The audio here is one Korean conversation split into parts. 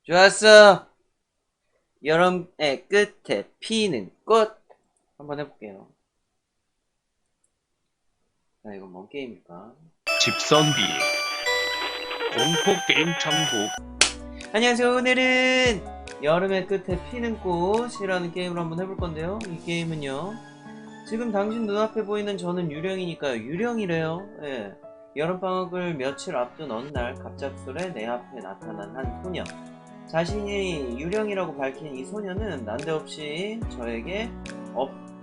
좋았어. 여름의 끝에 피는 꽃. 한번 해볼게요. 자, 이건 뭔 게임일까? 집선비 공포 게임 천국. 안녕하세요. 오늘은 여름의 끝에 피는 꽃이라는 게임을 한번 해볼 건데요. 이 게임은요, 지금 당신 눈앞에 보이는 저는 유령이니까요. 유령이래요. 예. 여름방학을 며칠 앞둔 어느 날 갑작스레 내 앞에 나타난 한 소녀. 자신이 유령이라고 밝힌 이 소녀는 난데없이 저에게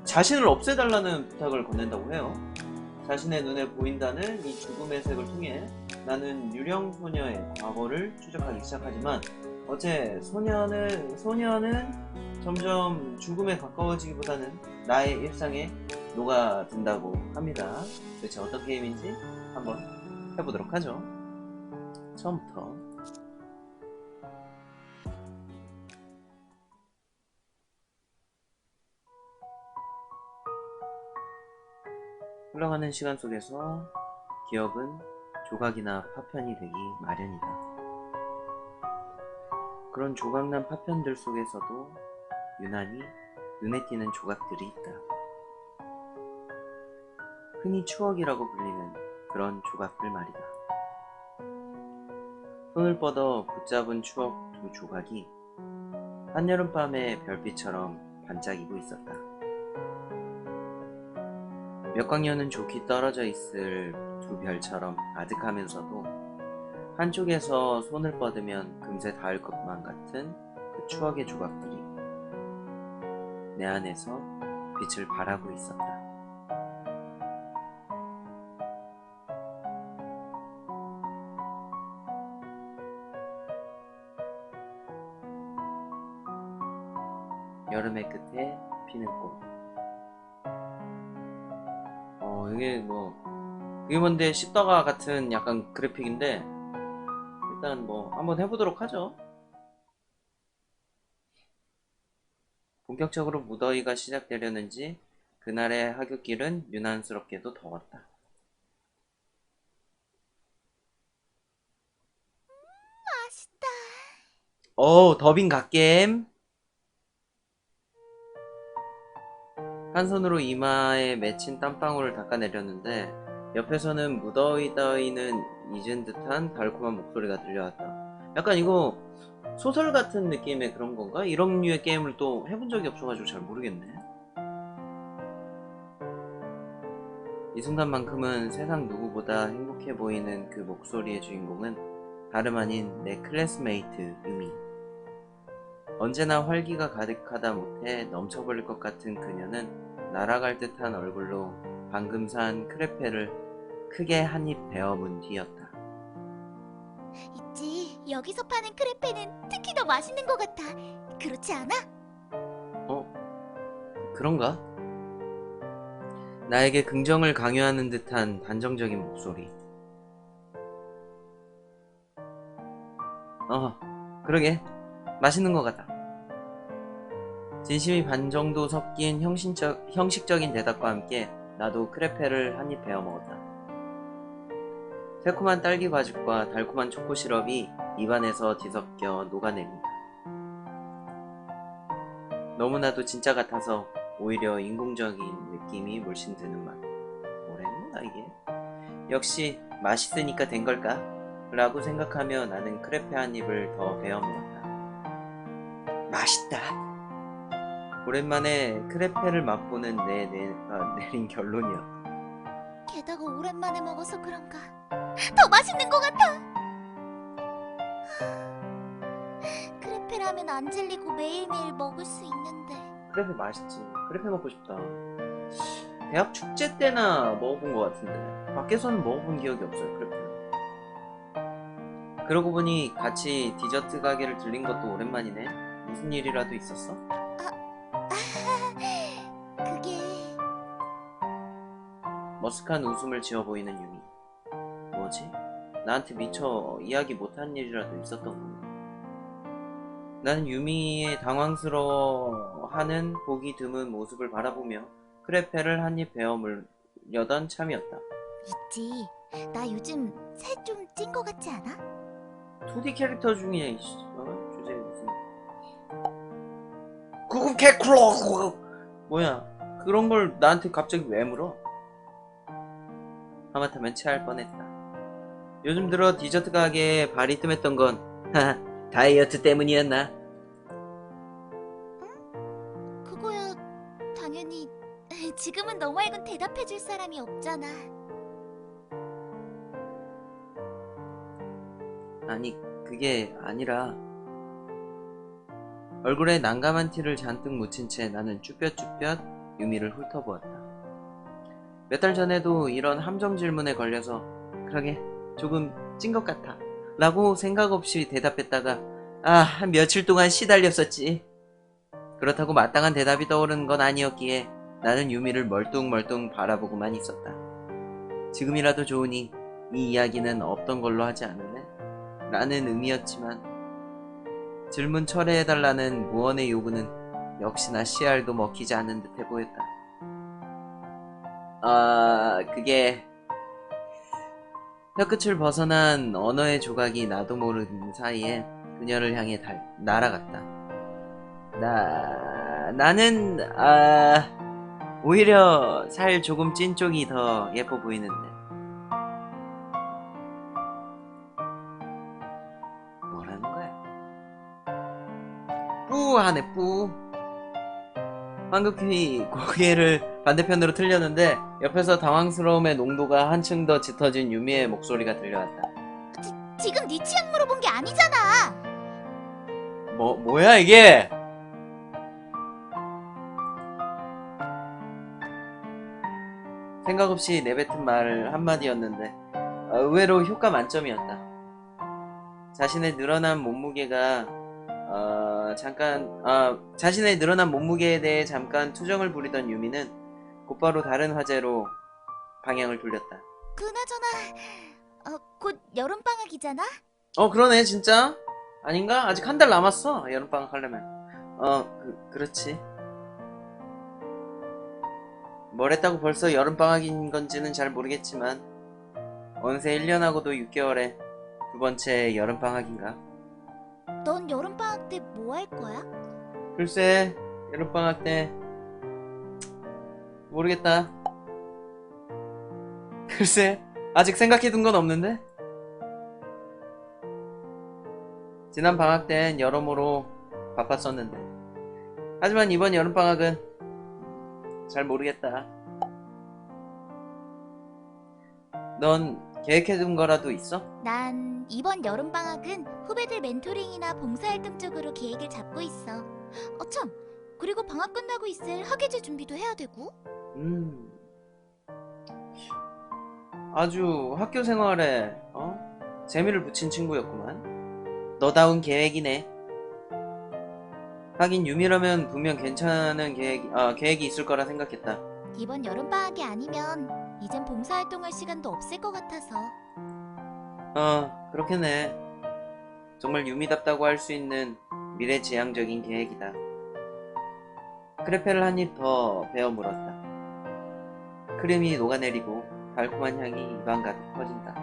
자신을 없애달라는 부탁을 건넨다고 해요. 자신의 눈에 보인다는 이 죽음의 색을 통해 나는 유령 소녀의 과거를 추적하기 시작하지만 어째 소녀는 점점 죽음에 가까워지기보다는 나의 일상에 녹아든다고 합니다. 도대체 어떤 게임인지 한번 해보도록 하죠. 처음부터 흘러가는 시간 속에서 기억은 조각이나 파편이 되기 마련이다. 그런 조각난 파편들 속에서도 유난히 눈에 띄는 조각들이 있다. 흔히 추억이라고 불리는 그런 조각들 말이다. 손을 뻗어 붙잡은 추억 두 조각이 한여름밤의 별빛처럼 반짝이고 있었다. 몇 광년은 좋게 떨어져 있을 두 별처럼 아득하면서도 한쪽에서 손을 뻗으면 금세 닿을 것만 같은 그 추억의 조각들이 내 안에서 빛을 발하고 있었다. 여름의 끝에 피는 꽃. 이게 뭔데 씹다가 같은 약간 그래픽인데 일단 뭐 한번 해보도록 하죠. 본격적으로 무더위가 시작되려는지 그날의 하굣길은 유난스럽게도 더웠다. 맛있다. 더빙 갓겜. 한 손으로 이마에 맺힌 땀방울을 닦아내렸는데 옆에서는 무더위 따위는 잊은 듯한 달콤한 목소리가 들려왔다. 약간 이거 소설 같은 느낌의 그런 건가? 이런 류의 게임을 또 해본 적이 없어가지고 잘 모르겠네. 이 순간만큼은 세상 누구보다 행복해 보이는 그 목소리의 주인공은 다름 아닌 내 클래스메이트 유미. 언제나 활기가 가득하다 못해 넘쳐버릴 것 같은 그녀는 날아갈 듯한 얼굴로 방금 산 크레페를 크게 한 입 베어문 뒤였다. 있지. 여기서 파는 크레페는 특히 더 맛있는 것 같아. 그렇지 않아? 그런가? 나에게 긍정을 강요하는 듯한 단정적인 목소리. 그러게. 맛있는 것 같아. 진심이 반 정도 섞인 형식적인 대답과 함께 나도 크레페를 한 입 베어 먹었다. 새콤한 딸기 과즙과 달콤한 초코 시럽이 입안에서 뒤섞여 녹아내린다. 너무나도 진짜 같아서 오히려 인공적인 느낌이 물씬 드는 맛. 뭐랬나 이게? 역시 맛있으니까 된 걸까? 라고 생각하며 나는 크레페 한 입을 더 베어 먹었다. 맛있다. 오랜만에 크레페를 맛보는 내가 내린 결론이었다. 게다가 오랜만에 먹어서 그런가 더 맛있는 것 같아. 크레페라면 안 질리고 매일매일 먹을 수 있는데. 크레페 맛있지. 크레페 먹고 싶다. 대학 축제 때나 먹어본 것 같은데 밖에서는 먹어본 기억이 없어요, 크레페. 그러고 보니 같이 디저트 가게를 들린 것도 오랜만이네. 무슨 일이라도 있었어? 그게 머쓱한 웃음을 지어 보이는 유미. 뭐지? 나한테 미처 이야기 못한 일이라도 있었던 건가? 나는 유미의 당황스러워하는 보기 드문 모습을 바라보며 크레페를 한 입 베어 물려던 참이었다. 있지. 나 요즘 살 좀 찐 것 같지 않아? 2D 캐릭터 중에 주제 그거 개꿀 뭐야 그런 걸 나한테 갑자기 왜 물어? 하마터면 체할 뻔했다. 요즘 들어 디저트 가게에 발이 뜸했던 건 다이어트 때문이었나? 그거야 당연히. 지금은 너 말곤 대답해줄 사람이 없잖아. 아니 그게 아니라 얼굴에 난감한 티를 잔뜩 묻힌 채 나는 쭈뼛쭈뼛 유미를 훑어보았다. 몇 달 전에도 이런 함정 질문에 걸려서 그러게 조금 찐 것 같아 라고 생각 없이 대답했다가 한 며칠 동안 시달렸었지. 그렇다고 마땅한 대답이 떠오르는 건 아니었기에 나는 유미를 멀뚱멀뚱 바라보고만 있었다. 지금이라도 좋으니 이 이야기는 없던 걸로 하지 않을래? 라는 의미였지만 질문 철회해달라는 무언의 요구는 역시나 씨알도 먹히지 않는 듯해 보였다. 그게 혀끝을 벗어난 언어의 조각이 나도 모르는 사이에 그녀를 향해 날아갔다. 나는 오히려 살 조금 찐 쪽이 더 예뻐 보이는데. 뭐라는 거야? 뿌하네 뿌. 황급히 고개를 반대편으로 틀렸는데 옆에서 당황스러움의 농도가 한층 더 짙어진 유미의 목소리가 들려왔다. 지금 네 취향 물어본 게 아니잖아. 뭐야 이게? 생각 없이 내뱉은 말 한마디였는데 의외로 효과 만점이었다. 자신의 늘어난 몸무게가 자신의 늘어난 몸무게에 대해 잠깐 투정을 부리던 유미는 곧바로 다른 화제로 방향을 돌렸다. 그나저나 곧 여름방학이잖아? 그러네 진짜? 아닌가? 아직 한 달 남았어 여름방학 하려면. 그렇지. 뭘 했다고 벌써 여름방학인 건지는 잘 모르겠지만 어느새 1년하고도 6개월에 두 번째 여름방학인가? 넌 여름방학 때 뭐 할 거야? 글쎄 여름방학 때 모르겠다. 글쎄 아직 생각해둔 건 없는데? 지난 방학 땐 여러모로 바빴었는데 하지만 이번 여름방학은 잘 모르겠다. 넌 계획해둔 거라도 있어? 난 이번 여름방학은 후배들 멘토링이나 봉사활동 쪽으로 계획을 잡고 있어. 참, 그리고 방학 끝나고 있을 학예제 준비도 해야 되고. 아주 학교 생활에 재미를 붙인 친구였구만. 너다운 계획이네. 하긴 유미라면 분명 괜찮은 계획이 있을 거라 생각했다. 이번 여름방학이 아니면 이젠 봉사활동할 시간도 없을 것 같아서. 그렇겠네. 정말 유미답다고 할 수 있는 미래지향적인 계획이다. 크레페를 한 입 더 베어 물었다. 크림이 녹아내리고 달콤한 향이 입안 가득 퍼진다.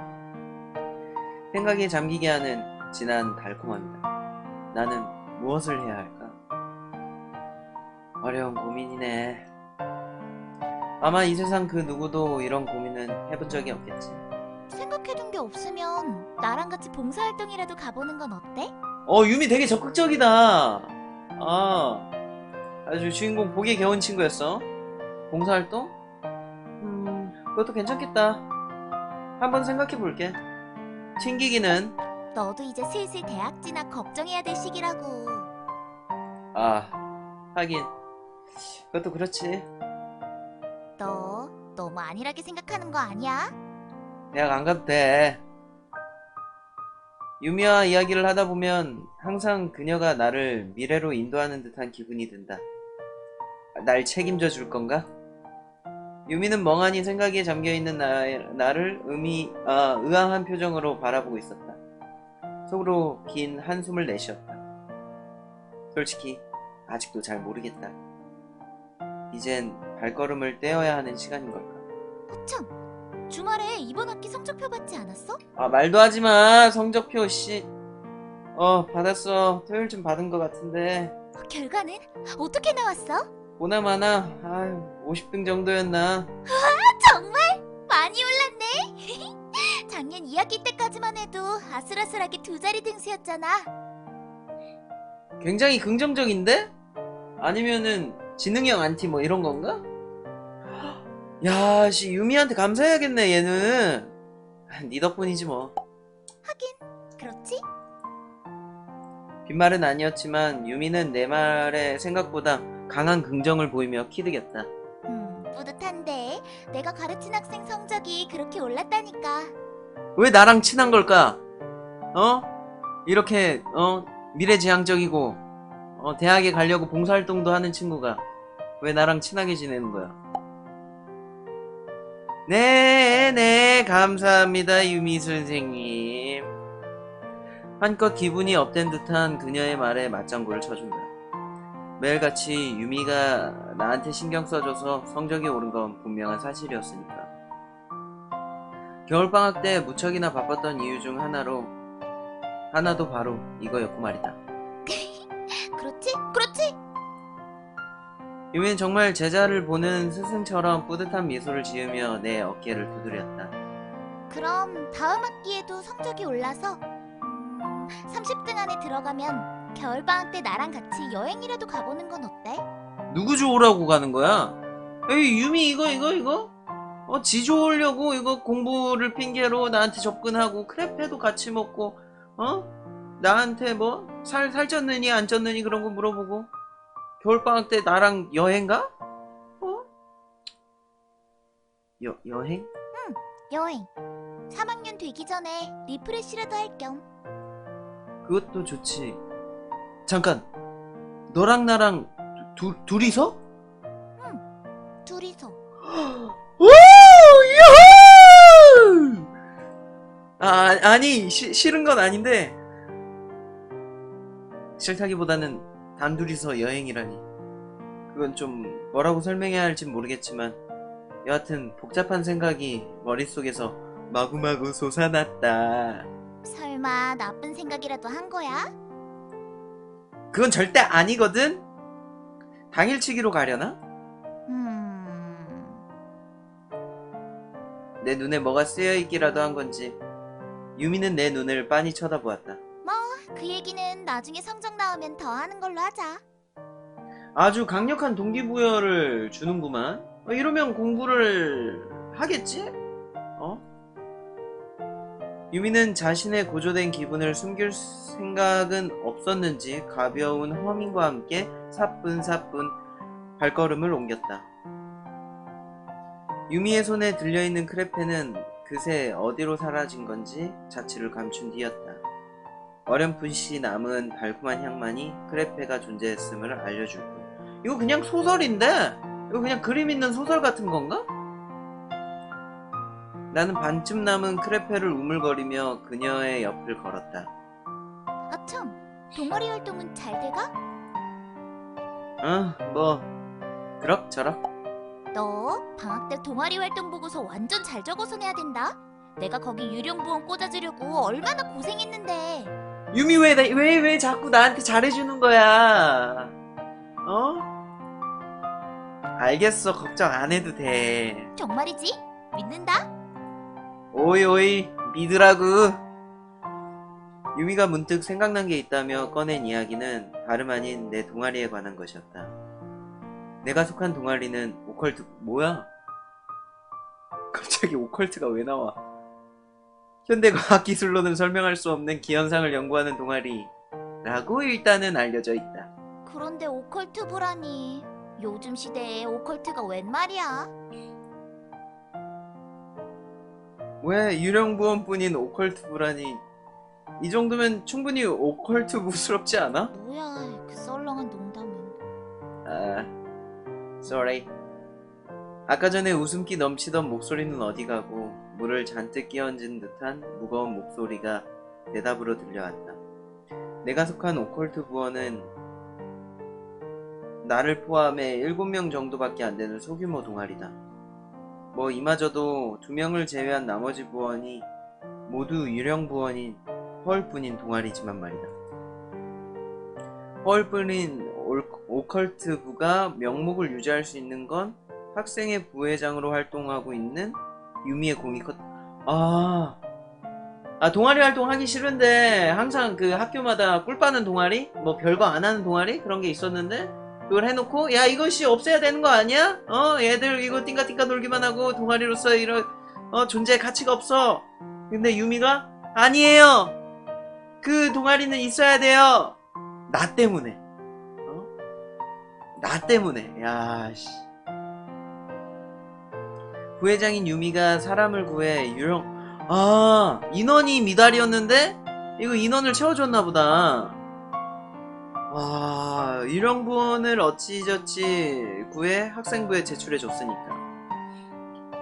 생각에 잠기게 하는 진한 달콤함이다. 나는 무엇을 해야 할까? 어려운 고민이네. 아마 이 세상 그 누구도 이런 고민은 해본 적이 없겠지. 생각해둔 게 없으면 나랑 같이 봉사활동이라도 가보는 건 어때? 유미 되게 적극적이다. 아주 주인공 보기 겨운 친구였어. 봉사활동? 그것도 괜찮겠다. 한번 생각해볼게. 튕기기는 너도 이제 슬슬 대학 진학 걱정해야 될 시기라고. 하긴 그것도 그렇지. 너 너무 안일하게 생각하는 거 아니야? 대학 안 가도 돼. 유미와 이야기를 하다 보면 항상 그녀가 나를 미래로 인도하는 듯한 기분이 든다. 날 책임져 줄 건가? 유미는 멍하니 생각에 잠겨있는 나를 의아한 표정으로 바라보고 있었다. 속으로 긴 한숨을 내쉬었다. 솔직히 아직도 잘 모르겠다. 이젠 발걸음을 떼어야 하는 시간인 걸까? 참, 주말에 이번 학기 성적표 받지 않았어? 말도 하지마. 성적표 씨. 받았어. 토요일쯤 받은 것 같은데. 결과는 어떻게 나왔어? 보나마나 50등 정도였나? 정말? 많이 올랐네. 작년 2학기 때까지만 해도 아슬아슬하게 두 자리 등수였잖아. 굉장히 긍정적인데? 아니면은 지능형 안티 뭐 이런 건가? 야, 씨 유미한테 감사해야겠네 얘는. 네 덕분이지 뭐. 그렇지? 빈말은 아니었지만 유미는 내 말에 생각보다 강한 긍정을 보이며 키득였다. 뿌듯한데 내가 가르친 학생 성적이 그렇게 올랐다니까. 왜 나랑 친한 걸까? 이렇게 미래지향적이고 대학에 가려고 봉사활동도 하는 친구가 왜 나랑 친하게 지내는 거야? 네, 감사합니다, 유미 선생님. 한껏 기분이 업된 듯한 그녀의 말에 맞장구를 쳐준다. 매일같이 유미가 나한테 신경 써줘서 성적이 오른 건 분명한 사실이었으니까. 겨울방학 때 무척이나 바빴던 이유 중 하나도 바로 이거였고 말이다. 그렇지? 유미는 정말 제자를 보는 스승처럼 뿌듯한 미소를 지으며 내 어깨를 두드렸다. 그럼 다음 학기에도 성적이 올라서 30등 안에 들어가면 겨울방학 때 나랑 같이 여행이라도 가보는 건 어때? 누구 좋으라고 가는 거야? 에이, 유미 이거? 지 좋으려고 이거 공부를 핑계로 나한테 접근하고 크레페도 같이 먹고 나한테 뭐 살쪘느니 안 쪘느니 그런 거 물어보고 겨울방학 때 나랑 여행 가? 여행? 여행. 3학년 되기 전에 리프레시라도 할 겸. 그것도 좋지. 잠깐, 너랑 나랑 둘이서? 둘이서. 오! 야호! 아니, 싫은 건 아닌데, 싫다기보다는 단둘이서 여행이라니. 그건 좀 뭐라고 설명해야 할진 모르겠지만, 여하튼 복잡한 생각이 머릿속에서 마구마구 솟아났다. 설마 나쁜 생각이라도 한 거야? 그건 절대 아니거든? 당일치기로 가려나? 내 눈에 뭐가 쓰여있기라도 한 건지 유미는 내 눈을 빤히 쳐다보았다. 그 얘기는 나중에 성적 나오면 더 하는 걸로 하자. 아주 강력한 동기부여를 주는구만. 이러면 공부를 하겠지? 유미는 자신의 고조된 기분을 숨길 생각은 없었는지 가벼운 허밍과 함께 사뿐사뿐 발걸음을 옮겼다. 유미의 손에 들려있는 크레페는 그새 어디로 사라진 건지 자취를 감춘 뒤였다. 어렴풋이 남은 달콤한 향만이 크레페가 존재했음을 알려줄 뿐. 이거 그냥 소설인데? 이거 그냥 그림 있는 소설 같은 건가? 나는 반쯤 남은 크레페를 우물거리며 그녀의 옆을 걸었다. 참, 동아리 활동은 잘 돼가? 그럭저럭. 너 방학 때 동아리 활동 보고서 완전 잘 적어서 내야 된다. 내가 거기 유령부원 꽂아주려고 얼마나 고생했는데. 유미 왜 자꾸 나한테 잘해주는 거야? 알겠어, 걱정 안 해도 돼. 정말이지? 믿는다? 오이 믿으라고. 유미가 문득 생각난 게 있다며 꺼낸 이야기는 다름 아닌 내 동아리에 관한 것이었다. 내가 속한 동아리는 오컬트. 뭐야? 갑자기 오컬트가 왜 나와? 현대과학기술로는 설명할 수 없는 기현상을 연구하는 동아리라고 일단은 알려져 있다. 그런데 오컬트부라니. 요즘 시대에 오컬트가 웬 말이야? 왜 유령부원뿐인 오컬트부라니. 이 정도면 충분히 오컬트부스럽지 않아? 뭐야, 그 썰렁한 농담은. sorry. 아까 전에 웃음기 넘치던 목소리는 어디 가고 물을 잔뜩 끼얹은 듯한 무거운 목소리가 대답으로 들려왔다. 내가 속한 오컬트 부원은 나를 포함해 7명 정도밖에 안 되는 소규모 동아리다. 이마저도 2명을 제외한 나머지 부원이 모두 유령 부원인 허울뿐인 동아리지만 말이다. 허울뿐인 오컬트부가 명목을 유지할 수 있는 건 학생회 부회장으로 활동하고 있는 유미의 공이 컸. 동아리 활동 하기 싫은데 항상 그 학교마다 꿀 빠는 동아리? 뭐 별거 안 하는 동아리? 그런 게 있었는데 그걸 해놓고 야 이것이 없애야 되는 거 아니야? 얘들 이거 띵까띵까 놀기만 하고 동아리로서 이런 존재의 가치가 없어. 근데 유미가 아니에요. 그 동아리는 있어야 돼요. 나 때문에. 나 때문에. 야씨. 부회장인 유미가 사람을 구해 인원이 미달이었는데 이거 인원을 채워줬나 보다. 유령분을 어찌저찌 구해 학생부에 제출해줬으니까.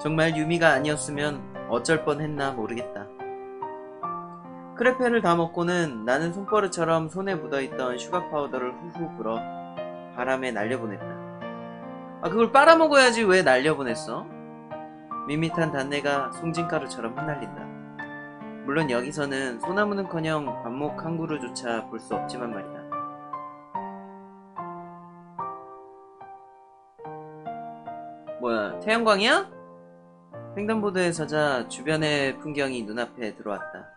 정말 유미가 아니었으면 어쩔 뻔했나 모르겠다. 크레페를 다 먹고는 나는 손버릇처럼 손에 묻어있던 슈가 파우더를 후후 불어 바람에 날려보냈다. 그걸 빨아먹어야지 왜 날려보냈어? 밋밋한 단내가 송진가루처럼 흩날린다. 물론 여기서는 소나무는커녕 관목 한 그루조차 볼 수 없지만 말이다. 뭐야, 태양광이야? 횡단보도에 서자 주변의 풍경이 눈앞에 들어왔다.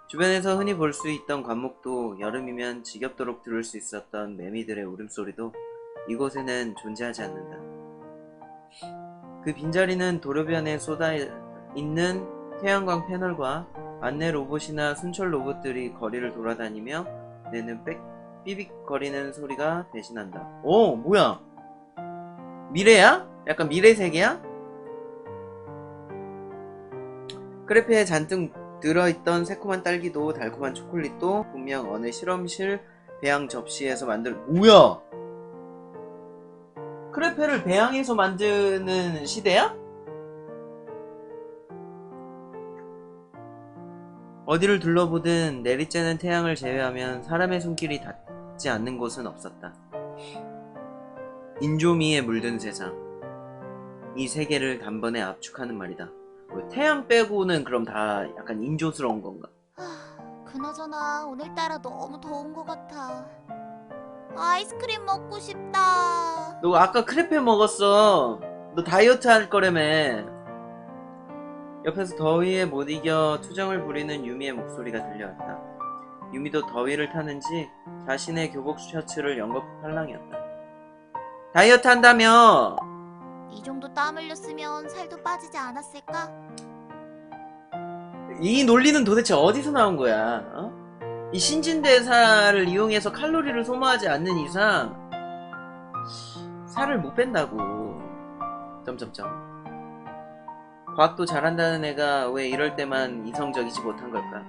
주변에서 흔히 볼 수 있던 관목도 여름이면 지겹도록 들을 수 있었던 매미들의 울음소리도 이곳에는 존재하지 않는다. 그 빈자리는 도로변에 쏟아있는 태양광 패널과 안내 로봇이나 순철 로봇들이 거리를 돌아다니며 내는 삐빅거리는 소리가 대신한다. 뭐야? 미래야? 약간 미래 세계야? 크레페에 잔뜩 들어있던 새콤한 딸기도 달콤한 초콜릿도 분명 어느 실험실 배양 접시에서 뭐야? 크레페를 배양해서 만드는 시대야? 어디를 둘러보든 내리쬐는 태양을 제외하면 사람의 손길이 닿지 않는 곳은 없었다. 인조미에 물든 세상. 이 세계를 단번에 압축하는 말이다. 태양 빼고는 그럼 다 약간 인조스러운 건가? 그나저나 오늘따라 너무 더운 것 같아. 아이스크림 먹고 싶다. 너 아까 크레페 먹었어. 너 다이어트 할 거라며. 옆에서 더위에 못 이겨 투정을 부리는 유미의 목소리가 들려왔다. 유미도 더위를 타는지 자신의 교복 셔츠를 연거푸 팔랑이었다. 다이어트 한다며! 이 정도 땀 흘렸으면 살도 빠지지 않았을까? 이 논리는 도대체 어디서 나온 거야? 이 신진대사를 이용해서 칼로리를 소모하지 않는 이상 살을 못 뺀다고. 점점점. 과학도 잘한다는 애가 왜 이럴 때만 이성적이지 못한 걸까?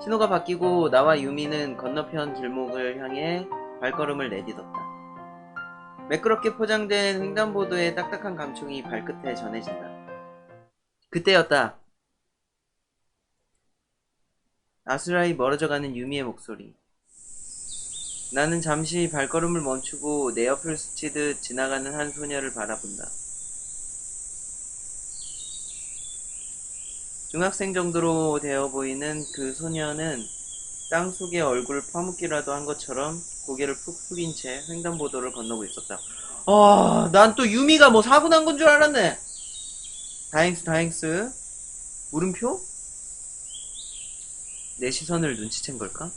신호가 바뀌고 나와 유미는 건너편 길목을 향해 발걸음을 내딛었다. 매끄럽게 포장된 횡단보도의 딱딱한 감촉이 발끝에 전해진다. 그때였다. 아스라이 멀어져가는 유미의 목소리. 나는 잠시 발걸음을 멈추고 내 옆을 스치듯 지나가는 한 소녀를 바라본다. 중학생 정도로 되어 보이는 그 소녀는 땅속에 얼굴 파묻기라도 한 것처럼 고개를 푹 숙인 채 횡단보도를 건너고 있었다. 난 또 유미가 뭐 사고 난 건 줄 알았네. 다행스. 물음표? 내 시선을 눈치챈 걸까?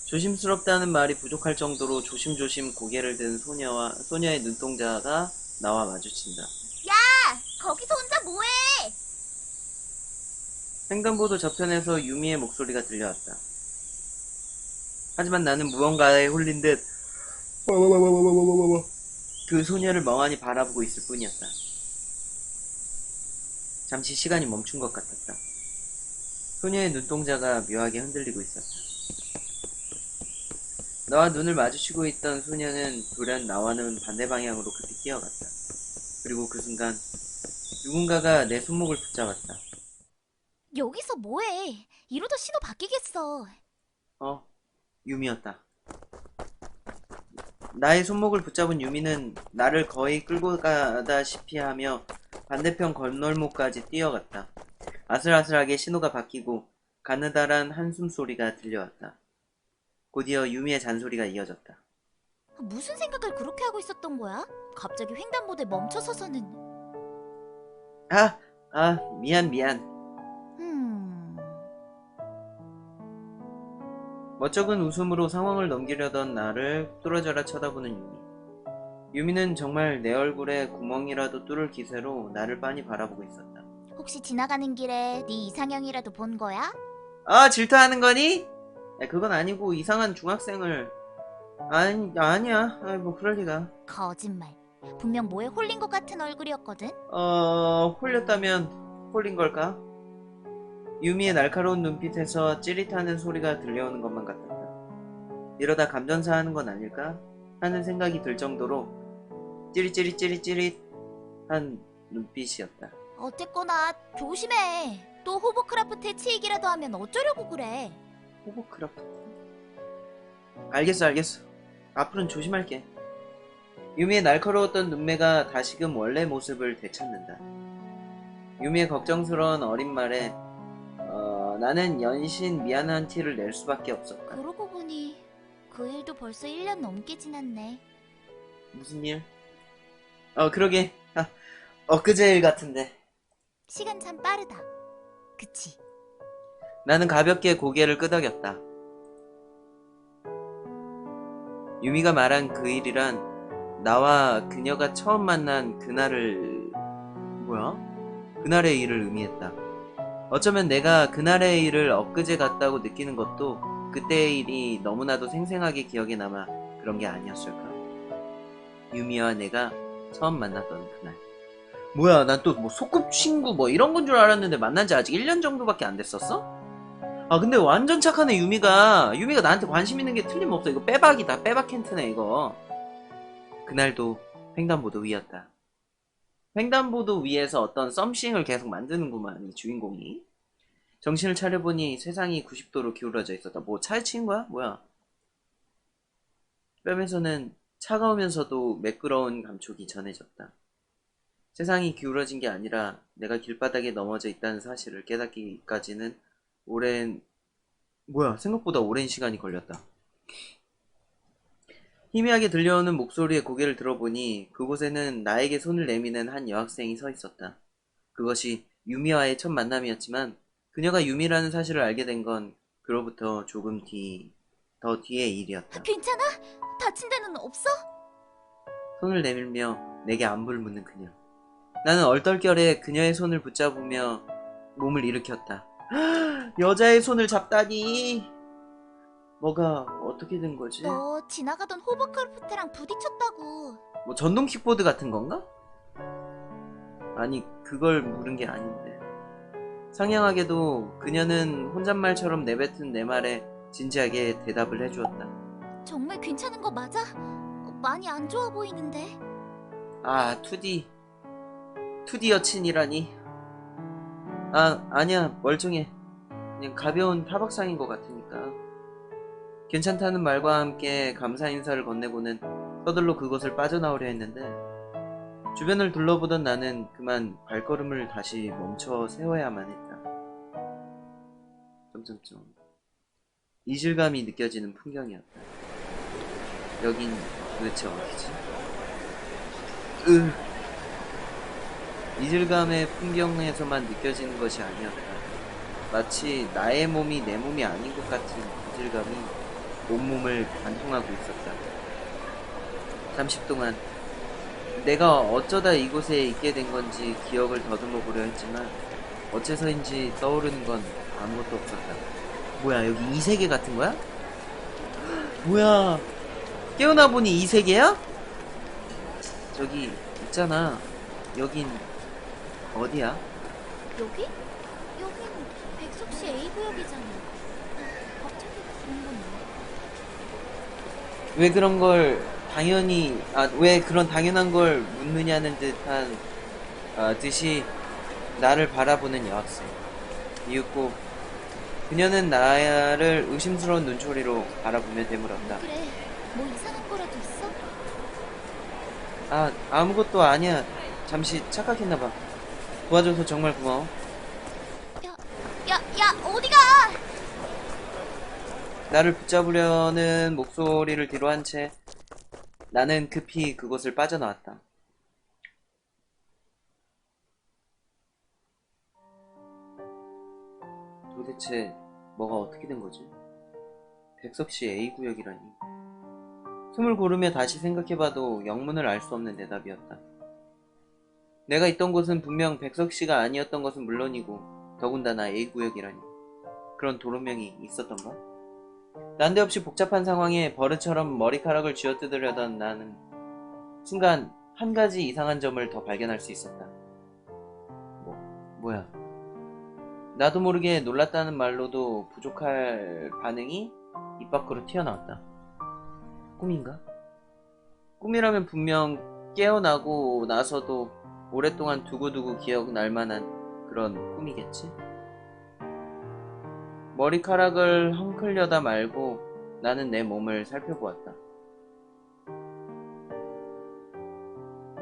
조심스럽다는 말이 부족할 정도로 조심조심 고개를 든 소녀의 눈동자가 나와 마주친다. 야! 거기서 혼자 뭐해? 횡단보도 저편에서 유미의 목소리가 들려왔다. 하지만 나는 무언가에 홀린 듯 그 소녀를 멍하니 바라보고 있을 뿐이었다. 잠시 시간이 멈춘 것 같았다. 소녀의 눈동자가 묘하게 흔들리고 있었다. 나와 눈을 마주치고 있던 소녀는 돌연 나와는 반대 방향으로 급히 뛰어갔다. 그리고 그 순간 누군가가 내 손목을 붙잡았다. 여기서 뭐해? 이러다 신호 바뀌겠어. 유미였다. 나의 손목을 붙잡은 유미는 나를 거의 끌고 가다시피 하며 반대편 건널목까지 뛰어갔다. 아슬아슬하게 신호가 바뀌고 가느다란 한숨 소리가 들려왔다. 곧이어 유미의 잔소리가 이어졌다. 무슨 생각을 그렇게 하고 있었던 거야? 갑자기 횡단보도에 멈춰서서는. 미안. 멋쩍은 웃음으로 상황을 넘기려던 나를 뚫어져라 쳐다보는 유미. 유미는 정말 내 얼굴에 구멍이라도 뚫을 기세로 나를 빤히 바라보고 있었다. 혹시 지나가는 길에 네 이상형이라도 본 거야? 질투하는 거니? 그건 아니고 이상한 중학생을. 아니야. 뭐 그럴 리가. 거짓말. 분명 뭐에 홀린 것 같은 얼굴이었거든? 홀렸다면 홀린 걸까? 유미의 날카로운 눈빛에서 찌릿하는 소리가 들려오는 것만 같았다. 이러다 감전사 하는 건 아닐까? 하는 생각이 들 정도로 찌릿한 눈빛이었다. 어쨌거나 조심해. 또 호버크라프트에 치이기라도 하면 어쩌려고 그래. 호버크라프트? 알겠어. 앞으로는 조심할게. 유미의 날카로웠던 눈매가 다시금 원래 모습을 되찾는다. 유미의 걱정스러운 어린 말에 나는 연신 미안한 티를 낼 수밖에 없었다. 그러고 보니 그 일도 벌써 1년 넘게 지났네. 무슨 일? 그러게. 엊그제 일 같은데. 시간 참 빠르다. 그치? 나는 가볍게 고개를 끄덕였다. 유미가 말한 그 일이란 나와 그녀가 처음 만난 그날의 일을 의미했다. 어쩌면 내가 그날의 일을 엊그제 같다고 느끼는 것도 그때의 일이 너무나도 생생하게 기억에 남아 그런 게 아니었을까? 유미와 내가 처음 만났던 그날. 뭐야, 난 또 뭐 소꿉친구 뭐 이런 건 줄 알았는데 만난 지 아직 1년 정도밖에 안 됐었어? 근데 완전 착하네. 유미가 나한테 관심 있는 게 틀림없어. 이거 빼박이다. 빼박 캔트네 이거. 그날도 횡단보도 위였다. 횡단보도 위에서 어떤 썸씽을 계속 만드는구만, 이 주인공이. 정신을 차려보니 세상이 90도로 기울어져 있었다. 뭐 차에 치인 거야? 뭐야? 뺨에서는 차가우면서도 매끄러운 감촉이 전해졌다. 세상이 기울어진 게 아니라 내가 길바닥에 넘어져 있다는 사실을 깨닫기까지는 생각보다 오랜 시간이 걸렸다. 희미하게 들려오는 목소리에 고개를 들어보니 그곳에는 나에게 손을 내미는 한 여학생이 서 있었다. 그것이 유미와의 첫 만남이었지만 그녀가 유미라는 사실을 알게 된 건 그로부터 조금 더 뒤의 일이었다. 괜찮아? 다친 데는 없어? 손을 내밀며 내게 안부를 묻는 그녀. 나는 얼떨결에 그녀의 손을 붙잡으며 몸을 일으켰다. 여자의 손을 잡다니. 뭐가 어떻게 된 거지? 너 지나가던 호버크라프트랑 부딪혔다고. 뭐 전동 킥보드 같은 건가? 아니, 그걸 물은 게 아닌데. 상냥하게도 그녀는 혼잣말처럼 내뱉은 내 말에 진지하게 대답을 해주었다. 정말 괜찮은 거 맞아? 많이 안 좋아 보이는데. 2D 여친이라니. 아니야, 멀쩡해. 그냥 가벼운 타박상인 것 같으니까. 괜찮다는 말과 함께 감사 인사를 건네고는 서둘러 그곳을 빠져나오려 했는데 주변을 둘러보던 나는 그만 발걸음을 다시 멈춰 세워야만 했다. 이질감이 느껴지는 풍경이었다. 여긴 도대체 어디지? 이질감의 풍경에서만 느껴지는 것이 아니었다. 마치 나의 몸이 내 몸이 아닌 것 같은 이질감이 온몸을 관통하고 있었다. 잠시 동안 내가 어쩌다 이곳에 있게 된 건지 기억을 더듬어 보려 했지만 어째서인지 떠오르는 건 아무것도 없었다. 뭐야, 여기 이 세계 같은 거야? 뭐야, 깨어나 보니 이 세계야? 저기 있잖아. 여긴 어디야? 여기? 여긴 백석시 A구역이잖아. 갑자기 그런 건 왜 그런 걸 왜 그런 당연한 걸 묻느냐는 듯한 듯이 나를 바라보는 여학생. 이윽고 그녀는 나를 의심스러운 눈초리로 바라보며 되물었다. 그래, 뭐 이상한 거라도 있어? 아무것도 아니야. 잠시 착각했나봐. 도와줘서 정말 고마워. 야, 어디가? 나를 붙잡으려는 목소리를 뒤로 한 채 나는 급히 그곳을 빠져나왔다. 도대체 뭐가 어떻게 된 거지? 백석씨 A구역이라니. 숨을 고르며 다시 생각해봐도 영문을 알 수 없는 대답이었다. 내가 있던 곳은 분명 백석씨가 아니었던 것은 물론이고 더군다나 A구역이라니. 그런 도로명이 있었던가? 난데없이 복잡한 상황에 버릇처럼 머리카락을 쥐어뜯으려던 나는 순간 한 가지 이상한 점을 더 발견할 수 있었다. 뭐야? 나도 모르게 놀랐다는 말로도 부족할 반응이 입 밖으로 튀어나왔다. 꿈인가? 꿈이라면 분명 깨어나고 나서도 오랫동안 두고두고 기억날 만한 그런 꿈이겠지? 머리카락을 헝클려다 말고 나는 내 몸을 살펴보았다.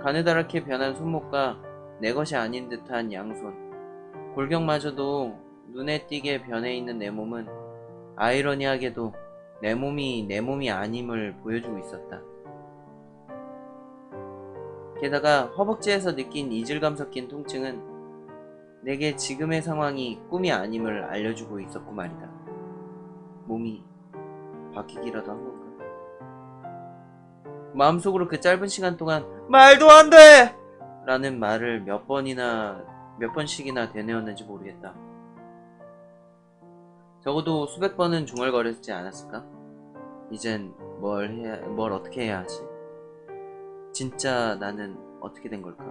가느다랗게 변한 손목과 내 것이 아닌 듯한 양손, 골격마저도 눈에 띄게 변해 있는 내 몸은 아이러니하게도 내 몸이 아님을 보여주고 있었다. 게다가 허벅지에서 느낀 이질감 섞인 통증은 내게 지금의 상황이 꿈이 아님을 알려주고 있었고 말이다. 몸이 바뀌기라도 한 건가? 마음속으로 그 짧은 시간 동안 말도 안 돼! 라는 말을 몇 번씩이나 되뇌었는지 모르겠다. 적어도 수백 번은 중얼거렸지 않았을까? 이젠 뭘 어떻게 해야 하지? 진짜 나는 어떻게 된 걸까?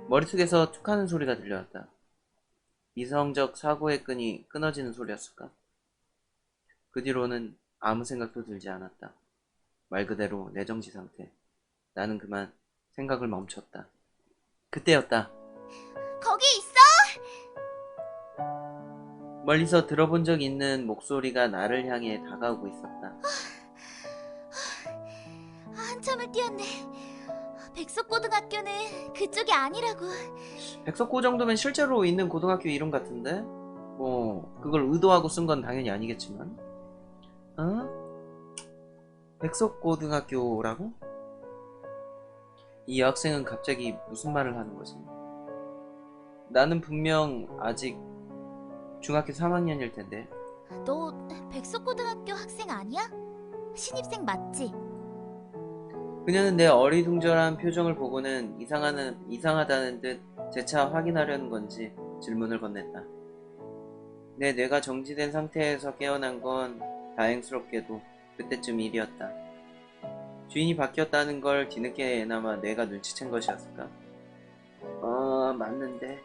머릿속에서 툭하는 소리가 들려왔다. 이성적 사고의 끈이 끊어지는 소리였을까? 그 뒤로는 아무 생각도 들지 않았다. 말 그대로 내정지 상태. 나는 그만 생각을 멈췄다. 그때였다. 거기 있어! 멀리서 들어본 적 있는 목소리가 나를 향해 다가오고 있었다. 한참을 뛰었네. 백석고등학교는 그쪽이 아니라고. 백석고 정도면 실제로 있는 고등학교 이름 같은데? 그걸 의도하고 쓴 건 당연히 아니겠지만. 백석고등학교라고? 이 여학생은 갑자기 무슨 말을 하는 거지? 나는 분명 아직 중학교 3학년일 텐데. 너 백석고등학교 학생 아니야? 신입생 맞지? 그녀는 내 어리둥절한 표정을 보고는 이상하다는 듯 재차 확인하려는 건지 질문을 건넸다. 내 뇌가 정지된 상태에서 깨어난 건 다행스럽게도 그때쯤 일이었다. 주인이 바뀌었다는 걸 뒤늦게나마 내가 눈치챈 것이었을까? 맞는데.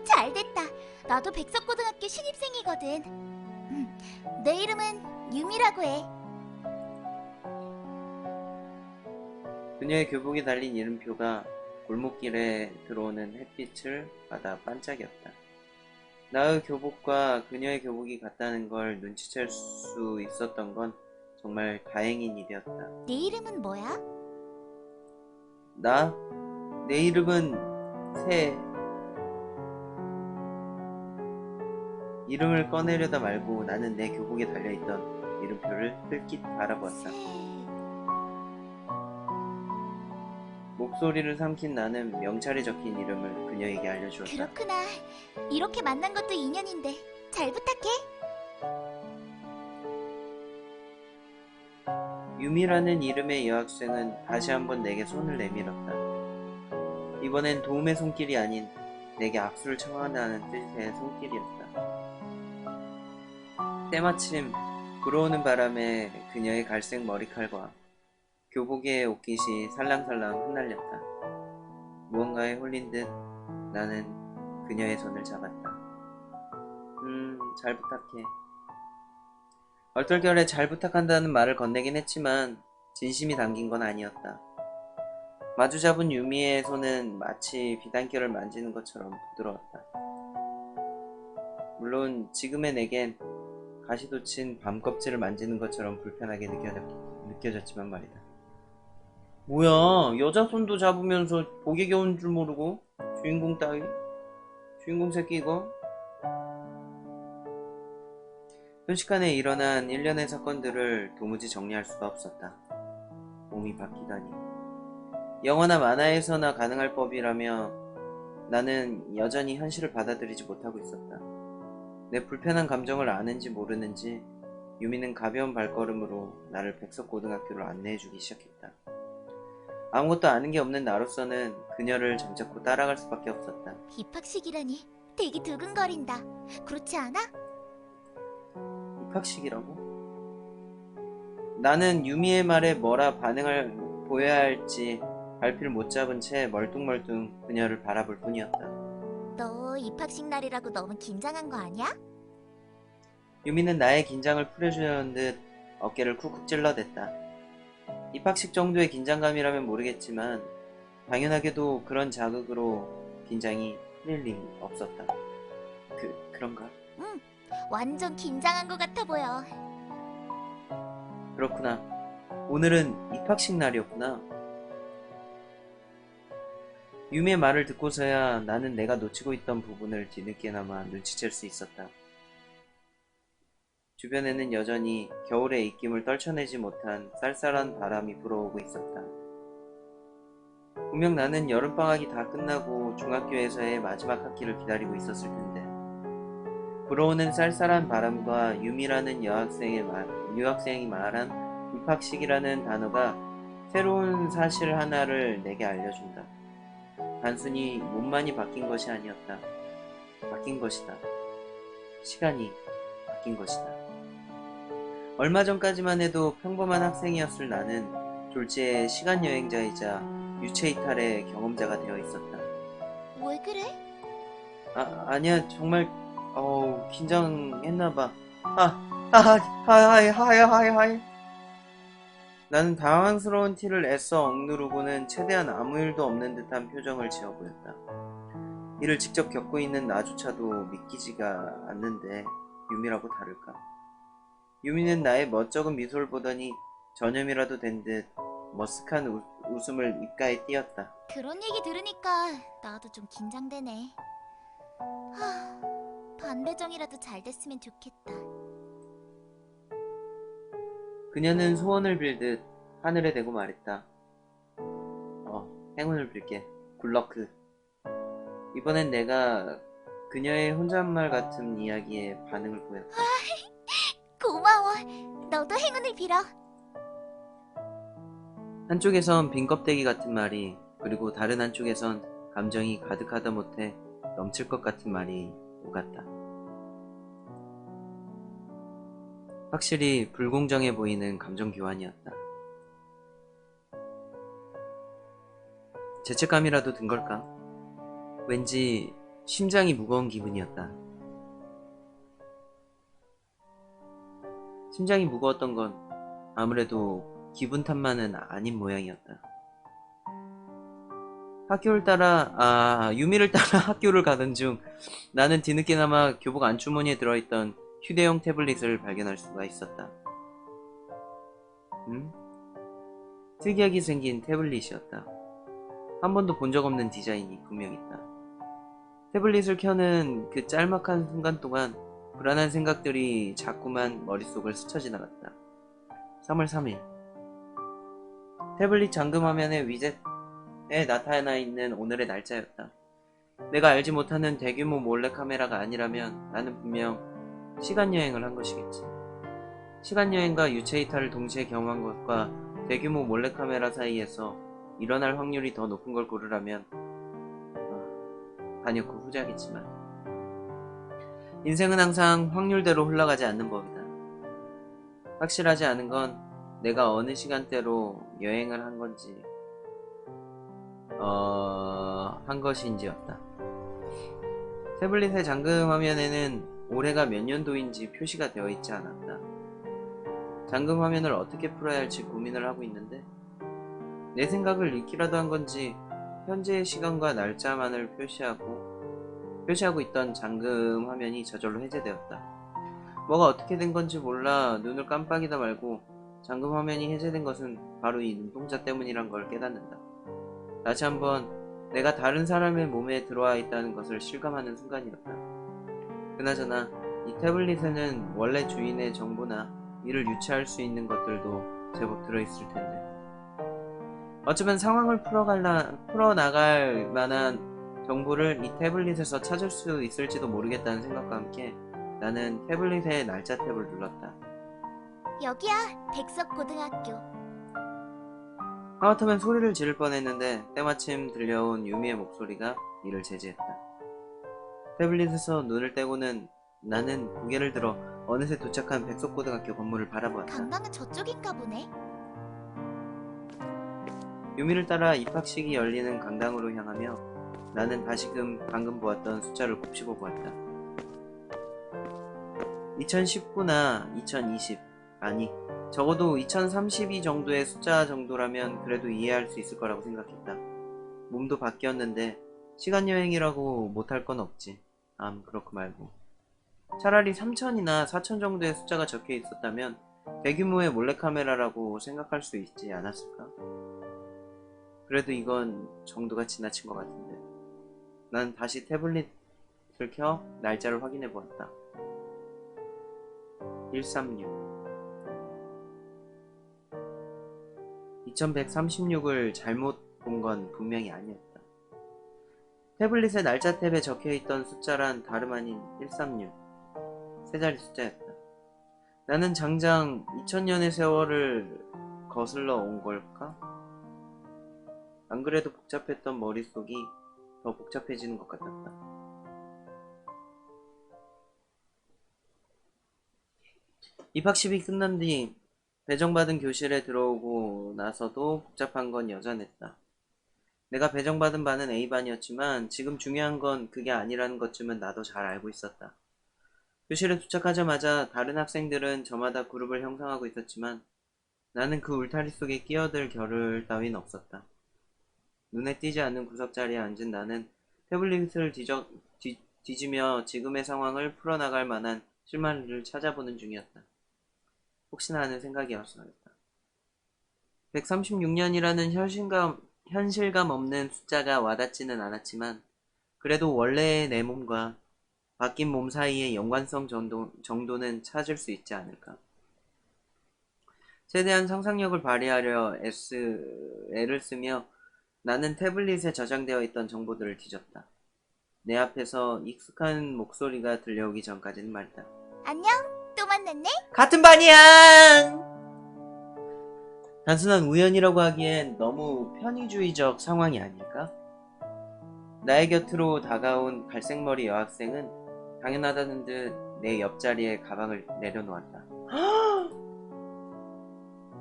잘됐다. 나도 백석고등학교 신입생이거든. 내 이름은 유미라고 해. 그녀의 교복이 달린 이름표가 골목길에 들어오는 햇빛을 받아 반짝였다. 나의 교복과 그녀의 교복이 같다는 걸 눈치챌 수 있었던 건 정말 다행인 일이었다. 네 이름은 뭐야? 나? 내 이름은 새. 이름을 꺼내려다 말고 나는 내 교복에 달려있던 이름표를 흘낏 바라보았다. 목소리를 삼킨 나는 명찰이 적힌 이름을 그녀에게 알려주었다. 그렇구나. 이렇게 만난 것도 인연인데 잘 부탁해. 유미라는 이름의 여학생은 다시 한번 내게 손을 내밀었다. 이번엔 도움의 손길이 아닌 내게 악수를 청한다는 뜻의 손길이었다. 때마침 불어오는 바람에 그녀의 갈색 머리칼과 교복의 옷깃이 살랑살랑 흩날렸다. 무언가에 홀린 듯 나는 그녀의 손을 잡았다. 잘 부탁해. 얼떨결에 잘 부탁한다는 말을 건네긴 했지만 진심이 담긴 건 아니었다. 마주 잡은 유미의 손은 마치 비단결을 만지는 것처럼 부드러웠다. 물론 지금의 내겐 가시돋친 밤껍질을 만지는 것처럼 불편하게 느껴졌지만 말이다. 뭐야, 여자 손도 잡으면서 보기 겨운 줄 모르고 주인공 따위? 주인공 새끼 이거? 순식간에 일어난 일련의 사건들을 도무지 정리할 수가 없었다. 몸이 바뀌다니. 영화나 만화에서나 가능할 법이라며 나는 여전히 현실을 받아들이지 못하고 있었다. 내 불편한 감정을 아는지 모르는지 유미는 가벼운 발걸음으로 나를 백석고등학교로 안내해주기 시작했다. 아무것도 아는 게 없는 나로서는 그녀를 점잡고 따라갈 수밖에 없었다. 입학식이라니 되게 두근거린다. 그렇지 않아? 입학식이라고? 나는 유미의 말에 뭐라 반응을 보여야 할지 발피를 못 잡은 채 멀뚱멀뚱 그녀를 바라볼 뿐이었다. 너 입학식 날이라고 너무 긴장한 거 아니야? 유미는 나의 긴장을 풀어주려는 듯 어깨를 쿡쿡 찔러댔다. 입학식 정도의 긴장감이라면 모르겠지만 당연하게도 그런 자극으로 긴장이 풀릴 리 없었다. 그런가? 응, 완전 긴장한 것 같아 보여. 그렇구나. 오늘은 입학식 날이었구나. 유미의 말을 듣고서야 나는 내가 놓치고 있던 부분을 뒤늦게나마 눈치챌 수 있었다. 주변에는 여전히 겨울의 입김을 떨쳐내지 못한 쌀쌀한 바람이 불어오고 있었다. 분명 나는 여름방학이 다 끝나고 중학교에서의 마지막 학기를 기다리고 있었을 텐데 불어오는 쌀쌀한 바람과 유미라는 유학생이 말한 입학식이라는 단어가 새로운 사실 하나를 내게 알려준다. 단순히 몸만이 바뀐 것이 아니었다. 바뀐 것이다. 시간이 바뀐 것이다. 얼마 전까지만 해도 평범한 학생이었을 나는 졸지의 시간여행자이자 유체이탈의 경험자가 되어 있었다. 왜 그래? 아니야. 정말 긴장했나봐. 하이. 나는 당황스러운 티를 애써 억누르고는 최대한 아무 일도 없는 듯한 표정을 지어 보였다. 이를 직접 겪고 있는 나조차도 믿기지가 않는데 유미라고 다를까. 유미는 나의 멋쩍은 미소를 보더니 전염이라도 된 듯 머쓱한 웃음을 입가에 띄었다. 그런 얘기 들으니까 나도 좀 긴장되네. 반배정이라도 잘 됐으면 좋겠다. 그녀는 소원을 빌듯 하늘에 대고 말했다. 행운을 빌게. 굿러크. 이번엔 내가 그녀의 혼잣말 같은 이야기에 반응을 보였다. 고마워. 너도 행운을 빌어. 한쪽에선 빈 껍데기 같은 말이, 그리고 다른 한쪽에선 감정이 가득하다 못해 넘칠 것 같은 말이 오갔다. 확실히 불공정해 보이는 감정 교환이었다. 죄책감이라도 든 걸까? 왠지 심장이 무거운 기분이었다. 심장이 무거웠던 건 아무래도 기분 탓만은 아닌 모양이었다. 유미를 따라 학교를 가던 중 나는 뒤늦게나마 교복 안주머니에 들어있던 휴대용 태블릿을 발견할 수가 있었다. 특이하게 생긴 태블릿이었다. 한 번도 본 적 없는 디자인이 분명 있다. 태블릿을 켜는 그 짤막한 순간 동안 불안한 생각들이 자꾸만 머릿속을 스쳐 지나갔다. 3월 3일. 태블릿 잠금 화면에 위젯에 나타나 있는 오늘의 날짜였다. 내가 알지 못하는 대규모 몰래카메라가 아니라면 나는 분명 시간여행을 한 것이겠지. 시간여행과 유체이탈을 동시에 경험한 것과 대규모 몰래카메라 사이에서 일어날 확률이 더 높은 걸 고르라면 단연코 후자겠지만 인생은 항상 확률대로 흘러가지 않는 법이다. 확실하지 않은 건 내가 어느 시간대로 여행을 한 건지 한 것인지였다. 태블릿의 잠금 화면에는 올해가 몇 년도인지 표시가 되어 있지 않았다. 잠금 화면을 어떻게 풀어야 할지 고민을 하고 있는데 내 생각을 읽기라도 한 건지 현재의 시간과 날짜만을 표시하고 있던 잠금 화면이 저절로 해제되었다. 뭐가 어떻게 된 건지 몰라 눈을 깜빡이다 말고 잠금 화면이 해제된 것은 바로 이 눈동자 때문이란 걸 깨닫는다. 다시 한번 내가 다른 사람의 몸에 들어와 있다는 것을 실감하는 순간이었다. 그나저나 이 태블릿에는 원래 주인의 정보나 이를 유추할 수 있는 것들도 제법 들어있을 텐데 어쩌면 상황을 풀어나갈 만한 정보를 이 태블릿에서 찾을 수 있을지도 모르겠다는 생각과 함께 나는 태블릿의 날짜 탭을 눌렀다. 여기야, 백석고등학교. 하마터면 소리를 지를 뻔했는데 때마침 들려온 유미의 목소리가 이를 제지했다. 태블릿에서 눈을 떼고는 나는 고개를 들어 어느새 도착한 백석고등학교 건물을 바라보았다. 강남은 저쪽인가 보네. 유미를 따라 입학식이 열리는 강당으로 향하며 나는 다시금 방금 보았던 숫자를 곱씹어 보았다. 2019나 2020, 아니 적어도 2032 정도의 숫자 정도라면 그래도 이해할 수 있을 거라고 생각했다. 몸도 바뀌었는데 시간여행이라고 못할 건 없지. 그렇고 말고. 차라리 3000이나 4000 정도의 숫자가 적혀 있었다면 대규모의 몰래카메라라고 생각할 수 있지 않았을까? 그래도 이건 정도가 지나친 것 같은데. 난 다시 태블릿을 켜 날짜를 확인해 보았다. 136 2136을 잘못 본 건 분명히 아니었다. 태블릿의 날짜 탭에 적혀있던 숫자란 다름 아닌 136 세 자리 숫자였다. 나는 장장 2000년의 세월을 거슬러 온 걸까? 안 그래도 복잡했던 머릿속이 더 복잡해지는 것 같았다. 입학식이 끝난 뒤 배정받은 교실에 들어오고 나서도 복잡한 건 여전했다. 내가 배정받은 반은 A반이었지만 지금 중요한 건 그게 아니라는 것쯤은 나도 잘 알고 있었다. 교실에 도착하자마자 다른 학생들은 저마다 그룹을 형성하고 있었지만 나는 그 울타리 속에 끼어들 겨를 따윈 없었다. 눈에 띄지 않는 구석자리에 앉은 나는 태블릿을 뒤지며 지금의 상황을 풀어나갈 만한 실마리를 찾아보는 중이었다. 혹시나 하는 생각이었었다. 136년이라는 현실감 없는 숫자가 와닿지는 않았지만 그래도 원래의 내 몸과 바뀐 몸 사이의 연관성 정도는 찾을 수 있지 않을까. 최대한 상상력을 발휘하려 애를 쓰며 나는 태블릿에 저장되어 있던 정보들을 뒤졌다. 내 앞에서 익숙한 목소리가 들려오기 전까지는 말이다. 안녕, 또 만났네? 같은 반이야! 단순한 우연이라고 하기엔 너무 편의주의적 상황이 아닐까? 나의 곁으로 다가온 갈색머리 여학생은 당연하다는 듯 내 옆자리에 가방을 내려놓았다.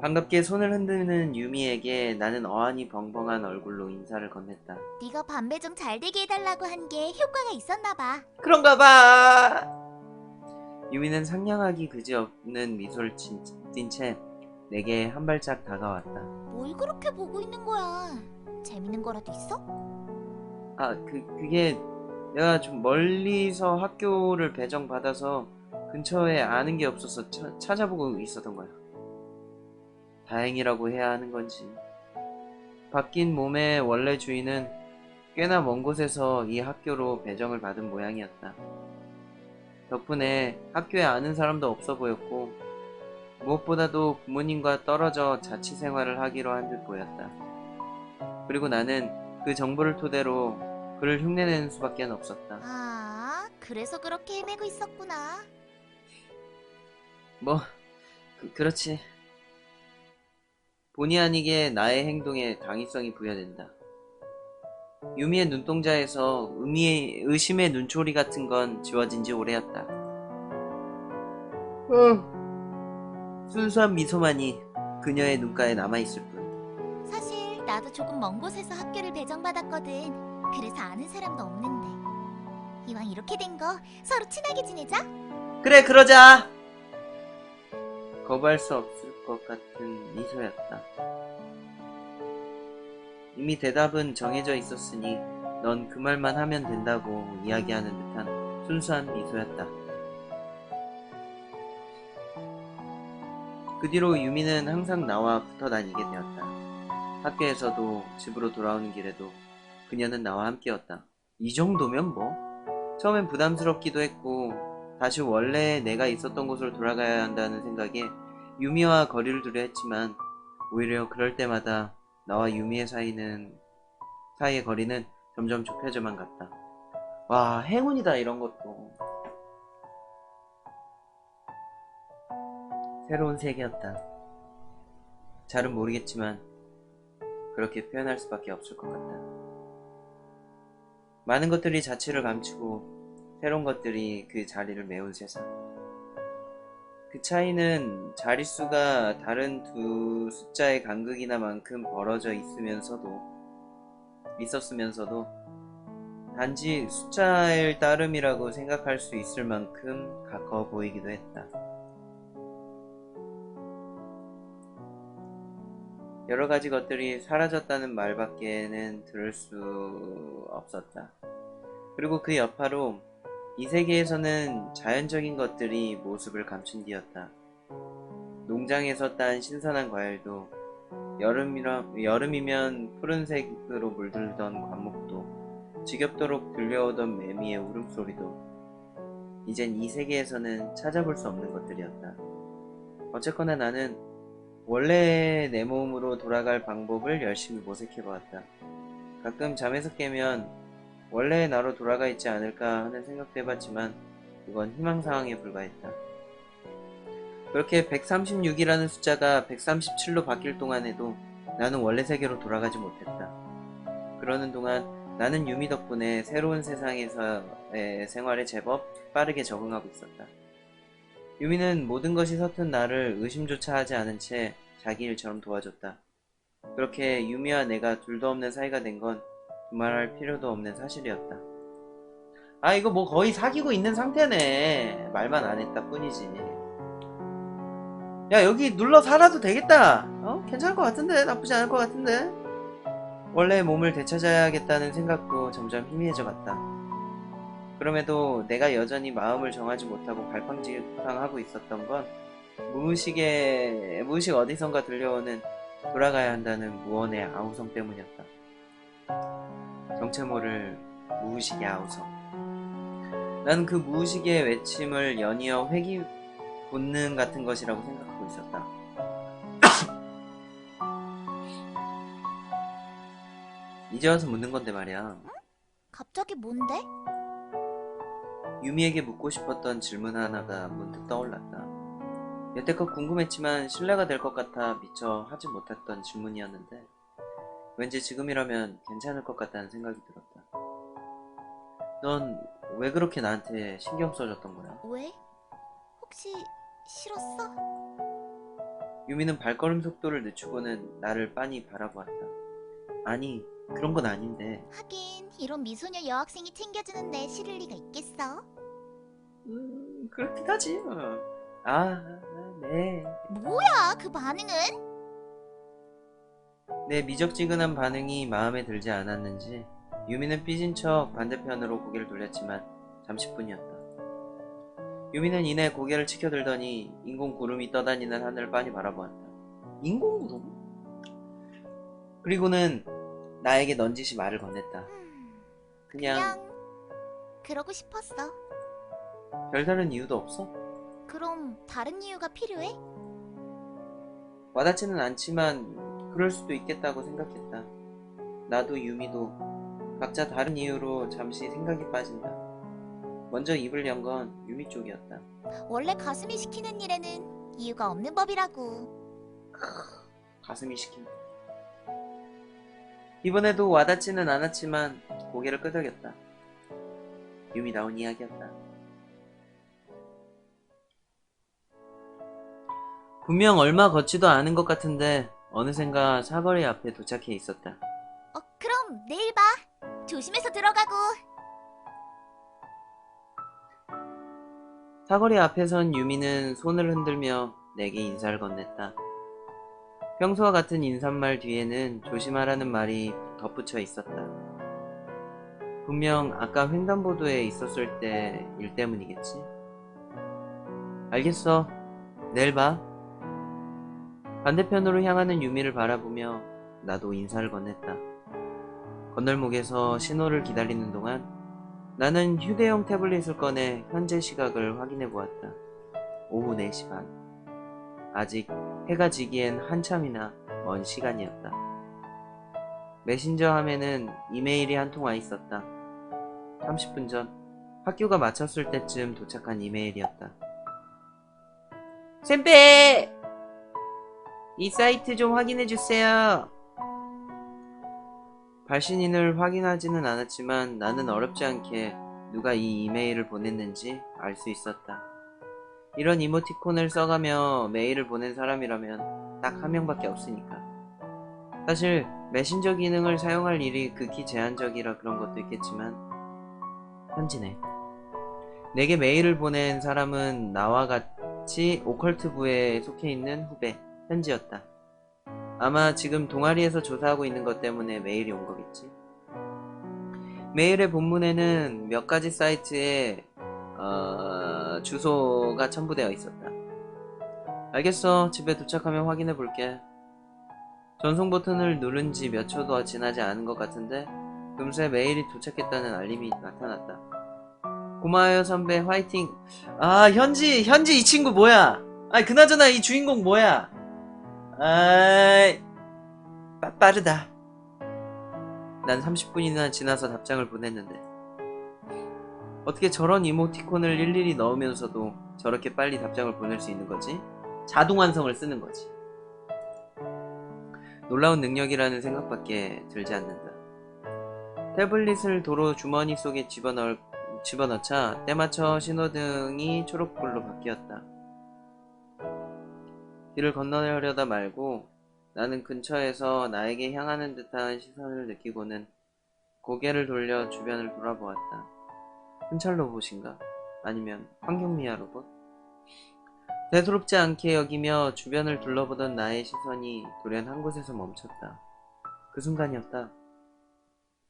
반갑게 손을 흔드는 유미에게 나는 어안이 벙벙한 얼굴로 인사를 건넸다. 네가 반 배정 잘 되게 해달라고 한 게 효과가 있었나 봐. 그런가 봐. 유미는 상냥하기 그지없는 미소를 띤 채 내게 한 발짝 다가왔다. 뭘 그렇게 보고 있는 거야? 재밌는 거라도 있어? 그게 내가 좀 멀리서 학교를 배정받아서 근처에 아는 게 없어서 찾아보고 있었던 거야. 다행이라고 해야 하는 건지. 바뀐 몸의 원래 주인은 꽤나 먼 곳에서 이 학교로 배정을 받은 모양이었다. 덕분에 학교에 아는 사람도 없어 보였고 무엇보다도 부모님과 떨어져 자취 생활을 하기로 한 듯 보였다. 그리고 나는 그 정보를 토대로 그를 흉내내는 수밖에 없었다. 그래서 그렇게 헤매고 있었구나. 그렇지. 본의 아니게 나의 행동에 당위성이 부여된다. 유미의 눈동자에서 의심의 눈초리 같은 건 지워진 지 오래였다. 순수한 미소만이 그녀의 눈가에 남아있을 뿐. 사실 나도 조금 먼 곳에서 학교를 배정받았거든. 그래서 아는 사람도 없는데. 이왕 이렇게 된 거 서로 친하게 지내자. 그래, 그러자. 거부할 수 없을 것 같은 미소였다. 이미 대답은 정해져 있었으니 넌 그 말만 하면 된다고 이야기하는 듯한 순수한 미소였다. 그 뒤로 유미는 항상 나와 붙어 다니게 되었다. 학교에서도 집으로 돌아오는 길에도 그녀는 나와 함께였다. 이 정도면 뭐? 처음엔 부담스럽기도 했고 다시 원래 내가 있었던 곳으로 돌아가야 한다는 생각에 유미와 거리를 두려 했지만 오히려 그럴 때마다 나와 유미의 사이의 거리는 점점 좁혀져만 갔다. 와, 행운이다 이런 것도. 새로운 세계였다. 잘은 모르겠지만 그렇게 표현할 수밖에 없을 것 같다. 많은 것들이 자취를 감추고 새로운 것들이 그 자리를 메운 세상. 그 차이는 자릿수가 다른 두 숫자의 간극이나만큼 벌어져 있었으면서도 단지 숫자의 따름이라고 생각할 수 있을 만큼 가까워 보이기도 했다. 여러 가지 것들이 사라졌다는 말밖에는 들을 수 없었다. 그리고 그 여파로 이 세계에서는 자연적인 것들이 모습을 감춘 뒤였다. 농장에서 딴 신선한 과일도, 여름이면 푸른색으로 물들던 관목도, 지겹도록 들려오던 매미의 울음소리도 이젠 이 세계에서는 찾아볼 수 없는 것들이었다. 어쨌거나 나는 원래 내 몸으로 돌아갈 방법을 열심히 모색해보았다. 가끔 잠에서 깨면 원래의 나로 돌아가 있지 않을까 하는 생각도 해봤지만 그건 희망사항에 불과했다. 그렇게 136이라는 숫자가 137로 바뀔 동안에도 나는 원래 세계로 돌아가지 못했다. 그러는 동안 나는 유미 덕분에 새로운 세상에서의 생활에 제법 빠르게 적응하고 있었다. 유미는 모든 것이 서툰 나를 의심조차 하지 않은 채 자기 일처럼 도와줬다. 그렇게 유미와 내가 둘도 없는 사이가 된 건 두말할 필요도 없는 사실이었다. 아, 이거 뭐 거의 사귀고 있는 상태네. 말만 안 했다 뿐이지. 야, 여기 눌러 살아도 되겠다. 괜찮을 것 같은데? 나쁘지 않을 것 같은데? 원래의 몸을 되찾아야겠다는 생각도 점점 희미해져 갔다. 그럼에도 내가 여전히 마음을 정하지 못하고 갈팡질팡하고 있었던 건 무의식 어디선가 들려오는 돌아가야 한다는 무언의 아우성 때문이었다. 정체 모를 무의식의 아우성. 나는 그 무의식의 외침을 연이어 회귀 본능 같은 것이라고 생각하고 있었다. 이제 와서 묻는 건데 말이야. 갑자기 뭔데? 유미에게 묻고 싶었던 질문 하나가 문득 떠올랐다. 여태껏 궁금했지만 신뢰가 될 것 같아 미처 하지 못했던 질문이었는데 왠지 지금이라면 괜찮을 것 같다는 생각이 들었다. 넌 왜 그렇게 나한테 신경 써줬던 거야? 왜? 혹시 싫었어? 유미는 발걸음 속도를 늦추고는 나를 빤히 바라보았다. 아니, 그런 건 아닌데. 하긴 이런 미소녀 여학생이 챙겨주는데 싫을 리가 있겠어? 그렇긴 하지. 네. 뭐야 그 반응은? 내 미적지근한 반응이 마음에 들지 않았는지 유미는 삐진 척 반대편으로 고개를 돌렸지만 잠시뿐이었다. 유미는 이내 고개를 치켜들더니 인공구름이 떠다니는 하늘을 빤히 바라보았다. 인공구름? 그리고는 나에게 넌지시 말을 건넸다. 그냥 그러고 싶었어. 별다른 이유도 없어? 그럼 다른 이유가 필요해? 와닿지는 않지만 그럴 수도 있겠다고 생각했다. 나도 유미도 각자 다른 이유로 잠시 생각이 빠진다. 먼저 입을 연 건 유미 쪽이었다. 원래 가슴이 시키는 일에는 이유가 없는 법이라고. 가슴이 시킨다. 이번에도 와닿지는 않았지만 고개를 끄덕였다. 유미다운 이야기였다. 분명 얼마 걷지도 않은 것 같은데 어느샌가 사거리 앞에 도착해 있었다. 그럼 내일 봐. 조심해서 들어가고. 사거리 앞에 선 유미는 손을 흔들며 내게 인사를 건넸다. 평소와 같은 인사말 뒤에는 조심하라는 말이 덧붙여 있었다. 분명 아까 횡단보도에 있었을 때 일 때문이겠지? 알겠어. 내일 봐. 반대편으로 향하는 유미를 바라보며 나도 인사를 건넸다. 건널목에서 신호를 기다리는 동안 나는 휴대용 태블릿을 꺼내 현재 시각을 확인해 보았다. 오후 4시 반. 아직 해가 지기엔 한참이나 먼 시간이었다. 메신저 화면엔 이메일이 한 통 와 있었다. 30분 전 학교가 마쳤을 때쯤 도착한 이메일이었다. 쌤빼! 이 사이트 좀 확인해주세요. 발신인을 확인하지는 않았지만 나는 어렵지 않게 누가 이 이메일을 보냈는지 알 수 있었다. 이런 이모티콘을 써가며 메일을 보낸 사람이라면 딱 한 명밖에 없으니까. 사실 메신저 기능을 사용할 일이 극히 제한적이라 그런 것도 있겠지만 현지네. 내게 메일을 보낸 사람은 나와 같이 오컬트 부에 속해 있는 후배 현지였다. 아마 지금 동아리에서 조사하고 있는 것 때문에 메일이 온 거겠지. 메일의 본문에는 몇 가지 사이트에 주소가 첨부되어 있었다. 알겠어. 집에 도착하면 확인해 볼게. 전송 버튼을 누른 지 몇 초도 지나지 않은 것 같은데 금세 메일이 도착했다는 알림이 나타났다. 고마워요 선배. 화이팅. 아 현지 이 친구 뭐야? 아니 그나저나 이 주인공 뭐야? 아이 빠르다. 난 30분이나 지나서 답장을 보냈는데 어떻게 저런 이모티콘을 일일이 넣으면서도 저렇게 빨리 답장을 보낼 수 있는 거지? 자동 완성을 쓰는 거지. 놀라운 능력이라는 생각밖에 들지 않는다. 태블릿을 도로 주머니 속에 집어넣자 때맞춰 신호등이 초록불로 바뀌었다. 길을 건너려다 말고 나는 근처에서 나에게 향하는 듯한 시선을 느끼고는 고개를 돌려 주변을 돌아보았다. 순찰 로봇인가? 아니면 환경미화 로봇? 대수롭지 않게 여기며 주변을 둘러보던 나의 시선이 돌연 한 곳에서 멈췄다. 그 순간이었다.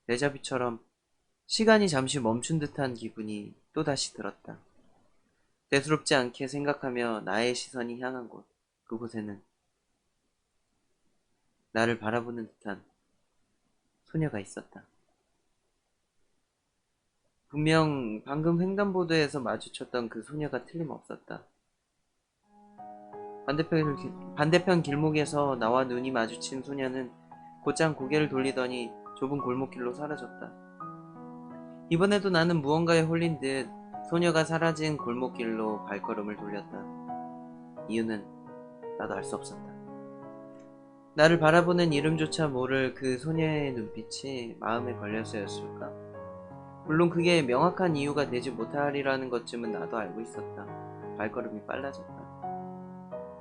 데자뷰처럼 시간이 잠시 멈춘 듯한 기분이 또다시 들었다. 대수롭지 않게 생각하며 나의 시선이 향한 곳, 그곳에는 나를 바라보는 듯한 소녀가 있었다. 분명 방금 횡단보도에서 마주쳤던 그 소녀가 틀림없었다. 반대편 길목에서 나와 눈이 마주친 소녀는 곧장 고개를 돌리더니 좁은 골목길로 사라졌다. 이번에도 나는 무언가에 홀린 듯 소녀가 사라진 골목길로 발걸음을 돌렸다. 이유는 나도 알 수 없었다. 나를 바라보는 이름조차 모를 그 소녀의 눈빛이 마음에 걸려서였을까? 물론 그게 명확한 이유가 되지 못하리라는 것쯤은 나도 알고 있었다. 발걸음이 빨라졌다.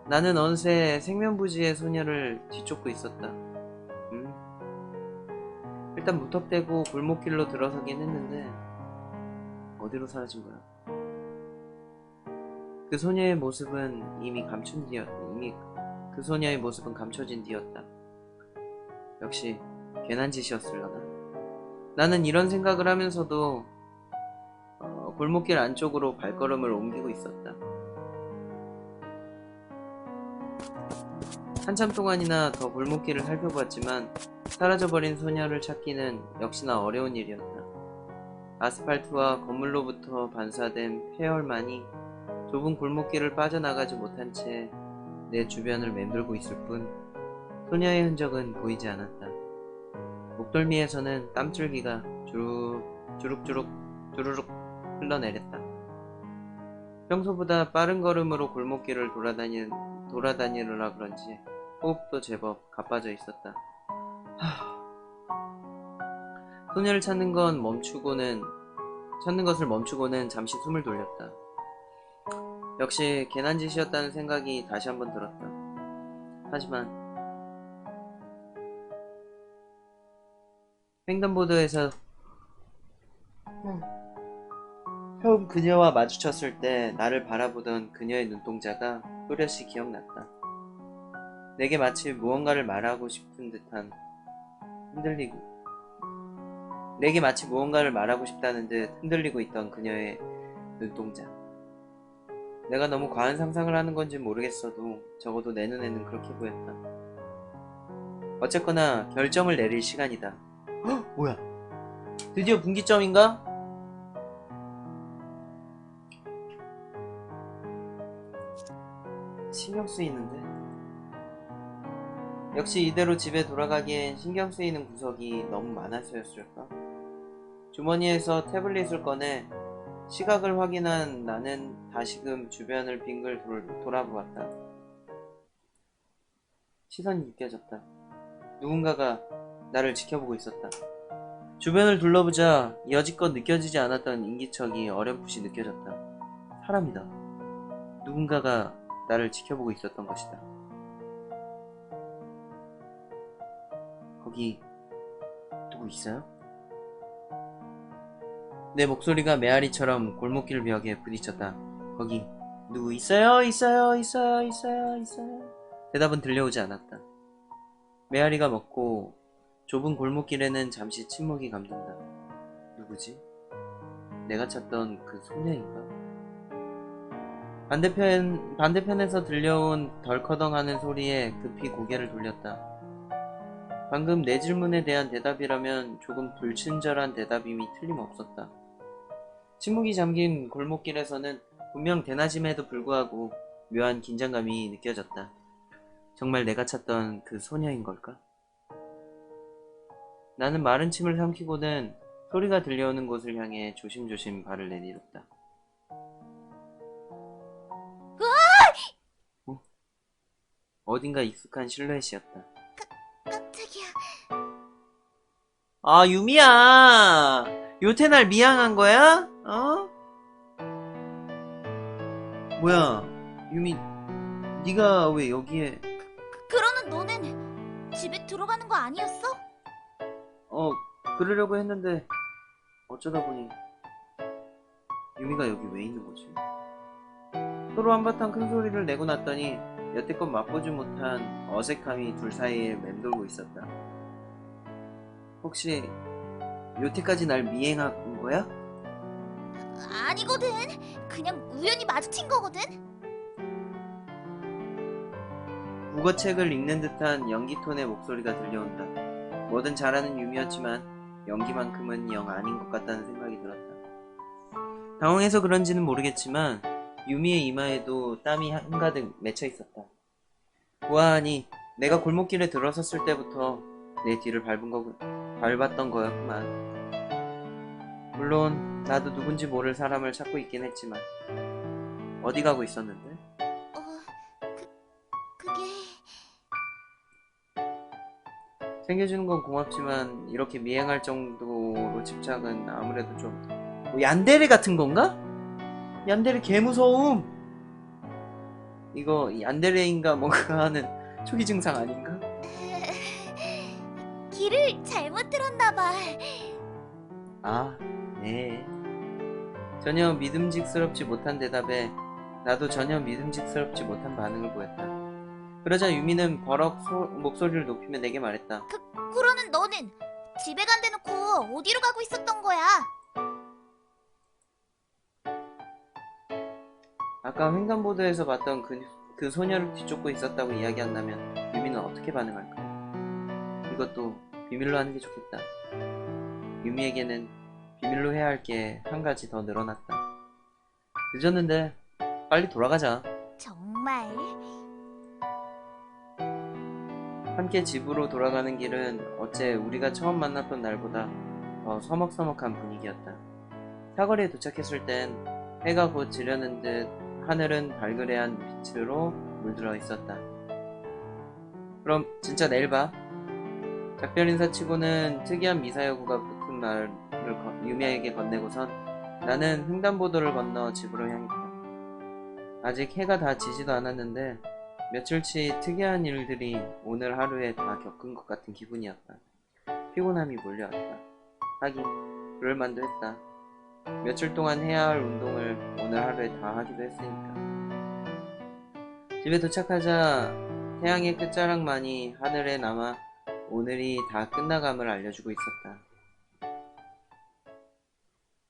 나는 어느새 생면부지의 소녀를 뒤쫓고 있었다. 일단 무턱대고 골목길로 들어서긴 했는데 어디로 사라진 거야? 그 소녀의 모습은 이미 그 소녀의 모습은 감춰진 뒤였다. 역시 괜한 짓이었으려나? 나는 이런 생각을 하면서도 골목길 안쪽으로 발걸음을 옮기고 있었다. 한참 동안이나 더 골목길을 살펴보았지만 사라져버린 소녀를 찾기는 역시나 어려운 일이었다. 아스팔트와 건물로부터 반사된 폐혈만이 좁은 골목길을 빠져나가지 못한 채 내 주변을 맴돌고 있을 뿐 소녀의 흔적은 보이지 않았다. 목덜미에서는 땀줄기가 주룩주룩 흘러내렸다. 평소보다 빠른 걸음으로 골목길을 돌아다니느라 그런지 호흡도 제법 가빠져 있었다. 소녀를 찾는 것을 멈추고는 잠시 숨을 돌렸다. 역시 괜한 짓이었다는 생각이 다시 한번 들었다. 하지만 횡단보도에서 처음 그녀와 마주쳤을 때 나를 바라보던 그녀의 눈동자가 또렷이 기억났다. 내게 마치 무언가를 말하고 싶다는 듯 흔들리고 있던 그녀의 눈동자. 내가 너무 과한 상상을 하는 건지 모르겠어도 적어도 내 눈에는 그렇게 보였다. 어쨌거나 결정을 내릴 시간이다. 헉! 뭐야? 드디어 분기점인가? 신경 쓰이는데? 역시 이대로 집에 돌아가기엔 신경 쓰이는 구석이 너무 많아서였을까? 주머니에서 태블릿을 꺼내 시각을 확인한 나는 다시금 주변을 빙글 돌아보았다. 시선이 느껴졌다. 누군가가 나를 지켜보고 있었다. 주변을 둘러보자 여지껏 느껴지지 않았던 인기척이 어렴풋이 느껴졌다. 사람이다. 누군가가 나를 지켜보고 있었던 것이다. 거기 누구 있어요? 내 목소리가 메아리처럼 골목길 벽에 부딪혔다. 거기 누구 있어요? 있어요? 있어요? 있어요? 있어요? 대답은 들려오지 않았다. 메아리가 먹고 좁은 골목길에는 잠시 침묵이 감돈다. 누구지? 내가 찾던 그 소녀인가? 반대편에서 들려온 덜커덩하는 소리에 급히 고개를 돌렸다. 방금 내 질문에 대한 대답이라면 조금 불친절한 대답임이 틀림없었다. 침묵이 잠긴 골목길에서는 분명 대낮임에도 불구하고 묘한 긴장감이 느껴졌다. 정말 내가 찾던 그 소녀인 걸까? 나는 마른 침을 삼키고는 소리가 들려오는 곳을 향해 조심조심 발을 내디뎠다. 어딘가 익숙한 실루엣이었다. 깜짝이야. 아, 유미야! 요태 날 미양한 거야? 어? 뭐야, 유미, 네가 왜 여기에... 그러는 너는 집에 들어가는 거 아니었어? 그러려고 했는데 어쩌다 보니 유미가 여기 왜 있는 거지? 서로 한바탕 큰 소리를 내고 났더니 여태껏 맛보지 못한 어색함이 둘 사이에 맴돌고 있었다. 혹시 요태까지 날 미행한 거야? 아니거든. 그냥 우연히 마주친 거거든. 국어책을 읽는 듯한 연기톤의 목소리가 들려온다. 뭐든 잘하는 유미였지만 연기만큼은 영 아닌 것 같다는 생각이 들었다. 당황해서 그런지는 모르겠지만 유미의 이마에도 땀이 한가득 맺혀 있었다. 보아하니 내가 골목길에 들어섰을 때부터 내 뒤를 밟았던 거였구만. 물론 나도 누군지 모를 사람을 찾고 있긴 했지만 어디 가고 있었는데? 그게... 챙겨주는 건 고맙지만 이렇게 미행할 정도로 집착은 아무래도 좀... 뭐 얀데레 같은 건가? 얀데레 개무서움! 이거 얀데레인가 뭔가 하는 초기 증상 아닌가? 길을 잘못 들었나봐. 아, 네. 전혀 믿음직스럽지 못한 대답에 나도 전혀 믿음직스럽지 못한 반응을 보였다. 그러자 유미는 버럭 목소리를 높이며 내게 말했다. 그러는 너는 집에 간대 놓고 어디로 가고 있었던 거야? 아까 횡단보도에서 봤던 그 소녀를 뒤쫓고 있었다고 이야기한다면 유미는 어떻게 반응할까? 이것도 비밀로 하는 게 좋겠다. 유미에게는 비밀로 해야 할 게 한 가지 더 늘어났다. 늦었는데 빨리 돌아가자. 정말? 함께 집으로 돌아가는 길은 어째 우리가 처음 만났던 날보다 더 서먹서먹한 분위기였다. 사거리에 도착했을 땐 해가 곧 지려는 듯 하늘은 발그레한 빛으로 물들어 있었다. 그럼 진짜 내일 봐. 작별 인사치고는 특이한 미사여구가 붙은 말을 유미에게 건네고선 나는 횡단보도를 건너 집으로 향했다. 아직 해가 다 지지도 않았는데 며칠치 특이한 일들이 오늘 하루에 다 겪은 것 같은 기분이었다. 피곤함이 몰려왔다. 하긴 그럴만도 했다. 며칠 동안 해야 할 운동을 오늘 하루에 다 하기도 했으니까. 집에 도착하자 태양의 끝자락만이 하늘에 남아 오늘이 다 끝나감을 알려주고 있었다.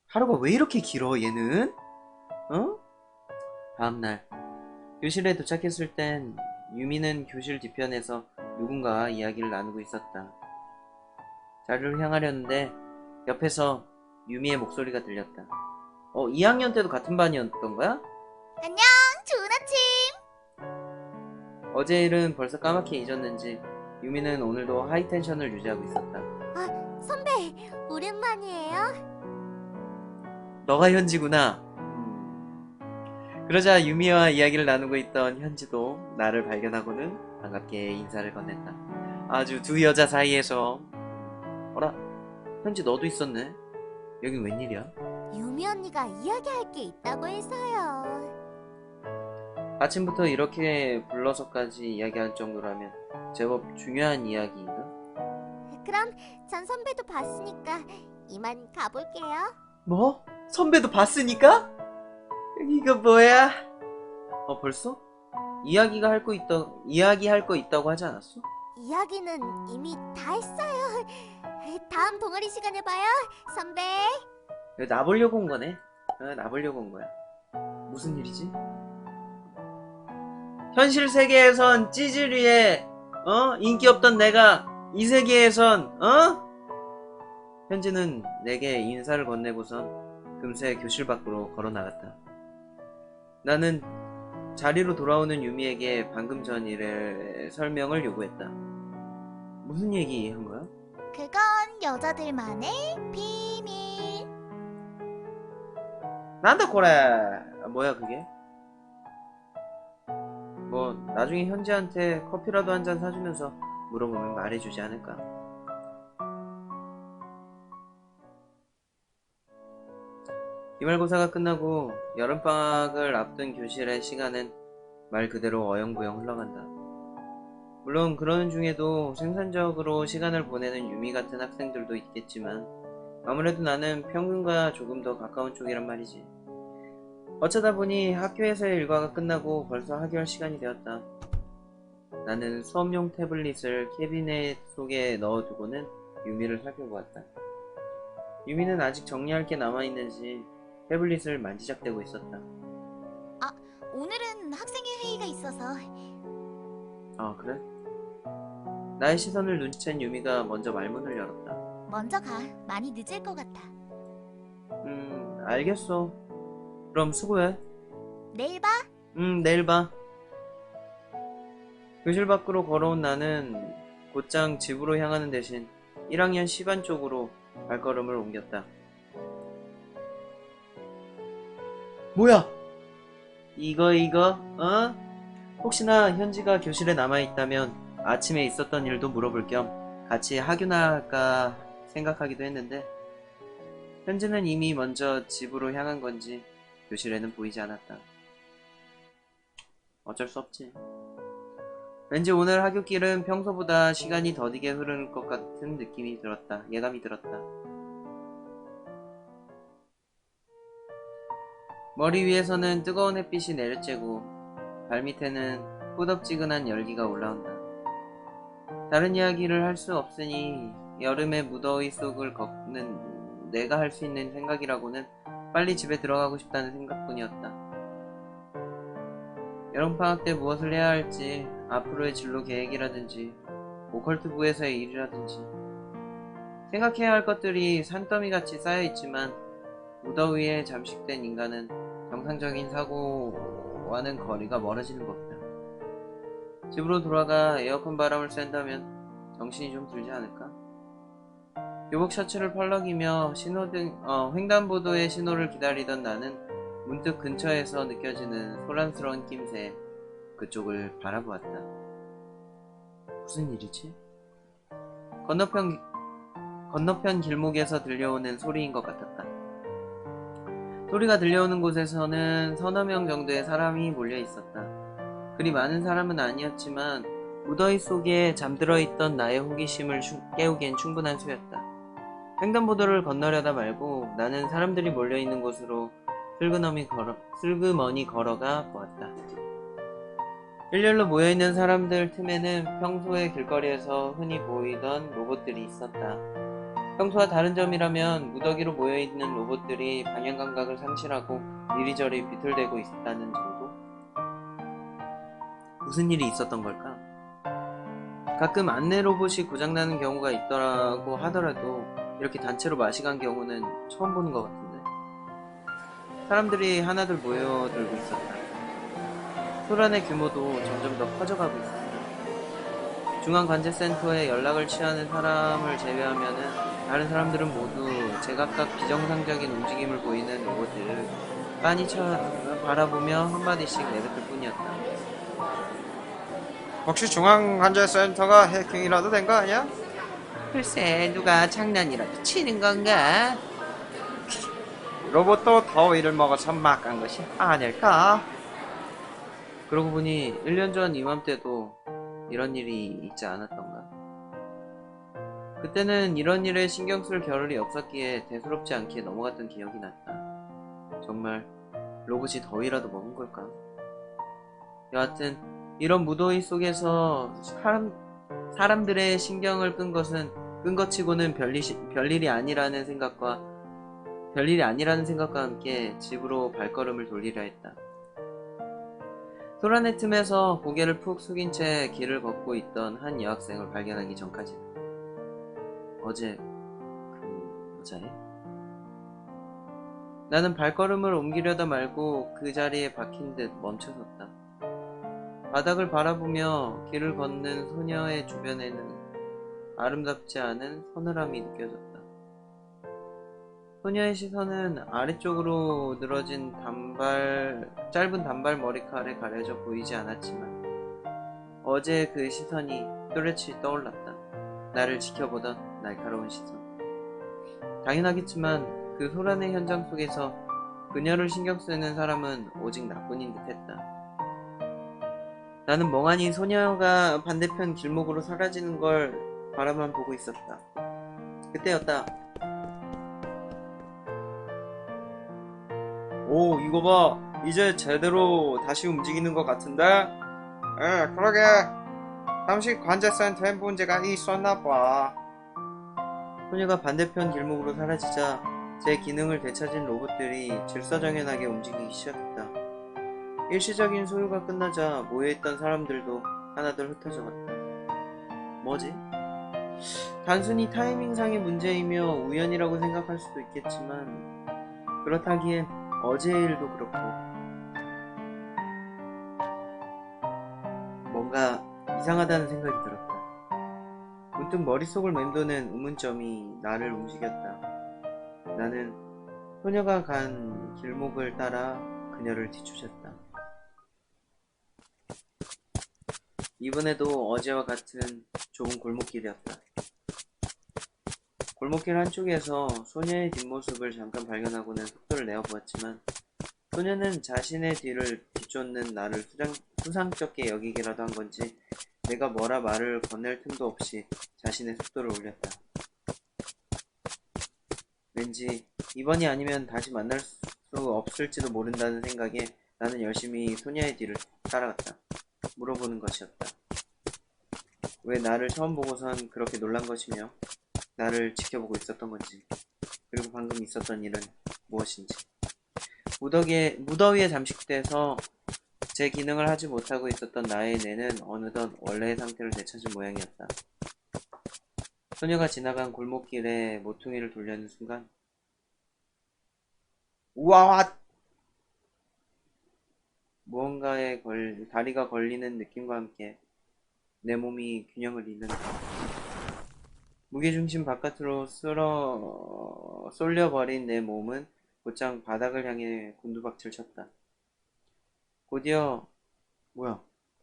하루가 왜 이렇게 길어 얘는? 어? 다음날 교실에 도착했을 땐 유미는 교실 뒤편에서 누군가와 이야기를 나누고 있었다. 자리를 향하려는데 옆에서 유미의 목소리가 들렸다. 2학년 때도 같은 반이었던 거야? 안녕, 좋은 아침. 어제 일은 벌써 까맣게 잊었는지 유미는 오늘도 하이텐션을 유지하고 있었다. 선배, 오랜만이에요. 너가 현지구나. 그러자 유미와 이야기를 나누고 있던 현지도 나를 발견하고는 반갑게 인사를 건넸다. 아주 두 여자 사이에서 어라? 현지 너도 있었네? 여긴 웬일이야? 유미 언니가 이야기할 게 있다고 해서요. 아침부터 이렇게 불러서까지 이야기할 정도라면 제법 중요한 이야기인가? 그럼 전 선배도 봤으니까 이만 가볼게요. 뭐? 선배도 봤으니까? 이거 뭐야? 벌써? 이야기할 거 있다고 하지 않았어? 이야기는 이미 다 했어요. 다음 동아리 시간에 봐요, 선배. 나보려고 온 거네. 나보려고 온 거야. 무슨 일이지? 현실 세계에선 찌질이에 인기 없던 내가 이 세계에선 현지는 내게 인사를 건네고선 금세 교실 밖으로 걸어 나갔다. 나는 자리로 돌아오는 유미에게 방금 전 일의 설명을 요구했다. 무슨 얘기 한 거야? 그건 여자들만의 비밀. 난다 그래. 뭐야 그게? 뭐 나중에 현지한테 커피라도 한 잔 사주면서 물어보면 말해주지 않을까? 기말고사가 끝나고 여름방학을 앞둔 교실의 시간은 말 그대로 어영부영 흘러간다. 물론 그러는 중에도 생산적으로 시간을 보내는 유미 같은 학생들도 있겠지만 아무래도 나는 평균과 조금 더 가까운 쪽이란 말이지. 어쩌다 보니 학교에서의 일과가 끝나고 벌써 하교할 시간이 되었다. 나는 수업용 태블릿을 캐비넷 속에 넣어두고는 유미를 살펴보았다. 유미는 아직 정리할 게 남아있는지 태블릿을 만지작대고 있었다. 오늘은 학생회 회의가 있어서. 아 그래? 나의 시선을 눈치챈 유미가 먼저 말문을 열었다. 먼저 가. 많이 늦을 것 같아. 알겠어. 그럼 수고해. 내일 봐. 내일 봐. 교실 밖으로 걸어온 나는 곧장 집으로 향하는 대신 1학년 C반 쪽으로 발걸음을 옮겼다. 뭐야? 이거 혹시나 현지가 교실에 남아있다면 아침에 있었던 일도 물어볼 겸 같이 하교나 할까 생각하기도 했는데 현지는 이미 먼저 집으로 향한 건지 교실에는 보이지 않았다. 어쩔 수 없지. 왠지 오늘 하굣길은 평소보다 시간이 더디게 흐를 것 같은 느낌이 들었다. 예감이 들었다. 머리 위에서는 뜨거운 햇빛이 내려쬐고 발밑에는 꾸덕지근한 열기가 올라온다. 다른 이야기를 할 수 없으니 여름의 무더위 속을 걷는 내가 할 수 있는 생각이라고는 빨리 집에 들어가고 싶다는 생각뿐이었다. 여름방학 때 무엇을 해야 할지, 앞으로의 진로 계획이라든지 오컬트부에서의 일이라든지 생각해야 할 것들이 산더미같이 쌓여있지만 무더위에 잠식된 인간은 정상적인 사고와는 거리가 멀어지는 법이다. 집으로 돌아가 에어컨 바람을 쐰다면 정신이 좀 들지 않을까? 교복 셔츠를 펄럭이며 횡단보도의 신호를 기다리던 나는 문득 근처에서 느껴지는 소란스러운 낌새에 그쪽을 바라보았다. 무슨 일이지? 건너편 길목에서 들려오는 소리인 것 같았다. 소리가 들려오는 곳에서는 서너 명 정도의 사람이 몰려 있었다. 그리 많은 사람은 아니었지만 무더위 속에 잠들어 있던 나의 호기심을 깨우기엔 충분한 수였다. 횡단보도를 건너려다 말고 나는 사람들이 몰려있는 곳으로 슬그머니 걸어가 보았다. 일렬로 모여있는 사람들 틈에는 평소에 길거리에서 흔히 보이던 로봇들이 있었다. 평소와 다른 점이라면 무더기로 모여있는 로봇들이 방향감각을 상실하고 이리저리 비틀대고 있다는 정도? 무슨 일이 있었던 걸까? 가끔 안내 로봇이 고장나는 경우가 있더라고 하더라도 이렇게 단체로 마시간 경우는 처음 보는 것 같은데. 사람들이 하나둘 모여들고 있었다. 소란의 규모도 점점 더 커져가고 있었다. 중앙관제센터에 연락을 취하는 사람을 제외하면은 다른 사람들은 모두 제각각 비정상적인 움직임을 보이는 로봇들을 빤히 바라보며 한마디씩 내뱉을 뿐이었다. 혹시 중앙관제센터가 해킹이라도 된 거 아니야? 글쎄, 누가 장난이라도 치는 건가? 로봇도 더위를 먹어서 막간 것이 아닐까? 그러고 보니 1년 전 이맘때도 이런 일이 있지 않았던가. 그때는 이런 일에 신경 쓸 겨를이 없었기에 대수롭지 않게 넘어갔던 기억이 났다. 정말 로봇이 더위라도 먹은 걸까? 여하튼 이런 무더위 속에서 사람들의 신경을 끈 것 치고는 별일이 아니라는 생각과 함께 집으로 발걸음을 돌리려 했다. 소란의 틈에서 고개를 푹 숙인 채 길을 걷고 있던 한 여학생을 발견하기 전까지는 어제 그 여자애? 나는 발걸음을 옮기려다 말고 그 자리에 박힌 듯 멈춰섰다. 바닥을 바라보며 길을 걷는 소녀의 주변에는 아름답지 않은 서늘함이 느껴졌다. 소녀의 시선은 아래쪽으로 늘어진 짧은 단발 머리칼에 가려져 보이지 않았지만 어제의 그 시선이 또렷이 떠올랐다. 나를 지켜보던 날카로운 시선. 당연하겠지만 그 소란의 현장 속에서 그녀를 신경 쓰는 사람은 오직 나뿐인 듯했다. 나는 멍하니 소녀가 반대편 길목으로 사라지는 걸 바라만 보고 있었다. 그때였다. 오, 이거 봐. 이제 제대로 다시 움직이는 것 같은데? 그러게. 당시 관제센터에 문제가 있었나 봐. 소녀가 반대편 길목으로 사라지자 제 기능을 되찾은 로봇들이 질서정연하게 움직이기 시작했다. 일시적인 소요가 끝나자 모여있던 사람들도 하나둘 흩어져갔다. 뭐지? 단순히 타이밍상의 문제이며 우연이라고 생각할 수도 있겠지만 그렇다기엔 어제의 일도 그렇고 뭔가 이상하다는 생각이 들었다. 문득 머릿속을 맴도는 의문점이 나를 움직였다. 나는 소녀가 간 길목을 따라 그녀를 뒤쫓았다. 이번에도 어제와 같은 좁은 골목길이었다. 골목길 한쪽에서 소녀의 뒷모습을 잠깐 발견하고는 속도를 내어보았지만 소녀는 자신의 뒤를 뒤쫓는 나를 수상쩍게 여기기라도 한 건지 내가 뭐라 말을 건넬 틈도 없이 자신의 속도를 올렸다. 왠지 이번이 아니면 다시 만날 수 없을지도 모른다는 생각에 나는 열심히 소녀의 뒤를 따라갔다. 물어보는 것이었다. 왜 나를 처음 보고선 그렇게 놀란 것이며 나를 지켜보고 있었던 건지, 그리고 방금 있었던 일은 무엇인지. 무더위에 잠식돼서 제 기능을 하지 못하고 있었던 나의 뇌는 어느덧 원래의 상태를 되찾은 모양이었다. 소녀가 지나간 골목길에 모퉁이를 돌려는 순간 우와! 무언가에 다리가 걸리는 느낌과 함께 내 몸이 균형을 잃는다. 무게중심 바깥으로 쏠려버린 내 몸은 곧장 바닥을 향해 곤두박질 쳤다. 곧이어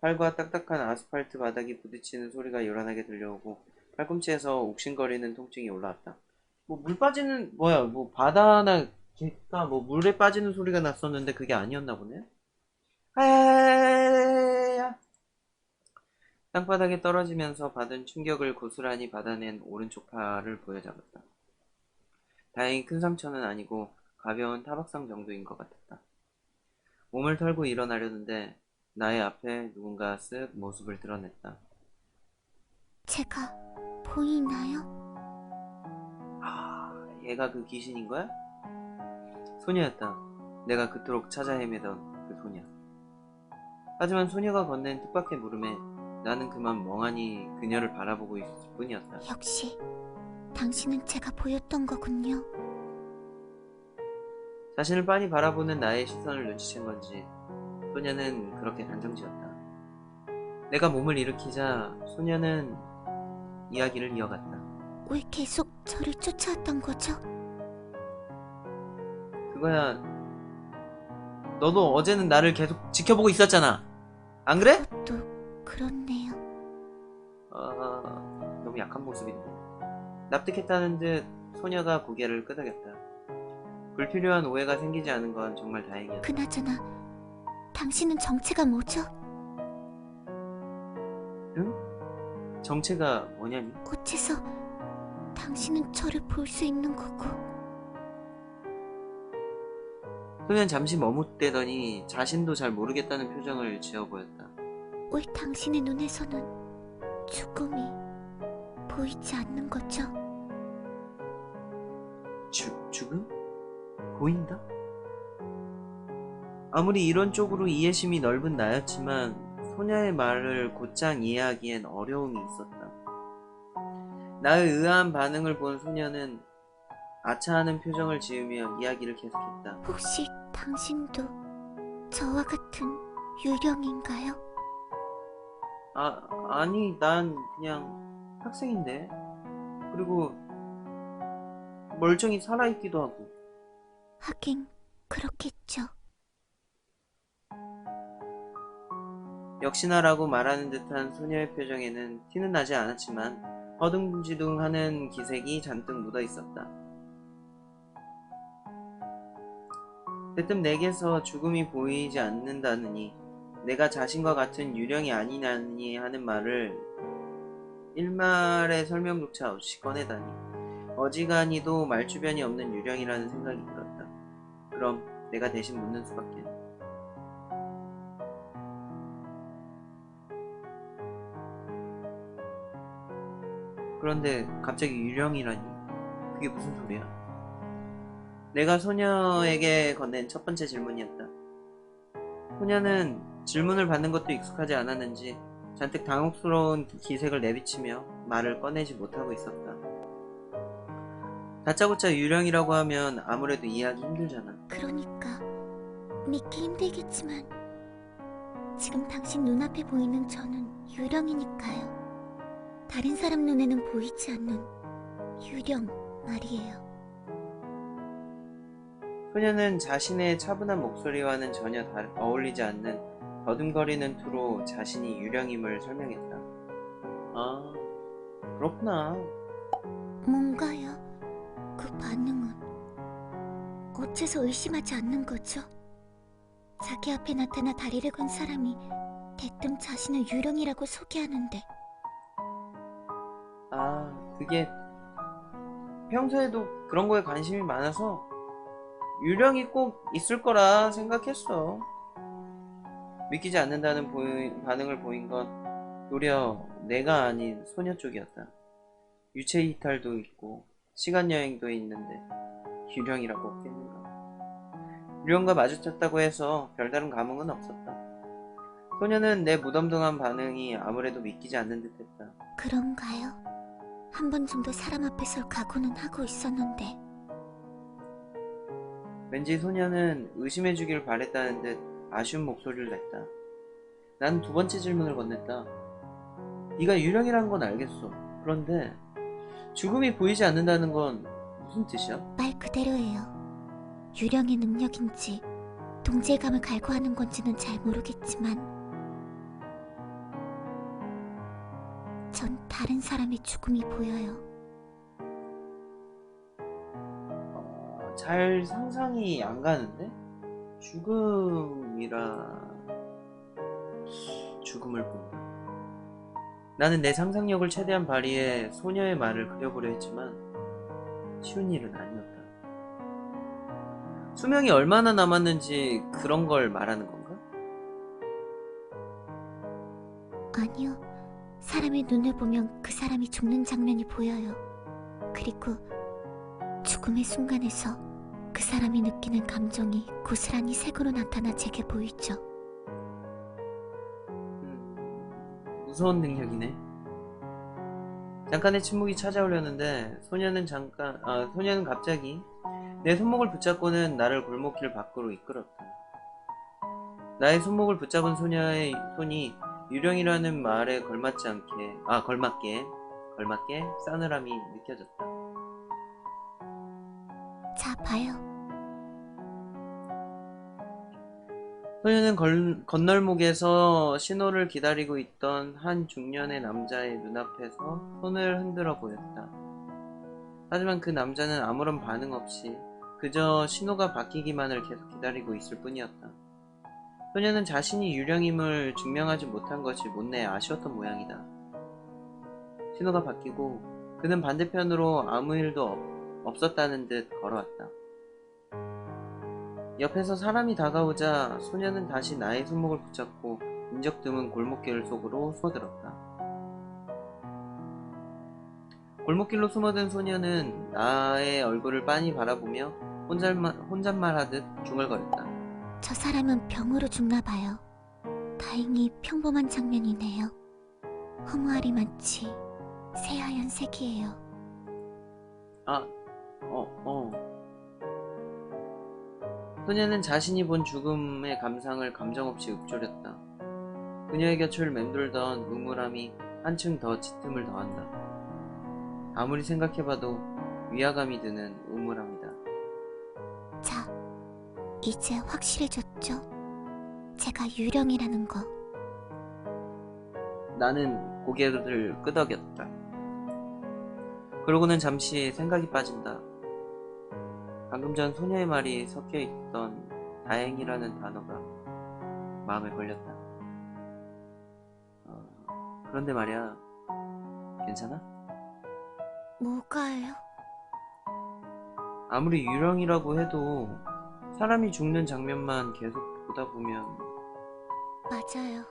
팔과 딱딱한 아스팔트 바닥이 부딪히는 소리가 요란하게 들려오고 팔꿈치에서 욱신거리는 통증이 올라왔다. 바다나 개가 물에 빠지는 소리가 났었는데 그게 아니었나 보네? 아야야야야야야야. 땅바닥에 떨어지면서 받은 충격을 고스란히 받아낸 오른쪽 팔을 보여잡았다. 다행히 큰 상처는 아니고 가벼운 타박상 정도인 것 같았다. 몸을 털고 일어나려는데 나의 앞에 누군가 쓱 모습을 드러냈다. 제가 보이나요? 얘가 그 귀신인 거야? 소녀였다. 내가 그토록 찾아 헤매던 그 소녀. 하지만 소녀가 건넨 뜻밖의 물음에 나는 그만 멍하니 그녀를 바라보고 있을 뿐이었다. 역시 당신은 제가 보였던 거군요. 자신을 빤히 바라보는 나의 시선을 눈치챈 건지 소녀는 그렇게 단정지었다. 내가 몸을 일으키자 소녀는 이야기를 이어갔다. 왜 계속 저를 쫓아왔던 거죠? 그거야, 너도 어제는 나를 계속 지켜보고 있었잖아. 안 그래? 또 그렇네요. 너무 약한 모습인데. 납득했다는 듯 소녀가 고개를 끄덕였다. 불필요한 오해가 생기지 않은 건 정말 다행이었다. 그나저나 당신은 정체가 뭐죠? 응? 정체가 뭐냐니? 어째서 당신은 저를 볼 수 있는 거고 소녀는 잠시 머뭇대더니 자신도 잘 모르겠다는 표정을 지어 보였다. 왜 당신의 눈에서는 죽음이 보이지 않는 거죠? 죽음? 보인다? 아무리 이런 쪽으로 이해심이 넓은 나였지만 소녀의 말을 곧장 이해하기엔 어려움이 있었다. 나의 의아한 반응을 본 소녀는 아차하는 표정을 지으며 이야기를 계속했다. 혹시 당신도 저와 같은 유령인가요? 아니, 난 그냥 학생인데. 그리고 멀쩡히 살아있기도 하고. 하긴 그렇겠죠. 역시나라고 말하는 듯한 소녀의 표정에는 티는 나지 않았지만 허둥지둥하는 기색이 잔뜩 묻어 있었다. 대뜸 내게서 죽음이 보이지 않는다느니 내가 자신과 같은 유령이 아니냐니 하는 말을 일말의 설명조차 없이 꺼내다니 어지간히도 말주변이 없는 유령이라는 생각이 들었다. 그럼 내가 대신 묻는 수밖에. 그런데 갑자기 유령이라니 그게 무슨 소리야? 내가 소녀에게 건넨 첫 번째 질문이었다. 소녀는 질문을 받는 것도 익숙하지 않았는지 잔뜩 당혹스러운 기색을 내비치며 말을 꺼내지 못하고 있었다. 다짜고짜 유령이라고 하면 아무래도 이해하기 힘들잖아. 그러니까 믿기 힘들겠지만 지금 당신 눈앞에 보이는 저는 유령이니까요. 다른 사람 눈에는 보이지 않는 유령 말이에요. 소녀는 자신의 차분한 목소리와는 전혀 어울리지 않는 더듬거리는 투로 자신이 유령임을 설명했다. 아, 그렇구나. 뭔가요? 그 반응은 어째서 의심하지 않는 거죠? 자기 앞에 나타나 다리를 건 사람이 대뜸 자신을 유령이라고 소개하는데 그게 평소에도 그런 거에 관심이 많아서 유령이 꼭 있을 거라 생각했어. 믿기지 않는다는 반응을 보인 건 도리어 내가 아닌 소녀 쪽이었다. 유체 이탈도 있고 시간 여행도 있는데 유령이라고 없겠는가. 유령과 마주쳤다고 해서 별다른 감흥은 없었다. 소녀는 내 무덤덤한 반응이 아무래도 믿기지 않는 듯했다. 그런가요? 한 번 정도 사람 앞에 설 각오는 하고 있었는데 왠지 소녀는 의심해주길 바랬다는 듯 아쉬운 목소리를 냈다. 난 두 번째 질문을 건넸다. 네가 유령이라는 건 알겠어. 그런데 죽음이 보이지 않는다는 건 무슨 뜻이야? 말 그대로예요. 유령의 능력인지 동질감을 갈구하는 건지는 잘 모르겠지만 전 다른 사람의 죽음이 보여요. 잘 상상이 안 가는데? 죽음을 본다. 나는 내 상상력을 최대한 발휘해 소녀의 말을 그려보려 했지만 쉬운 일은 아니었다. 수명이 얼마나 남았는지 그런 걸 말하는 건가? 아니요. 사람의 눈을 보면 그 사람이 죽는 장면이 보여요. 그리고 죽음의 순간에서 그 사람이 느끼는 감정이 고스란히 색으로 나타나 제게 보이죠. 무서운 능력이네. 잠깐의 침묵이 찾아오려는데 소녀는 갑자기 내 손목을 붙잡고는 나를 골목길 밖으로 이끌었다. 나의 손목을 붙잡은 소녀의 손이 유령이라는 말에 걸맞게 싸늘함이 느껴졌다. 자, 봐요. 소녀는 건널목에서 신호를 기다리고 있던 한 중년의 남자의 눈앞에서 손을 흔들어 보였다. 하지만 그 남자는 아무런 반응 없이 그저 신호가 바뀌기만을 계속 기다리고 있을 뿐이었다. 소녀는 자신이 유령임을 증명하지 못한 것이 못내 아쉬웠던 모양이다. 신호가 바뀌고 그는 반대편으로 아무 일도 없었다는 듯 걸어왔다. 옆에서 사람이 다가오자 소녀는 다시 나의 손목을 붙잡고 인적 드문 골목길 속으로 숨어들었다. 골목길로 숨어든 소녀는 나의 얼굴을 빤히 바라보며 혼잣말하듯 중얼거렸다. 저 사람은 병으로 죽나 봐요. 다행히 평범한 장면이네요. 허무하리 많지 새하얀 색이에요. 소녀는 자신이 본 죽음의 감상을 감정없이 읊조렸다. 그녀의 곁을 맴돌던 음울함이 한층 더 짙음을 더한다. 아무리 생각해봐도 위화감이 드는 음울함이다. 자, 이제 확실해졌죠? 제가 유령이라는 거. 나는 고개를 끄덕였다. 그러고는 잠시 생각이 빠진다. 방금 전 소녀의 말이 섞여있던 다행이라는 단어가 마음에 걸렸다. 그런데 말이야, 괜찮아? 뭐가요? 아무리 유령이라고 해도 사람이 죽는 장면만 계속 보다 보면 맞아요.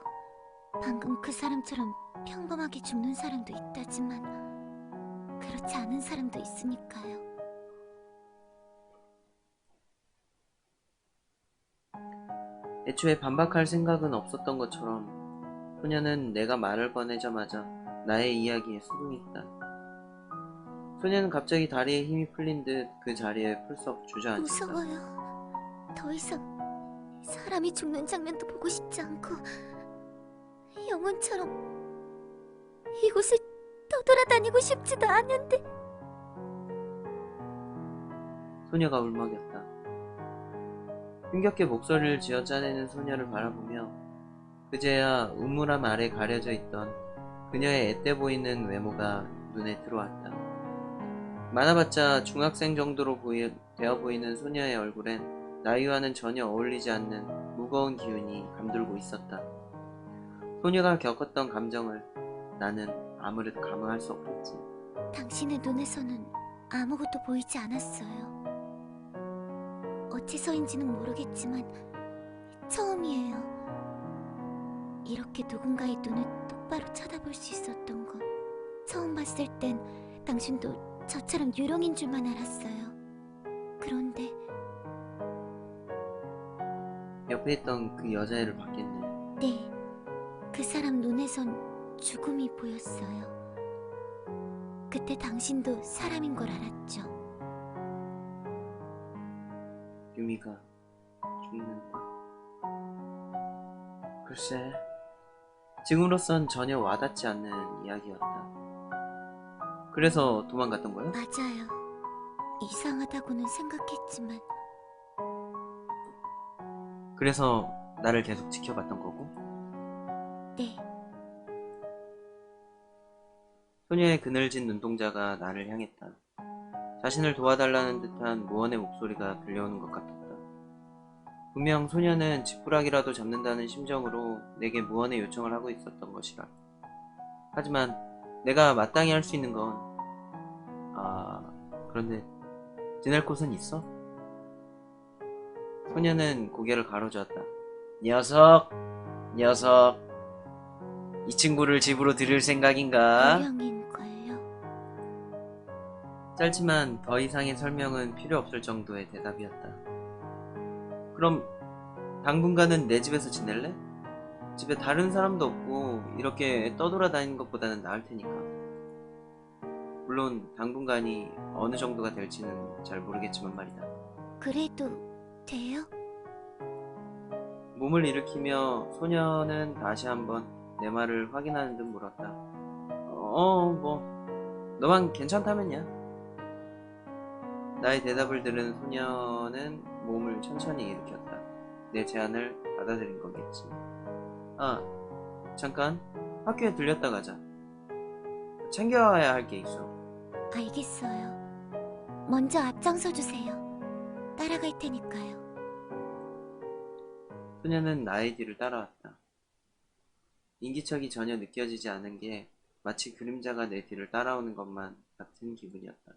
방금 그 사람처럼 평범하게 죽는 사람도 있다지만 그렇지 않은 사람도 있으니까요. 애초에 반박할 생각은 없었던 것처럼 소녀는 내가 말을 꺼내자마자 나의 이야기에 수긍했다. 소녀는 갑자기 다리에 힘이 풀린 듯 그 자리에 풀썩 주저앉았다. 무서워요. 더 이상 사람이 죽는 장면도 보고 싶지 않고 영혼처럼 이곳을 떠돌아다니고 싶지도 않은데. 소녀가 울먹였다. 힘겹게 목소리를 쥐어 짜내는 소녀를 바라보며 그제야 음울함 아래 가려져 있던 그녀의 앳돼 보이는 외모가 눈에 들어왔다. 많아봤자 중학생 정도로 되어 보이는 소녀의 얼굴엔 나이와는 전혀 어울리지 않는 무거운 기운이 감돌고 있었다. 소녀가 겪었던 감정을 나는 아무래도 감흥할 수 없겠지. 당신의 눈에서는 아무것도 보이지 않았어요. 어째서인지는 모르겠지만 처음이에요. 이렇게 누군가의 눈을 똑바로 쳐다볼 수 있었던 건. 처음 봤을 땐 당신도 저처럼 유령인 줄만 알았어요. 그런데 옆에 있던 그 여자애를 봤겠네. 네, 그 사람 눈에선 죽음이 보였어요. 그때 당신도 사람인 걸 알았죠. 유미가 죽는다. 글쎄, 지금으로선 전혀 와닿지 않는 이야기였다. 그래서 도망갔던 거야? 맞아요. 이상하다고는 생각했지만 그래서 나를 계속 지켜봤던 거고? 네, 소녀의 그늘진 눈동자가 나를 향했다. 자신을 도와달라는 듯한 무언의 목소리가 들려오는 것 같았다. 분명 소녀는 지푸라기라도 잡는다는 심정으로 내게 무언의 요청을 하고 있었던 것이라. 하지만 내가 마땅히 할 수 있는 건 그런데 지낼 곳은 있어? 소녀는 고개를 가로저었다. 녀석! 이 친구를 집으로 들일 생각인가? 유령인걸요. 짧지만 더 이상의 설명은 필요 없을 정도의 대답이었다. 그럼 당분간은 내 집에서 지낼래? 집에 다른 사람도 없고 이렇게 떠돌아다니는 것보다는 나을 테니까. 물론 당분간이 어느 정도가 될지는 잘 모르겠지만 말이다. 그래도 돼요? 몸을 일으키며 소녀는 다시 한번 내 말을 확인하는 듯 물었다. 뭐 너만 괜찮다면야. 나의 대답을 들은 소녀는 몸을 천천히 일으켰다. 내 제안을 받아들인 거겠지. 아, 잠깐 학교에 들렸다 가자. 챙겨와야 할 게 있어. 알겠어요. 먼저 앞장서 주세요. 따라갈 테니까요. 소녀는 나의 뒤를 따라왔다. 인기척이 전혀 느껴지지 않은 게 마치 그림자가 내 뒤를 따라오는 것만 같은 기분이었다.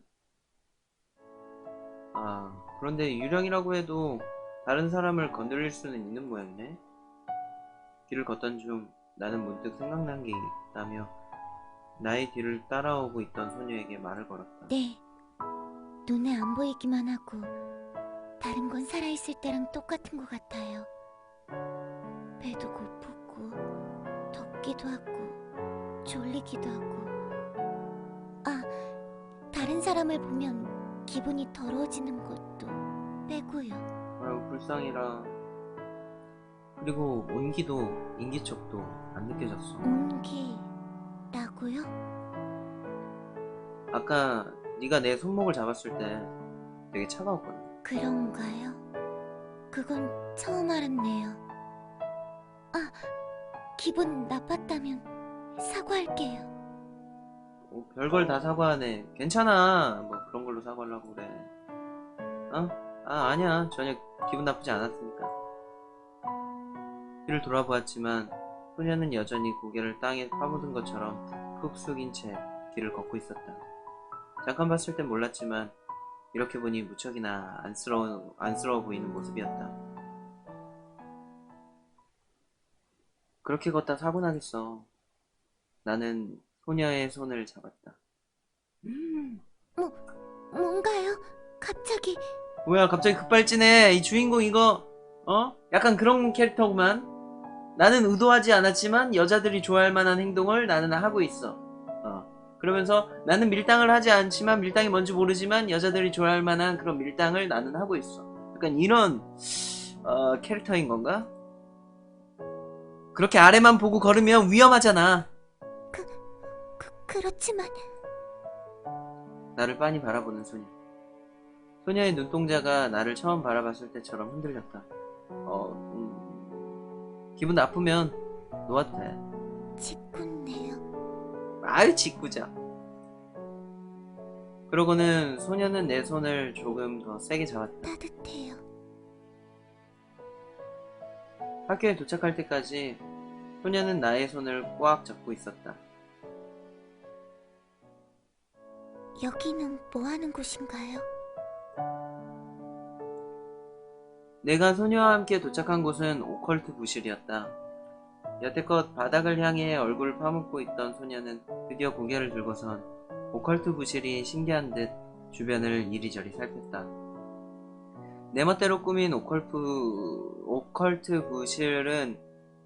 아, 그런데 유령이라고 해도 다른 사람을 건드릴 수는 있는 모양이네. 길을 걷던 중 나는 문득 생각난 게 있다며 나의 뒤를 따라오고 있던 소녀에게 말을 걸었다. 네. 눈에 안 보이기만 하고 다른 건 살아있을 때랑 똑같은 것 같아요. 배도 고프고 덥기도 하고 졸리기도 하고. 아, 다른 사람을 보면 기분이 더러워지는 것도 빼고요. 아유, 불쌍해라. 그리고 온기도 인기척도 안 느껴졌어. 온기라고요? 아까 네가 내 손목을 잡았을 때 되게 차가웠거든. 그런가요? 그건 처음 알았네요. 아, 기분 나빴다면 사과할게요. 별걸 다 사과하네. 괜찮아. 뭐 그런 걸로 사과하려고 그래. 어? 아, 아니야. 전혀 기분 나쁘지 않았으니까. 뒤를 돌아보았지만 소녀는 여전히 고개를 땅에 파묻은 것처럼 푹 숙인 채 길을 걷고 있었다. 잠깐 봤을 땐 몰랐지만 이렇게 보니 무척이나 안쓰러워 보이는 모습이었다. 그렇게 걷다 사고 나겠어. 나는 소녀의 손을 잡았다. 뭔가요? 갑자기. 뭐야, 갑자기 급발진해. 이 주인공 이거 약간 그런 캐릭터구만. 나는 의도하지 않았지만 여자들이 좋아할 만한 행동을 나는 하고 있어. 그러면서 나는 밀당을 하지 않지만 밀당이 뭔지 모르지만 여자들이 좋아할 만한 그런 밀당을 나는 하고 있어. 약간 이런 캐릭터인 건가? 그렇게 아래만 보고 걸으면 위험하잖아. 그렇지만. 나를 빤히 바라보는 소녀. 소녀의 눈동자가 나를 처음 바라봤을 때처럼 흔들렸다. 기분 나쁘면 놓아도 돼. 짓궂네요. 아유, 짓궂어. 그러고는 소녀는 내 손을 조금 더 세게 잡았다. 따뜻해요. 학교에 도착할 때까지 소녀는 나의 손을 꽉 잡고 있었다. 여기는 뭐 하는 곳인가요? 내가 소녀와 함께 도착한 곳은 오컬트 부실이었다. 여태껏 바닥을 향해 얼굴을 파묻고 있던 소녀는 드디어 고개를 들고선 오컬트 부실이 신기한 듯 주변을 이리저리 살폈다. 내 멋대로 꾸민 오컬트 부실은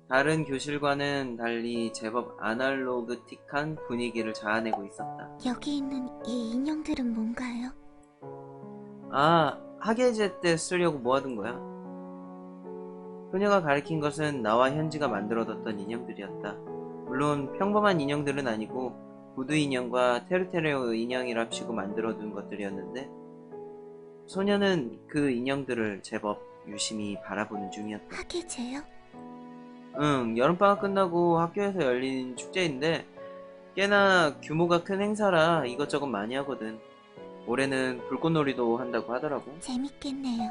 다른 교실과는 달리 제법 아날로그틱한 분위기를 자아내고 있었다. 여기 있는 이 인형들은 뭔가요? 아, 학예제 때 쓰려고 모아둔 거야. 소녀가 가리킨 것은 나와 현지가 만들어뒀던 인형들이었다. 물론 평범한 인형들은 아니고 구두 인형과 테르테레오 인형이랍시고 만들어둔 것들이었는데 소녀는 그 인형들을 제법 유심히 바라보는 중이었다. 학예제요? 응, 여름방학 끝나고 학교에서 열린 축제인데 꽤나 규모가 큰 행사라 이것저것 많이 하거든. 올해는 불꽃놀이도 한다고 하더라고. 재밌겠네요.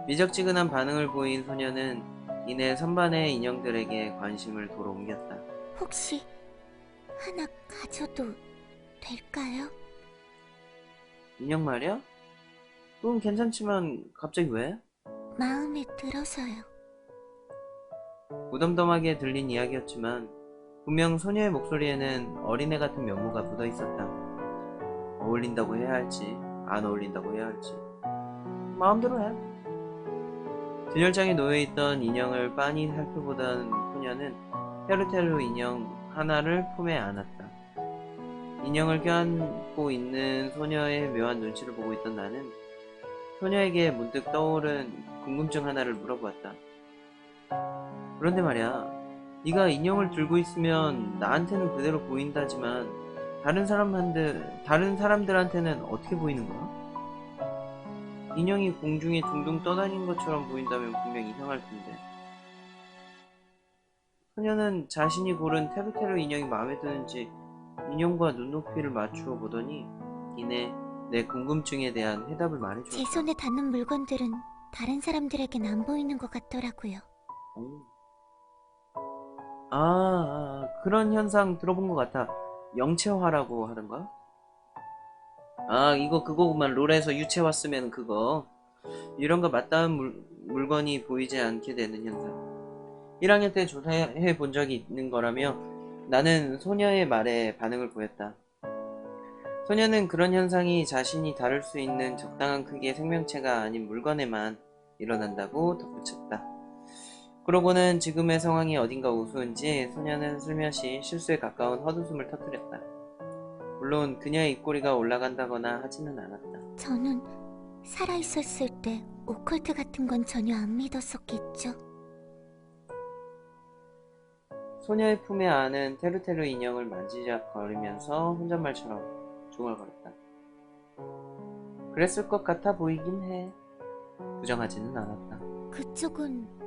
미적지근한 반응을 보인 소녀는 이내 선반의 인형들에게 관심을 도로 옮겼다. 혹시 하나 가져도 될까요? 인형 말이야? 그건 괜찮지만 갑자기 왜? 마음에 들어서요. 무덤덤하게 들린 이야기였지만 분명 소녀의 목소리에는 어린애 같은 면모가 묻어 있었다. 어울린다고 해야 할지 안 어울린다고 해야 할지 마음대로 해. 진열장에 놓여있던 인형을 빤히 살펴보던 소녀는 테르테르 인형 하나를 품에 안았다. 인형을 껴안고 있는 소녀의 묘한 눈치를 보고 있던 나는 소녀에게 문득 떠오른 궁금증 하나를 물어보았다. 그런데 말이야, 네가 인형을 들고 있으면 나한테는 그대로 보인다지만 다른 사람들한테는 어떻게 보이는 거야? 인형이 공중에 둥둥 떠다니는 것처럼 보인다면 분명 이상할 텐데. 소녀는 자신이 고른 테루테루 인형이 마음에 드는지 인형과 눈높이를 맞추어 보더니 이내 내 궁금증에 대한 해답을 말해주었다. 제 손에 닿는 물건들은 다른 사람들에겐 안 보이는 것 같더라고요. 오. 그런 현상 들어본 것 같아. 영체화라고 하던가? 이거 그거구만. 롤에서 유체화 쓰면 그거. 이런과 맞닿은 물건이 보이지 않게 되는 현상. 1학년 때 조사해 본 적이 있는 거라며 나는 소녀의 말에 반응을 보였다. 소녀는 그런 현상이 자신이 다룰 수 있는 적당한 크기의 생명체가 아닌 물건에만 일어난다고 덧붙였다. 그러고는 지금의 상황이 어딘가 우스운지 소녀는 슬며시 실수에 가까운 헛웃음을 터뜨렸다. 물론 그녀의 입꼬리가 올라간다거나 하지는 않았다. 저는 살아있었을 때 오컬트 같은 건 전혀 안 믿었었겠죠. 소녀의 품에 안은 테루테루 인형을 만지작거리면서 혼잣말처럼 중얼거렸다. 그랬을 것 같아 보이긴 해. 부정하지는 않았다. 그쪽은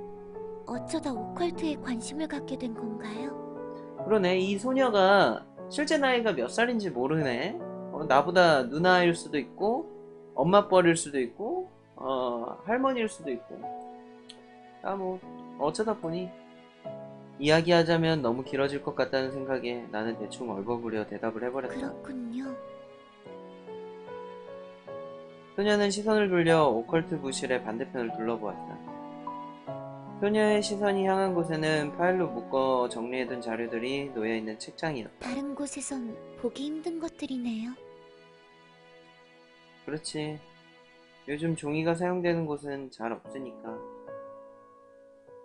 어쩌다 오컬트에 관심을 갖게 된 건가요? 그러네. 이 소녀가 실제 나이가 몇 살인지 모르네. 나보다 누나일 수도 있고 엄마 뻘일 수도 있고 할머니일 수도 있고. 뭐 어쩌다 보니 이야기하자면 너무 길어질 것 같다는 생각에 나는 대충 얼버무려 대답을 해버렸다. 그렇군요. 소녀는 시선을 돌려 오컬트 부실의 반대편을 둘러보았다. 소녀의 시선이 향한 곳에는 파일로 묶어 정리해둔 자료들이 놓여있는 책장이었다. 다른 곳에선 보기 힘든 것들이네요. 그렇지. 요즘 종이가 사용되는 곳은 잘 없으니까.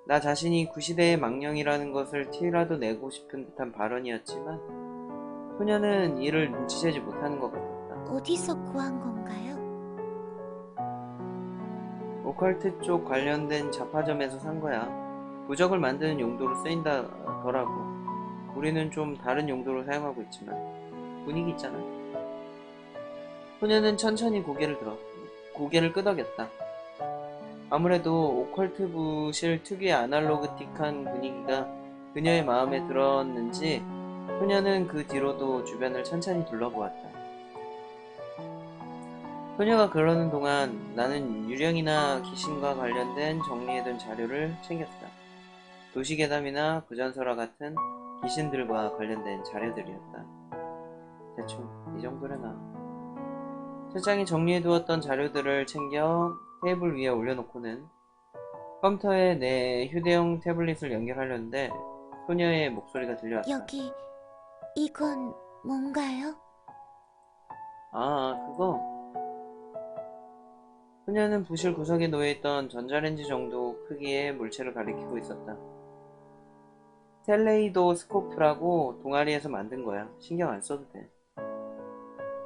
나 자신이 구시대의 망령이라는 것을 티라도 내고 싶은 듯한 발언이었지만 소녀는 이를 눈치채지 못하는 것 같았다. 어디서 구한 건가요? 오컬트 쪽 관련된 잡화점에서 산 거야. 부적을 만드는 용도로 쓰인다더라고. 우리는 좀 다른 용도로 사용하고 있지만 분위기 있잖아. 소녀는 천천히 고개를 끄덕였다. 아무래도 오컬트 부실 특유의 아날로그틱한 분위기가 그녀의 마음에 들었는지 소녀는 그 뒤로도 주변을 천천히 둘러보았다. 소녀가 그러는 동안 나는 유령이나 귀신과 관련된 정리해둔 자료를 챙겼다. 도시괴담이나 부전설화 같은 귀신들과 관련된 자료들이었다. 대충 이 정도려나. 책장에 정리해두었던 자료들을 챙겨 테이블 위에 올려놓고는 컴퓨터에 내 휴대용 태블릿을 연결하려는데 소녀의 목소리가 들려왔다. 여기 이건 뭔가요? 그거. 소녀는 부실 구석에 놓여있던 전자레인지 정도 크기의 물체를 가리키고 있었다. 텔레이도 스코프라고 동아리에서 만든 거야. 신경 안 써도 돼.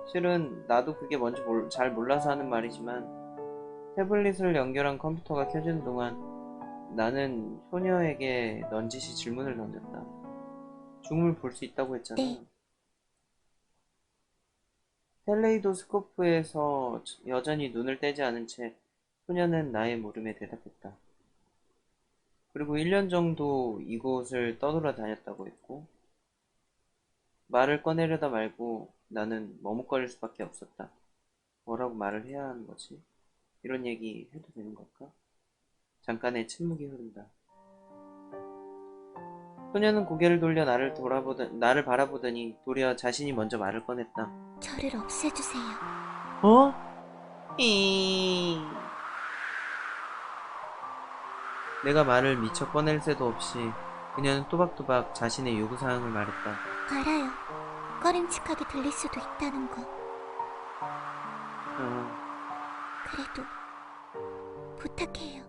실은 나도 그게 뭔지 잘 몰라서 하는 말이지만 태블릿을 연결한 컴퓨터가 켜지는 동안 나는 소녀에게 넌지시 질문을 던졌다. 줌을 볼 수 있다고 했잖아. 네. 텔레이도스코프에서 여전히 눈을 떼지 않은 채 소녀는 나의 물음에 대답했다. 그리고 1년 정도 이곳을 떠돌아다녔다고 했고 말을 꺼내려다 말고 나는 머뭇거릴 수밖에 없었다. 뭐라고 말을 해야 하는 거지? 이런 얘기 해도 되는 걸까? 잠깐의 침묵이 흐른다. 소녀는 고개를 돌려 나를 바라보더니 도리어 자신이 먼저 말을 꺼냈다. 저를 없애주세요. 어? 내가 말을 미처 꺼낼 새도 없이 그녀는 또박또박 자신의 요구사항을 말했다. 알아요. 꺼림칙하게 들릴 수도 있다는 거. 그래도 부탁해요.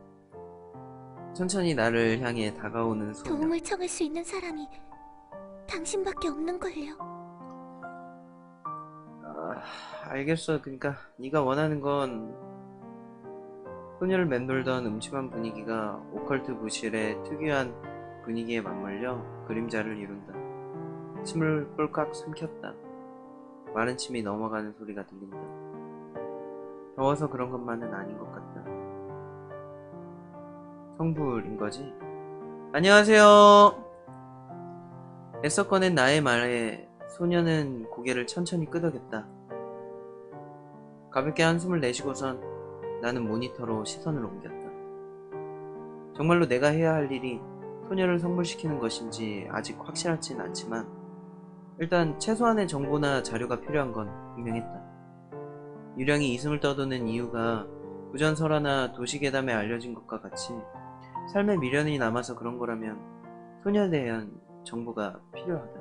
천천히 나를 향해 다가오는 소녀. 도움을 청할 수 있는 사람이 당신밖에 없는걸요. 알겠어. 그러니까 네가 원하는 건 소녀를 맴돌던 음침한 분위기가 오컬트 부실의 특유한 분위기에 맞물려 그림자를 이룬다. 침을 꼴깍 삼켰다. 마른 침이 넘어가는 소리가 들린다. 더워서 그런 것만은 아닌 것 같다. 성불인 거지? 안녕하세요. 애써 꺼낸 나의 말에 소녀는 고개를 천천히 끄덕였다. 가볍게 한숨을 내쉬고선 나는 모니터로 시선을 옮겼다. 정말로 내가 해야 할 일이 소녀를 성불시키는 것인지 아직 확실하진 않지만 일단 최소한의 정보나 자료가 필요한 건 분명했다. 유령이 이승을 떠도는 이유가 부전설화나 도시괴담에 알려진 것과 같이 삶에 미련이 남아서 그런 거라면 소녀에 대한 정보가 필요하다.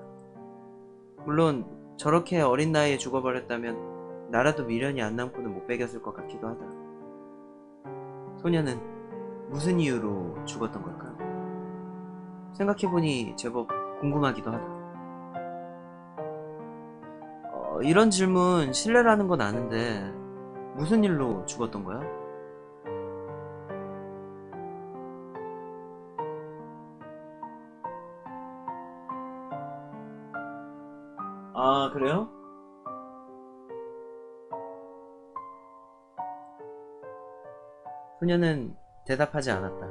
물론 저렇게 어린 나이에 죽어버렸다면 나라도 미련이 안 남고는 못 배겼을 것 같기도 하다. 소녀는 무슨 이유로 죽었던 걸까? 생각해보니 제법 궁금하기도 하다. 이런 질문 실례라는 건 아는데 무슨 일로 죽었던 거야? 아, 그래요? 소녀는 대답하지 않았다.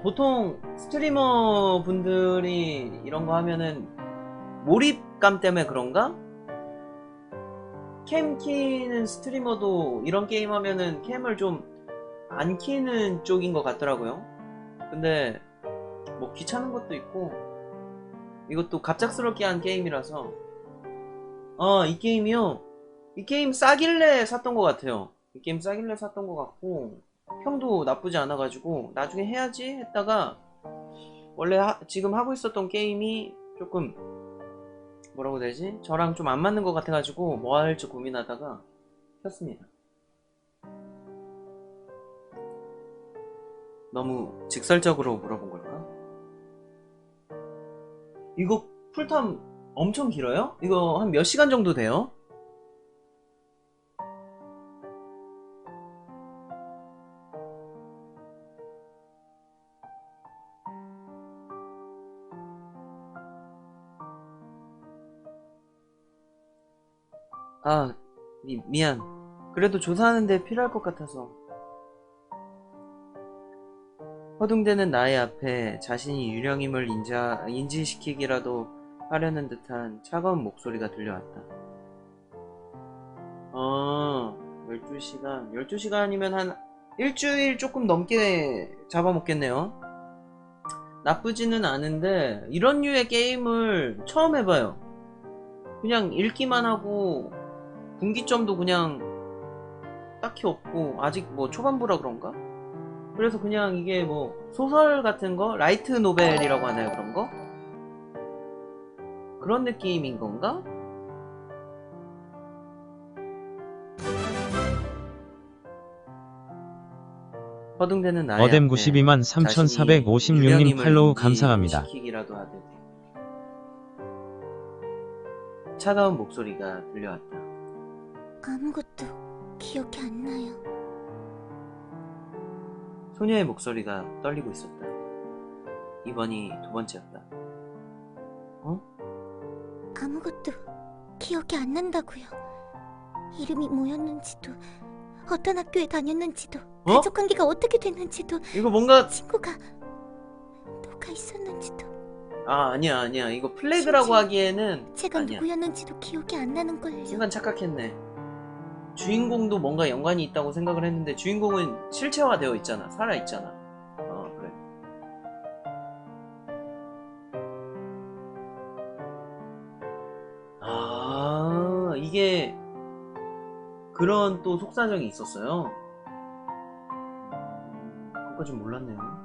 보통 스트리머 분들이 이런 거 하면은 몰입감 때문에 그런가? 캠 키는 스트리머도 이런 게임 하면은 캠을 좀 안 키는 쪽인 것 같더라고요. 근데 뭐 귀찮은 것도 있고 이것도 갑작스럽게 한 게임이라서 이 게임이요? 이 게임 싸길래 샀던 것 같아요. 이 게임 싸길래 샀던 것 같고 평도 나쁘지 않아가지고 나중에 해야지 했다가 원래 지금 하고 있었던 게임이 조금 뭐라고 해야 되지? 저랑 좀 안 맞는 것 같아가지고 뭐 할지 고민하다가 켰습니다. 너무 직설적으로 물어본 걸까? 이거 풀탐 엄청 길어요? 이거 한 몇 시간 정도 돼요? 미안. 그래도 조사하는데 필요할 것 같아서. 허둥대는 나의 앞에 자신이 유령임을 인지시키기라도 하려는 듯한 차가운 목소리가 들려왔다. 12시간. 12시간이면 한 일주일 조금 넘게 잡아먹겠네요. 나쁘지는 않은데 이런 류의 게임을 처음 해봐요. 그냥 읽기만 하고 분기점도 그냥 딱히 없고 아직 뭐 초반부라 그런가? 그래서 그냥 이게 뭐 소설 같은 거? 라이트 노벨이라고 하나요, 그런 거? 그런 느낌인 건가? 허둥대는 나의 어뎀 앞에 92만 자신이 3456님 유령임을 팔로우 감사합니다. 인지시키기라도 하듯 차가운 목소리가 들려왔다. 아무것도 기억이 안 나요. 소녀의 목소리가 떨리고 있었다. 이번이 두 번째였다. 아무것도 기억이 안 난다고요. 이름이 뭐였는지도, 어떤 학교에 다녔는지도, 가족 관계가 어떻게 됐는지도, 이거 뭔가 친구가 누가 있었는지도, 아니야. 이거 플래그라고 심지어 하기에는 제가 아니야. 누구였는지도 기억이 안 나는걸요. 순간 착각했네. 주인공도 뭔가 연관이 있다고 생각을 했는데 주인공은 실체화되어 있잖아. 살아있잖아. 그래. 이게 그런 또 속사정이 있었어요. 그거 좀 몰랐네요.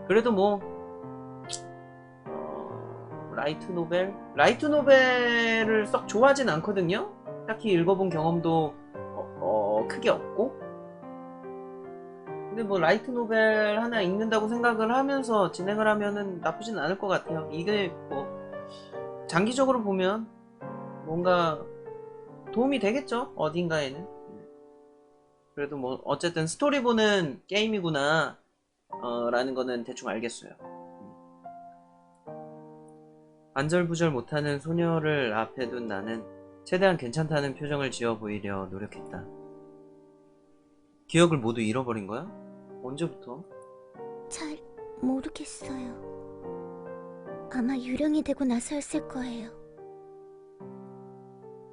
그래도 뭐 라이트 노벨? 라이트 노벨을 썩 좋아하진 않거든요? 딱히 읽어본 경험도 크게 없고 근데 뭐 라이트 노벨 하나 읽는다고 생각을 하면서 진행을 하면은 나쁘진 않을 것 같아요. 이게 뭐 장기적으로 보면 뭔가 도움이 되겠죠? 어딘가에는. 그래도 뭐 어쨌든 스토리 보는 게임이구나 라는 거는 대충 알겠어요. 안절부절 못하는 소녀를 앞에 둔 나는 최대한 괜찮다는 표정을 지어 보이려 노력했다. 기억을 모두 잃어버린 거야? 언제부터? 잘 모르겠어요. 아마 유령이 되고 나서였을 거예요.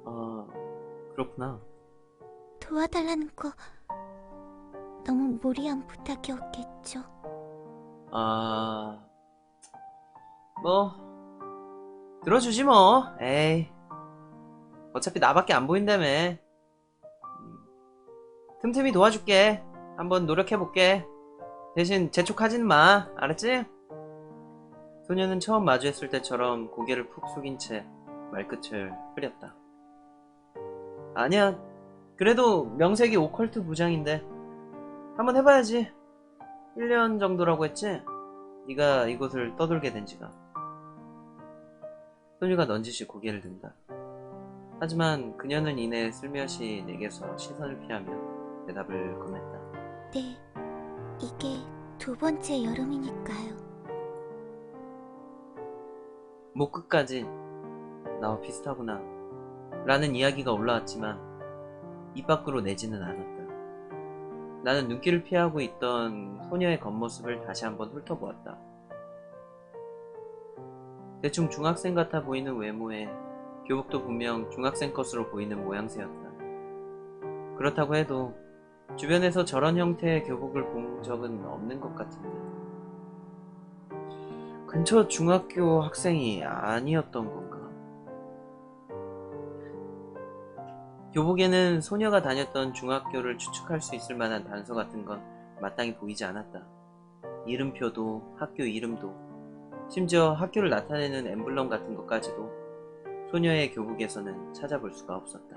아, 그렇구나. 도와달라는 거 너무 무리한 부탁이었겠죠. 아, 뭐 들어주지 뭐. 에이, 어차피 나밖에 안 보인다며. 틈틈이 도와줄게. 한번 노력해볼게. 대신 재촉하지는 마. 알았지? 소녀는 처음 마주했을 때처럼 고개를 푹 숙인 채 말끝을 흐렸다. 아니야. 그래도 명색이 오컬트 부장인데 한번 해봐야지. 1년 정도라고 했지? 네가 이곳을 떠돌게 된 지가. 소녀가 넌지시 고개를 든다. 하지만 그녀는 이내 슬며시 내게서 시선을 피하며 대답을 건넸다. 네, 이게 두 번째 여름이니까요. 목 끝까지 나와 비슷하구나 라는 이야기가 올라왔지만 입 밖으로 내지는 않았다. 나는 눈길을 피하고 있던 소녀의 겉모습을 다시 한번 훑어보았다. 대충 중학생 같아 보이는 외모에 교복도 분명 중학생 것으로 보이는 모양새였다. 그렇다고 해도 주변에서 저런 형태의 교복을 본 적은 없는 것 같은데 근처 중학교 학생이 아니었던 건가? 교복에는 소녀가 다녔던 중학교를 추측할 수 있을 만한 단서 같은 건 마땅히 보이지 않았다. 이름표도 학교 이름도 심지어 학교를 나타내는 엠블럼 같은 것까지도 소녀의 교복에서는 찾아볼 수가 없었다.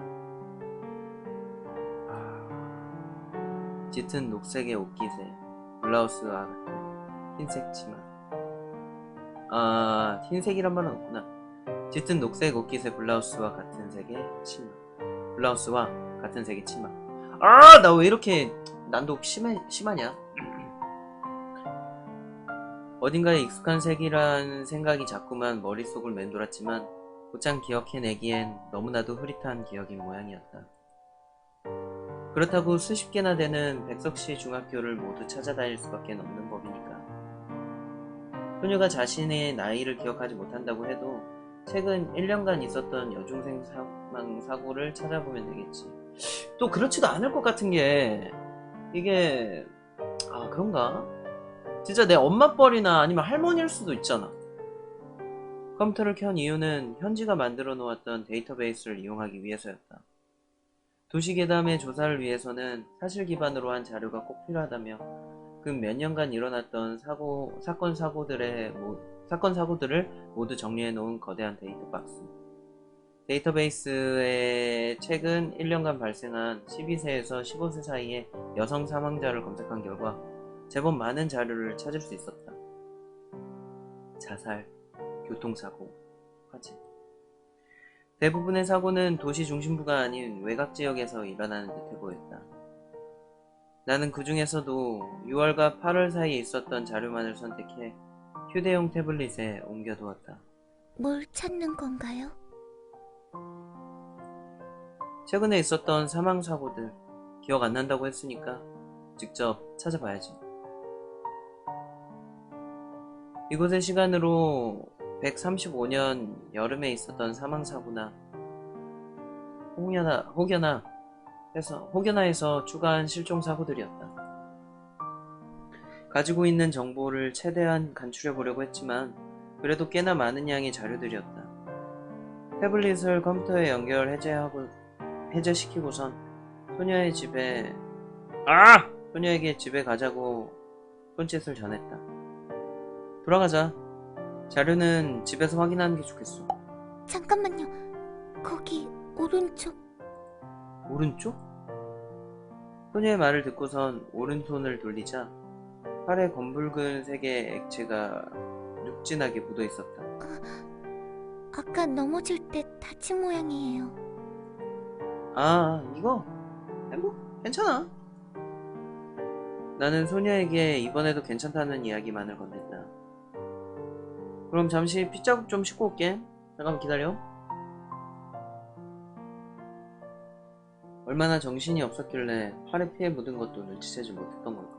짙은 녹색의 옷깃에 블라우스와 같은 흰색 치마. 아, 흰색이란 말은 없구나. 짙은 녹색 옷깃의 블라우스와 같은 색의 치마. 블라우스와 같은 색의 치마. 아, 나 왜 이렇게 난독 심하냐? 어딘가에 익숙한 색이란 생각이 자꾸만 머릿속을 맴돌았지만 곧장 기억해내기엔 너무나도 흐릿한 기억인 모양이었다. 그렇다고 수십 개나 되는 백석시 중학교를 모두 찾아다닐 수밖에 없는 법이니까. 소녀가 자신의 나이를 기억하지 못한다고 해도 최근 1년간 있었던 여중생 사망 사고를 찾아보면 되겠지. 또 그렇지도 않을 것 같은 게 이게 그런가? 진짜 내 엄마 뻘이나 아니면 할머니일 수도 있잖아. 컴퓨터를 켠 이유는 현지가 만들어 놓았던 데이터베이스를 이용하기 위해서였다. 도시괴담의 조사를 위해서는 사실 기반으로 한 자료가 꼭 필요하다며 그 몇 년간 일어났던 사건 사고들을 모두 정리해 놓은 거대한 데이터박스. 데이터베이스에 최근 1년간 발생한 12세에서 15세 사이의 여성 사망자를 검색한 결과 제법 많은 자료를 찾을 수 있었다. 자살, 교통사고, 화재. 대부분의 사고는 도시 중심부가 아닌 외곽 지역에서 일어나는 듯해 보였다. 나는 그 중에서도 6월과 8월 사이에 있었던 자료만을 선택해 휴대용 태블릿에 옮겨두었다. 뭘 찾는 건가요? 최근에 있었던 사망사고들 기억 안 난다고 했으니까 직접 찾아봐야지. 이곳의 시간으로 135년 여름에 있었던 사망사고나 혹여나에서 추가한 실종사고들이었다. 가지고 있는 정보를 최대한 간추려보려고 했지만 그래도 꽤나 많은 양의 자료들이었다. 태블릿을 컴퓨터에 연결 해제시키고선 소녀에게 집에 가자고 손짓을 전했다. 돌아가자. 자료는 집에서 확인하는 게 좋겠어. 잠깐만요. 거기 오른쪽. 오른쪽? 소녀의 말을 듣고선 오른손을 돌리자 팔에 검붉은 색의 액체가 육진하게 묻어 있었다. 아까 넘어질 때 다친 모양이에요. 아, 이거? 뭐 괜찮아. 나는 소녀에게 이번에도 괜찮다는 이야기만을 건넸다. 그럼 잠시 핏자국 좀 씻고 올게. 잠깐만 기다려. 얼마나 정신이 없었길래 팔에 피에 묻은 것도 눈치채지 못했던 걸까?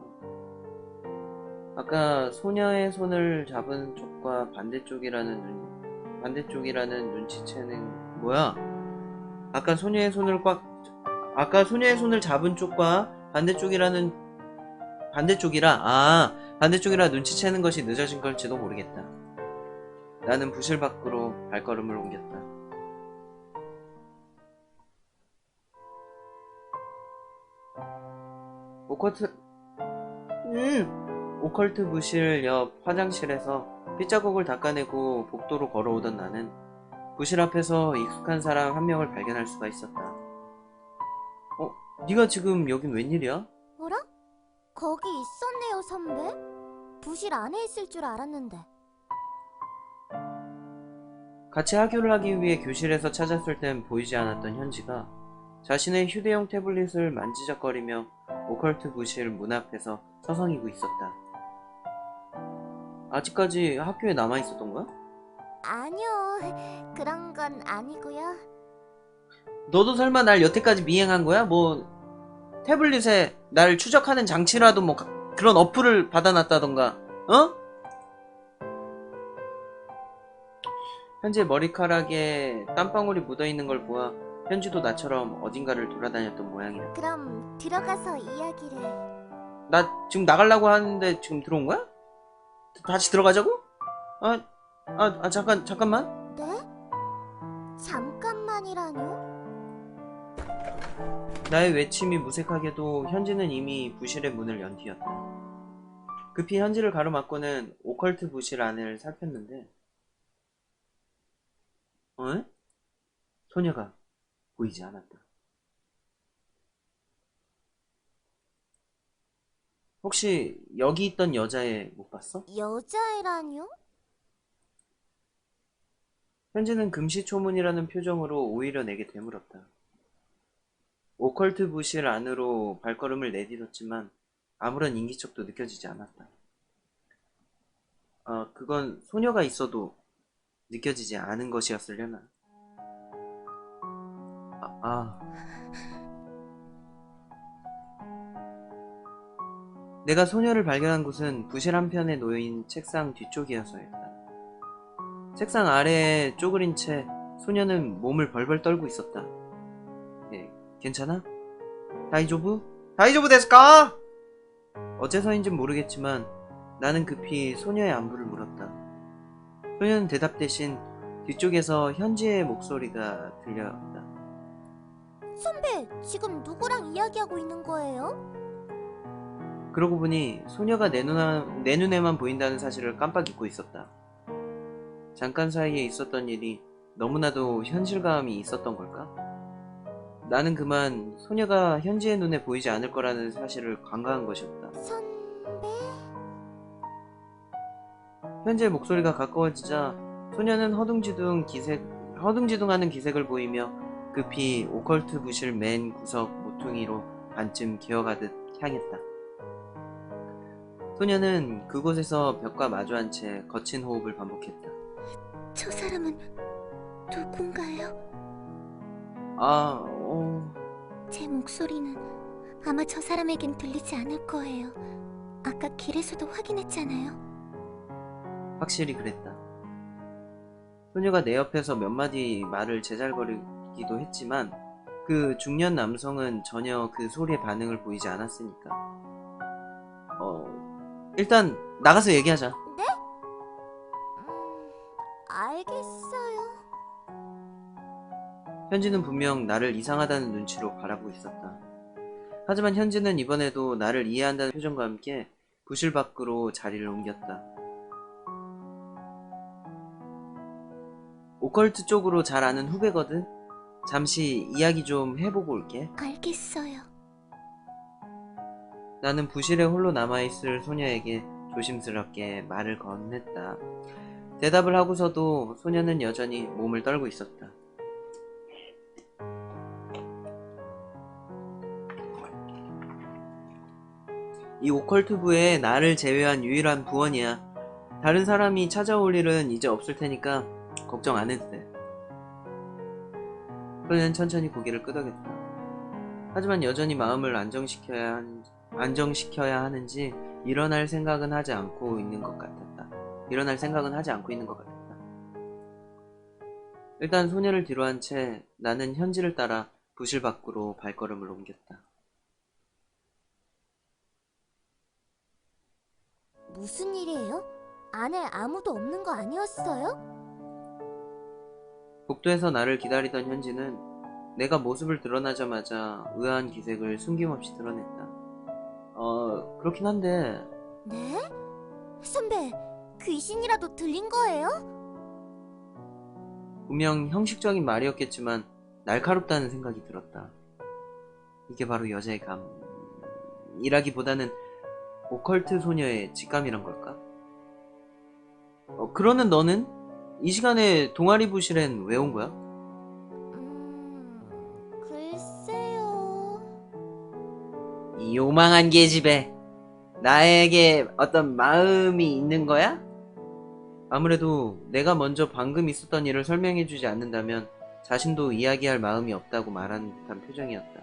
아까 소녀의 손을 잡은 쪽과 반대쪽이라는 눈치채는 뭐야? 아까 소녀의 손을 잡은 쪽과 반대쪽이라 눈치채는 것이 늦어진 걸지도 모르겠다. 나는 부실 밖으로 발걸음을 옮겼다. 오컬트 부실 옆 화장실에서 핏자국을 닦아내고 복도로 걸어오던 나는 부실 앞에서 익숙한 사람 한 명을 발견할 수가 있었다. 네가 지금 여긴 웬일이야? 뭐라? 거기 있었네요, 선배. 부실 안에 있을 줄 알았는데. 같이 하교를 하기 위해 교실에서 찾았을 땐 보이지 않았던 현지가 자신의 휴대용 태블릿을 만지작거리며 오컬트 부실 문 앞에서 서성이고 있었다. 아직까지 학교에 남아있었던 거야? 아니요, 그런 건 아니고요. 너도 설마 날 여태까지 미행한 거야? 뭐 태블릿에 날 추적하는 장치라도 뭐 그런 어플을 받아놨다던가 어? 현지의 머리카락에 땀방울이 묻어있는 걸 보아 현지도 나처럼 어딘가를 돌아다녔던 모양이다. 그럼 들어가서 이야기를. 나 지금 나가려고 하는데 지금 들어온 거야? 다시 들어가자고? 잠깐만. 네? 잠깐만이라뇨? 나의 외침이 무색하게도 현지는 이미 부실의 문을 연 뒤였다. 급히 현지를 가로막고는 오컬트 부실 안을 살폈는데 소녀가 보이지 않았다. 혹시 여기 있던 여자애 못 봤어? 여자애라뇨? 현지는 금시초문이라는 표정으로 오히려 내게 되물었다. 오컬트 부실 안으로 발걸음을 내딛었지만 아무런 인기척도 느껴지지 않았다. 그건 소녀가 있어도 느껴지지 않은 것이었으려나. 내가 소녀를 발견한 곳은 부실 한편에 놓인 책상 뒤쪽이어서였다. 책상 아래에 쪼그린 채 소녀는 몸을 벌벌 떨고 있었다. 괜찮아? 다이조부 데스까? 어째서인진 모르겠지만 나는 급히 소녀의 안부를 물었다. 소녀는 대답 대신 뒤쪽에서 현지의 목소리가 들려왔다. 선배, 지금 누구랑 이야기하고 있는 거예요? 그러고 보니 소녀가 내 눈에만 보인다는 사실을 깜빡 잊고 있었다. 잠깐 사이에 있었던 일이 너무나도 현실감이 있었던 걸까? 나는 그만 소녀가 현지의 눈에 보이지 않을 거라는 사실을 간과한 것이었다. 선배? 현지의 목소리가 가까워지자 소녀는 허둥지둥하는 기색을 보이며 급히 오컬트 부실 맨 구석 모퉁이로 반쯤 기어가듯 향했다. 소녀는 그곳에서 벽과 마주한 채 거친 호흡을 반복했다. 저 사람은 누군가요? 제 목소리는 아마 저 사람에겐 들리지 않을 거예요. 아까 길에서도 확인했잖아요. 확실히 그랬다. 소녀가 내 옆에서 몇 마디 말을 제잘거리기도 했지만 그 중년 남성은 전혀 그 소리에 반응을 보이지 않았으니까. 일단 나가서 얘기하자. 네? 알겠어요. 현지는 분명 나를 이상하다는 눈치로 바라보고 있었다. 하지만 현지는 이번에도 나를 이해한다는 표정과 함께 부실 밖으로 자리를 옮겼다. 오컬트 쪽으로 잘 아는 후배거든? 잠시 이야기 좀 해보고 올게. 알겠어요. 나는 부실에 홀로 남아있을 소녀에게 조심스럽게 말을 건넸다. 대답을 하고서도 소녀는 여전히 몸을 떨고 있었다. 이 오컬트부에 나를 제외한 유일한 부원이야. 다른 사람이 찾아올 일은 이제 없을 테니까 걱정 안 해도 돼. 그는 천천히 고개를 끄덕였다. 하지만 여전히 마음을 안정시켜야 하는지 일어날 생각은 하지 않고 있는 것 같았다. 일단 소녀를 뒤로 한 채 나는 현지를 따라 부실 밖으로 발걸음을 옮겼다. 무슨 일이에요? 안에 아무도 없는 거 아니었어요? 복도에서 나를 기다리던 현지는 내가 모습을 드러나자마자 의아한 기색을 숨김없이 드러냈다. 그렇긴 한데 네? 선배, 귀신이라도 들린 거예요? 분명 형식적인 말이었겠지만 날카롭다는 생각이 들었다. 이게 바로 여자의 감이라기보다는 오컬트 소녀의 직감이란 걸까? 그러는 너는? 이 시간에 동아리 부실엔 왜 온 거야? 글쎄요. 이 요망한 계집애, 나에게 어떤 마음이 있는 거야? 아무래도 내가 먼저 방금 있었던 일을 설명해주지 않는다면 자신도 이야기할 마음이 없다고 말하는 듯한 표정이었다.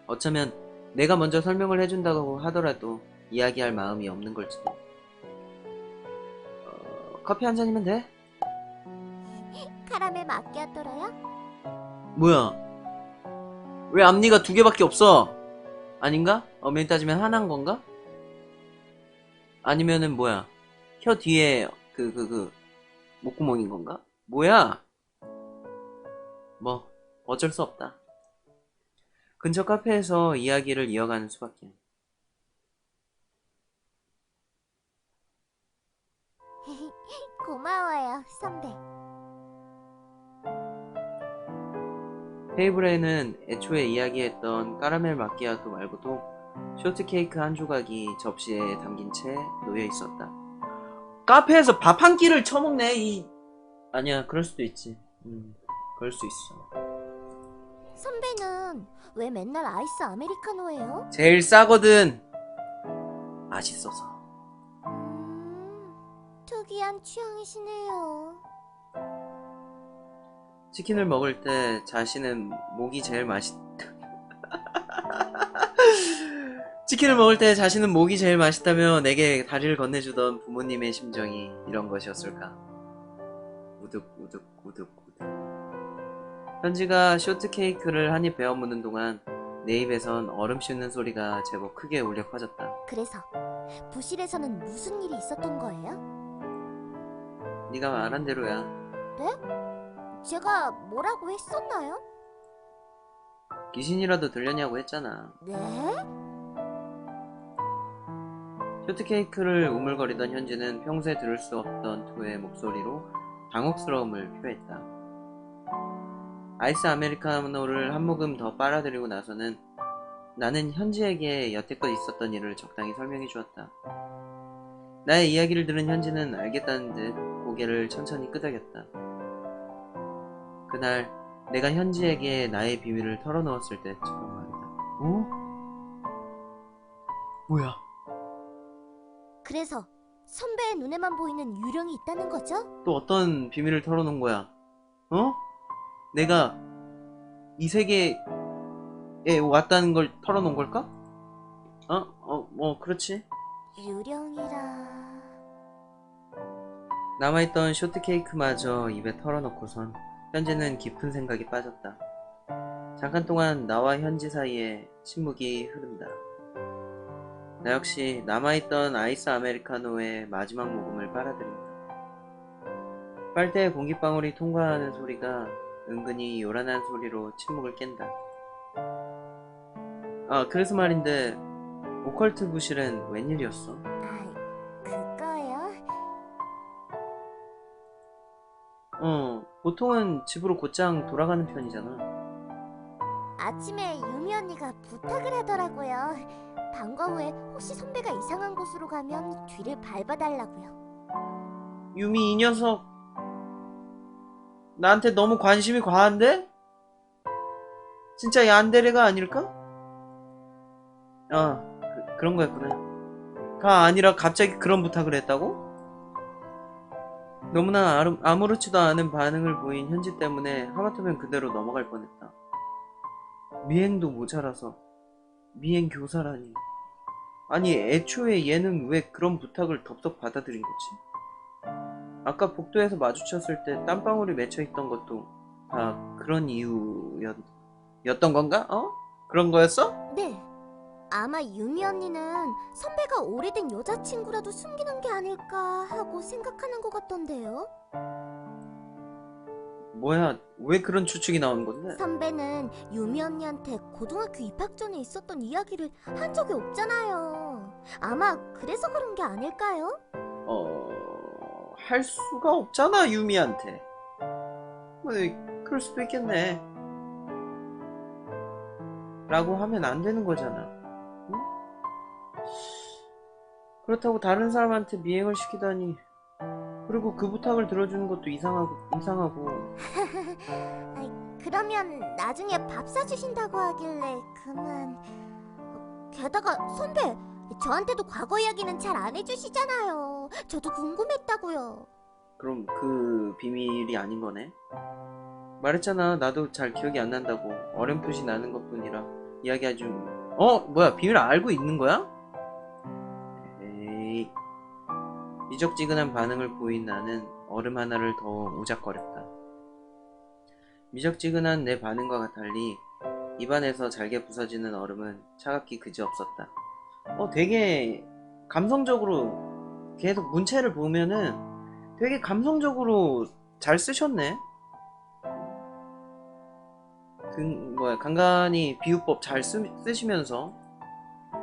어쩌면 내가 먼저 설명을 해준다고 하더라도 이야기할 마음이 없는 걸지도. 커피 한 잔이면 돼? 카라멜 마끼아토로요? 뭐야? 왜 앞니가 2개밖에 없어? 아닌가? 엄밀히 따지면 하나인 건가? 아니면은 뭐야? 혀 뒤에 목구멍인 건가? 뭐야? 뭐 어쩔 수 없다. 근처 카페에서 이야기를 이어가는 수밖에. 고마워요, 선배. 테이블에는 애초에 이야기했던 까라멜 마끼아토 말고도 쇼트케이크 한 조각이 접시에 담긴 채 놓여 있었다. 카페에서 밥 한 끼를 처먹네. 아니야, 그럴 수도 있지. 그럴 수 있어. 선배는 왜 맨날 아이스 아메리카노예요? 제일 싸거든. 맛있어서. 특이한 취향이시네요. 치킨을 먹을 때 자신은 목이 제일 치킨을 먹을 때 자신은 목이 제일 맛있다며 내게 다리를 건네주던 부모님의 심정이 이런 것이었을까. 우득 우득 우득 우득. 현지가 쇼트케이크를 한 입 베어 무는 동안 내 입에선 얼음 씹는 소리가 제법 크게 울려 퍼졌다. 그래서 부실에서는 무슨 일이 있었던 거예요? 네가 말한 대로야. 네? 제가 뭐라고 했었나요? 귀신이라도 들렸냐고 했잖아. 네? 쇼트케이크를 우물거리던 현지는 평소에 들을 수 없던 투의 목소리로 당혹스러움을 표했다. 아이스 아메리카노를 한 모금 더 빨아들이고 나서는 나는 현지에게 여태껏 있었던 일을 적당히 설명해 주었다. 나의 이야기를 들은 현지는 알겠다는 듯 고개를 천천히 끄덕였다. 그날 내가 현지에게 나의 비밀을 털어놓았을 때처럼 말이다. 뭐야? 그래서 선배의 눈에만 보이는 유령이 있다는 거죠? 또 어떤 비밀을 털어놓은 거야? 내가 이 세계에 왔다는 걸 털어놓은 걸까? 그렇지. 유령이라... 남아있던 쇼트케이크마저 입에 털어놓고선 현지는 깊은 생각에 빠졌다. 잠깐 동안 나와 현지 사이에 침묵이 흐른다. 나 역시 남아있던 아이스 아메리카노의 마지막 모금을 빨아들인다. 빨대에 공기방울이 통과하는 소리가 은근히 요란한 소리로 침묵을 깬다. 그래서 말인데 오컬트 부실엔 웬일이었어? 그거요? 보통은 집으로 곧장 돌아가는 편이잖아. 아침에 유미 언니가 부탁을 하더라고요. 방과 후에 혹시 선배가 이상한 곳으로 가면 뒤를 밟아달라고요. 유미 이 녀석 나한테 너무 관심이 과한데? 진짜 얀데레가 아닐까? 그런 거였구나. 가 아니라 갑자기 그런 부탁을 했다고? 너무나 아무렇지도 않은 반응을 보인 현지 때문에 하마터면 그대로 넘어갈 뻔했다. 미행도 모자라서 미행 교사라니. 아니 애초에 얘는 왜 그런 부탁을 덥석 받아들인 거지? 아까 복도에서 마주쳤을 때 땀방울이 맺혀있던 것도 다 그런 이유였던 건가? 어? 그런 거였어? 네. 아마 유미 언니는 선배가 오래된 여자친구라도 숨기는 게 아닐까 하고 생각하는 것 같던데요. 뭐야, 왜 그런 추측이 나오는 건데? 선배는 유미 언니한테 고등학교 입학 전에 있었던 이야기를 한 적이 없잖아요. 아마 그래서 그런 게 아닐까요? 할 수가 없잖아, 유미한테. 뭐, 그럴 수도 있겠네. 라고 하면 안 되는 거잖아. 응? 그렇다고 다른 사람한테 미행을 시키다니. 그리고 그 부탁을 들어주는 것도 이상하고. 아이, 그러면 나중에 밥 사주신다고 하길래 그만. 게다가 선배, 저한테도 과거 이야기는 잘 안 해주시잖아요. 저도 궁금했다고요. 그럼 그 비밀이 아닌 거네? 말했잖아, 나도 잘 기억이 안 난다고. 어렴풋이 나는 것뿐이라 이야기하지. 뭐야, 비밀 알고 있는 거야? 에이. 미적지근한 반응을 보인 나는 얼음 하나를 더 오작거렸다. 미적지근한 내 반응과 달리 입안에서 잘게 부서지는 얼음은 차갑기 그지없었다. 되게 감성적으로, 계속 문체를 보면은 되게 감성적으로 잘 쓰셨네. 간간히 비유법 잘 쓰시면서.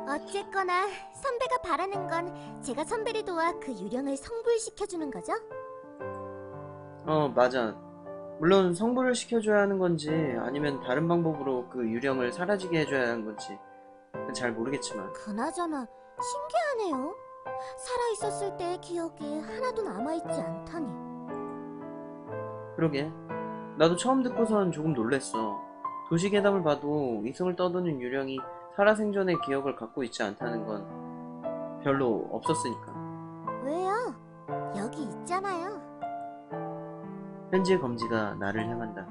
어쨌거나 선배가 바라는 건 제가 선배를 도와 그 유령을 성불시켜주는 거죠? 맞아. 물론 성불을 시켜줘야 하는 건지 아니면 다른 방법으로 그 유령을 사라지게 해줘야 하는 건지 잘 모르겠지만. 그나저나 신기하네요. 살아있었을 때의 기억이 하나도 남아있지 않다니. 그러게. 나도 처음 듣고선 조금 놀랬어. 도시괴담을 봐도 이승을 떠도는 유령이 살아생전의 기억을 갖고 있지 않다는 건 별로 없었으니까. 왜요? 여기 있잖아요. 현지의 검지가 나를 향한다.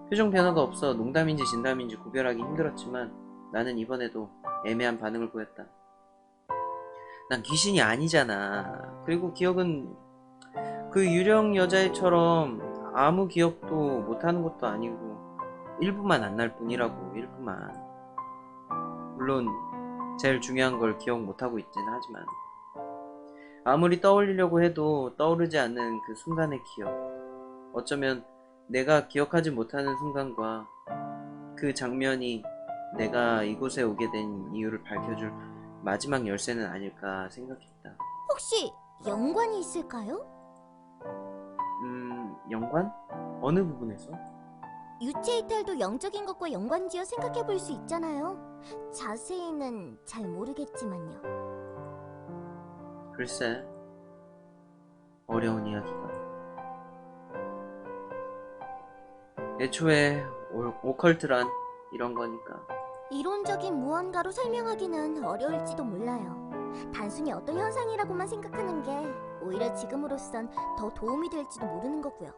표정 변화가 없어 농담인지 진담인지 구별하기 힘들었지만 나는 이번에도 애매한 반응을 보였다. 난 귀신이 아니잖아. 그리고 기억은 그 유령 여자애처럼 아무 기억도 못하는 것도 아니고 일부만 안 날 뿐이라고. 일부만. 물론 제일 중요한 걸 기억 못하고 있지는 하지만 아무리 떠올리려고 해도 떠오르지 않는 그 순간의 기억. 어쩌면 내가 기억하지 못하는 순간과 그 장면이 내가 이곳에 오게 된 이유를 밝혀줄 마지막 열쇠는 아닐까 생각했다. 혹시 연관이 있을까요? 연관? 어느 부분에서? 유체 이탈도 영적인 것과 연관지어 생각해 볼 수 있잖아요. 자세히는 잘 모르겠지만요. 글쎄, 어려운 이야기가. 애초에 오컬트란 이런 거니까. 이론적인 무언가로 설명하기는 어려울지도 몰라요. 단순히 어떤 현상이라고만 생각하는 게 오히려 지금으로선 더 도움이 될지도 모르는 거고요.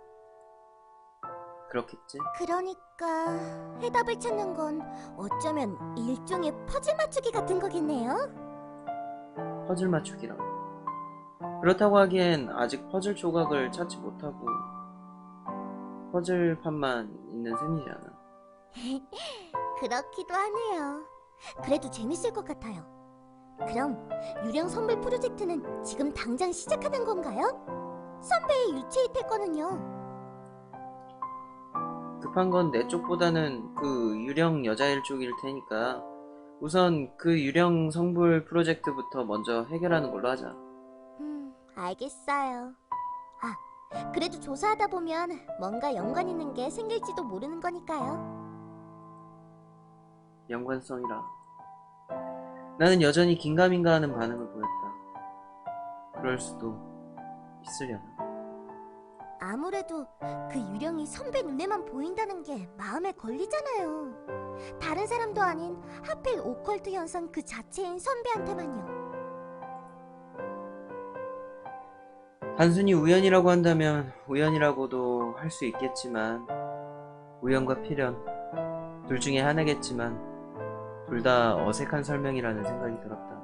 그렇겠지? 그러니까 해답을 찾는 건 어쩌면 일종의 퍼즐 맞추기 같은 거겠네요. 퍼즐 맞추기라. 그렇다고 하기엔 아직 퍼즐 조각을 찾지 못하고 퍼즐판만 있는 셈이잖아. 그렇기도 하네요. 그래도 재밌을 것 같아요. 그럼 유령 선물 프로젝트는 지금 당장 시작하는 건가요? 선배의 유체 이탈 거는요? 급한 건 내 쪽보다는 그 유령 여자일 쪽일 테니까 우선 그 유령 성불 프로젝트부터 먼저 해결하는 걸로 하자. 알겠어요. 아, 그래도 조사하다 보면 뭔가 연관 있는 게 생길지도 모르는 거니까요. 연관성이라. 나는 여전히 긴가민가하는 반응을 보였다. 그럴 수도 있으려나. 아무래도 그 유령이 선배 눈에만 보인다는 게 마음에 걸리잖아요. 다른 사람도 아닌 하필 오컬트 현상 그 자체인 선배한테만요. 단순히 우연이라고 한다면 우연이라고도 할 수 있겠지만 우연과 필연 둘 중에 하나겠지만 둘 다 어색한 설명이라는 생각이 들었다.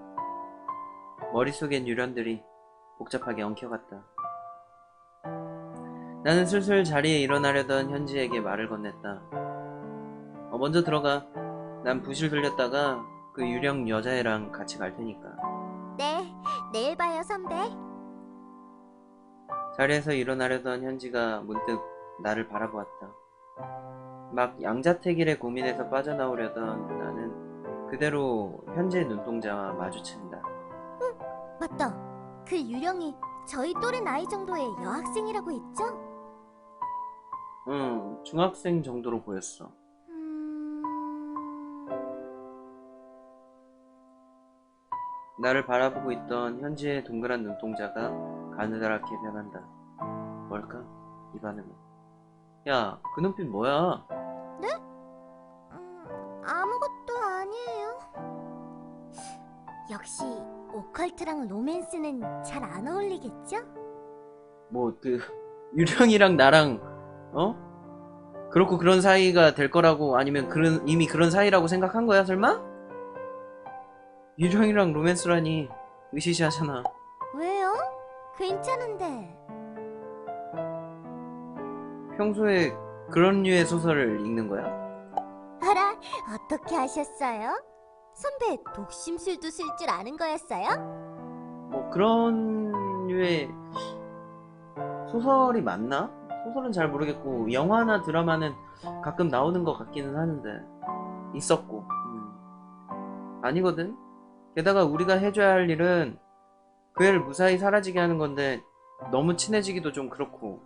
머릿속엔 유련들이 복잡하게 엉켜갔다. 나는 슬슬 자리에 일어나려던 현지에게 말을 건넸다. 먼저 들어가. 난 부실 들렸다가 그 유령 여자애랑 같이 갈 테니까. 네, 내일 봐요, 선배. 자리에서 일어나려던 현지가 문득 나를 바라보았다. 막 양자택일의 고민에서 빠져나오려던 나는 그대로 현지의 눈동자와 마주친다. 맞다. 그 유령이 저희 또래 나이 정도의 여학생이라고 했죠? 응, 중학생 정도로 보였어. 나를 바라보고 있던 현지의 동그란 눈동자가 가느다랗게 변한다. 뭘까? 이 반응은. 야, 그 눈빛 뭐야? 네? 아무것도 아니에요. 역시 오컬트랑 로맨스는 잘 안 어울리겠죠? 뭐, 유령이랑 나랑, 그렇고 그런 사이가 될 거라고 아니면 이미 그런 사이라고 생각한 거야, 설마? 유령이랑 로맨스라니 의시시하잖아. 왜요? 괜찮은데. 평소에 그런 류의 소설을 읽는 거야? 알아, 어떻게 하셨어요? 선배 독심술도 쓸 줄 아는 거였어요? 뭐 그런 류의 소설이 맞나? 소설은 잘 모르겠고 영화나 드라마는 가끔 나오는 것 같기는 하는데 있었고 아니거든? 게다가 우리가 해줘야 할 일은 그 애를 무사히 사라지게 하는 건데 너무 친해지기도 좀 그렇고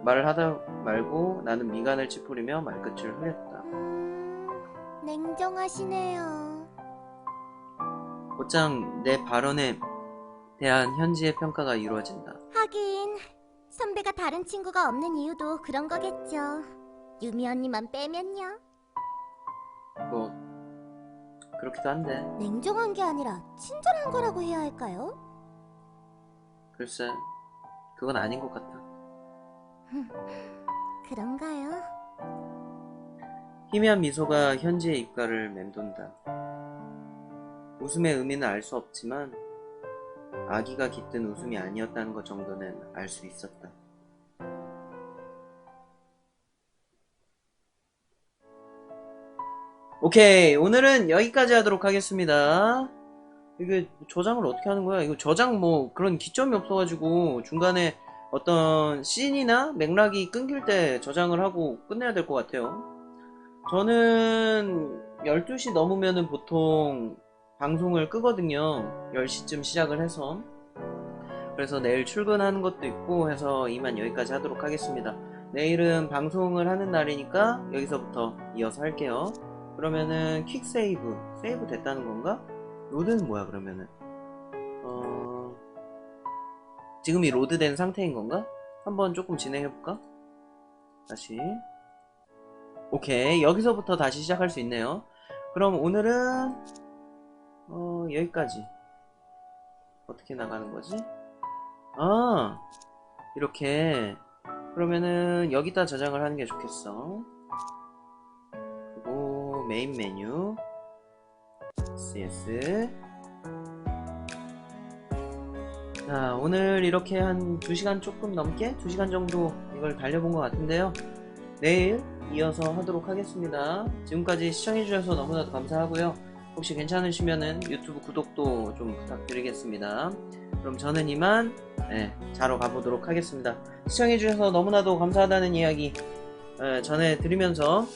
말을 하다 말고 나는 미간을 찌푸리며 말끝을 흐렸다. 냉정하시네요. 곧장 내 발언에 대한 현지의 평가가 이루어진다. 하긴 선배가 다른 친구가 없는 이유도 그런 거겠죠. 유미 언니만 빼면요. 뭐 그렇기도 한데 냉정한 게 아니라 친절한 거라고 해야 할까요? 글쎄 그건 아닌 것 같아. 그런가요? 희미한 미소가 현지의 입가를 맴돈다. 웃음의 의미는 알 수 없지만 아기가 깃든 웃음이 아니었다는 것 정도는 알 수 있었다. 오케이, 오늘은 여기까지 하도록 하겠습니다. 이게 저장을 어떻게 하는 거야? 이거 저장 뭐 그런 기점이 없어가지고 중간에 어떤 씬이나 맥락이 끊길 때 저장을 하고 끝내야 될 것 같아요. 저는 12시 넘으면은 보통 방송을 끄거든요. 10시쯤 시작을 해서. 그래서 내일 출근하는 것도 있고 해서 이만 여기까지 하도록 하겠습니다. 내일은 방송을 하는 날이니까 여기서부터 이어서 할게요. 그러면은 퀵 세이브 됐다는 건가? 로드는 뭐야 그러면은? 지금이 로드된 상태인 건가? 한번 조금 진행해볼까? 다시. 오케이, 여기서부터 다시 시작할 수 있네요. 그럼 오늘은 여기까지. 어떻게 나가는 거지? 이렇게. 그러면은 여기다 저장을 하는 게 좋겠어. 그리고 메인 메뉴 CS. 자, 오늘 이렇게 한 2시간 조금 넘게 2시간 정도 이걸 달려본 것 같은데요. 내일 이어서 하도록 하겠습니다. 지금까지 시청해주셔서 너무나도 감사하고요. 혹시 괜찮으시면은 유튜브 구독도 좀 부탁드리겠습니다. 그럼 저는 이만 자러 가보도록 하겠습니다. 시청해주셔서 너무나도 감사하다는 이야기 전해드리면서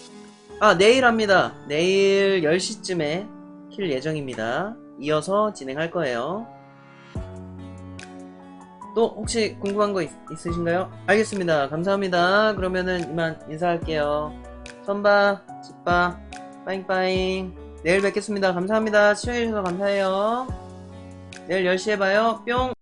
내일 합니다. 내일 10시쯤에 킬 예정입니다. 이어서 진행할 거예요. 또 혹시 궁금한 거 있으신가요? 알겠습니다. 감사합니다. 그러면은 이만 인사할게요. 선바, 집바, 빠잉빠잉. 내일 뵙겠습니다. 감사합니다. 시청해주셔서 감사해요. 내일 10시에 봐요. 뿅!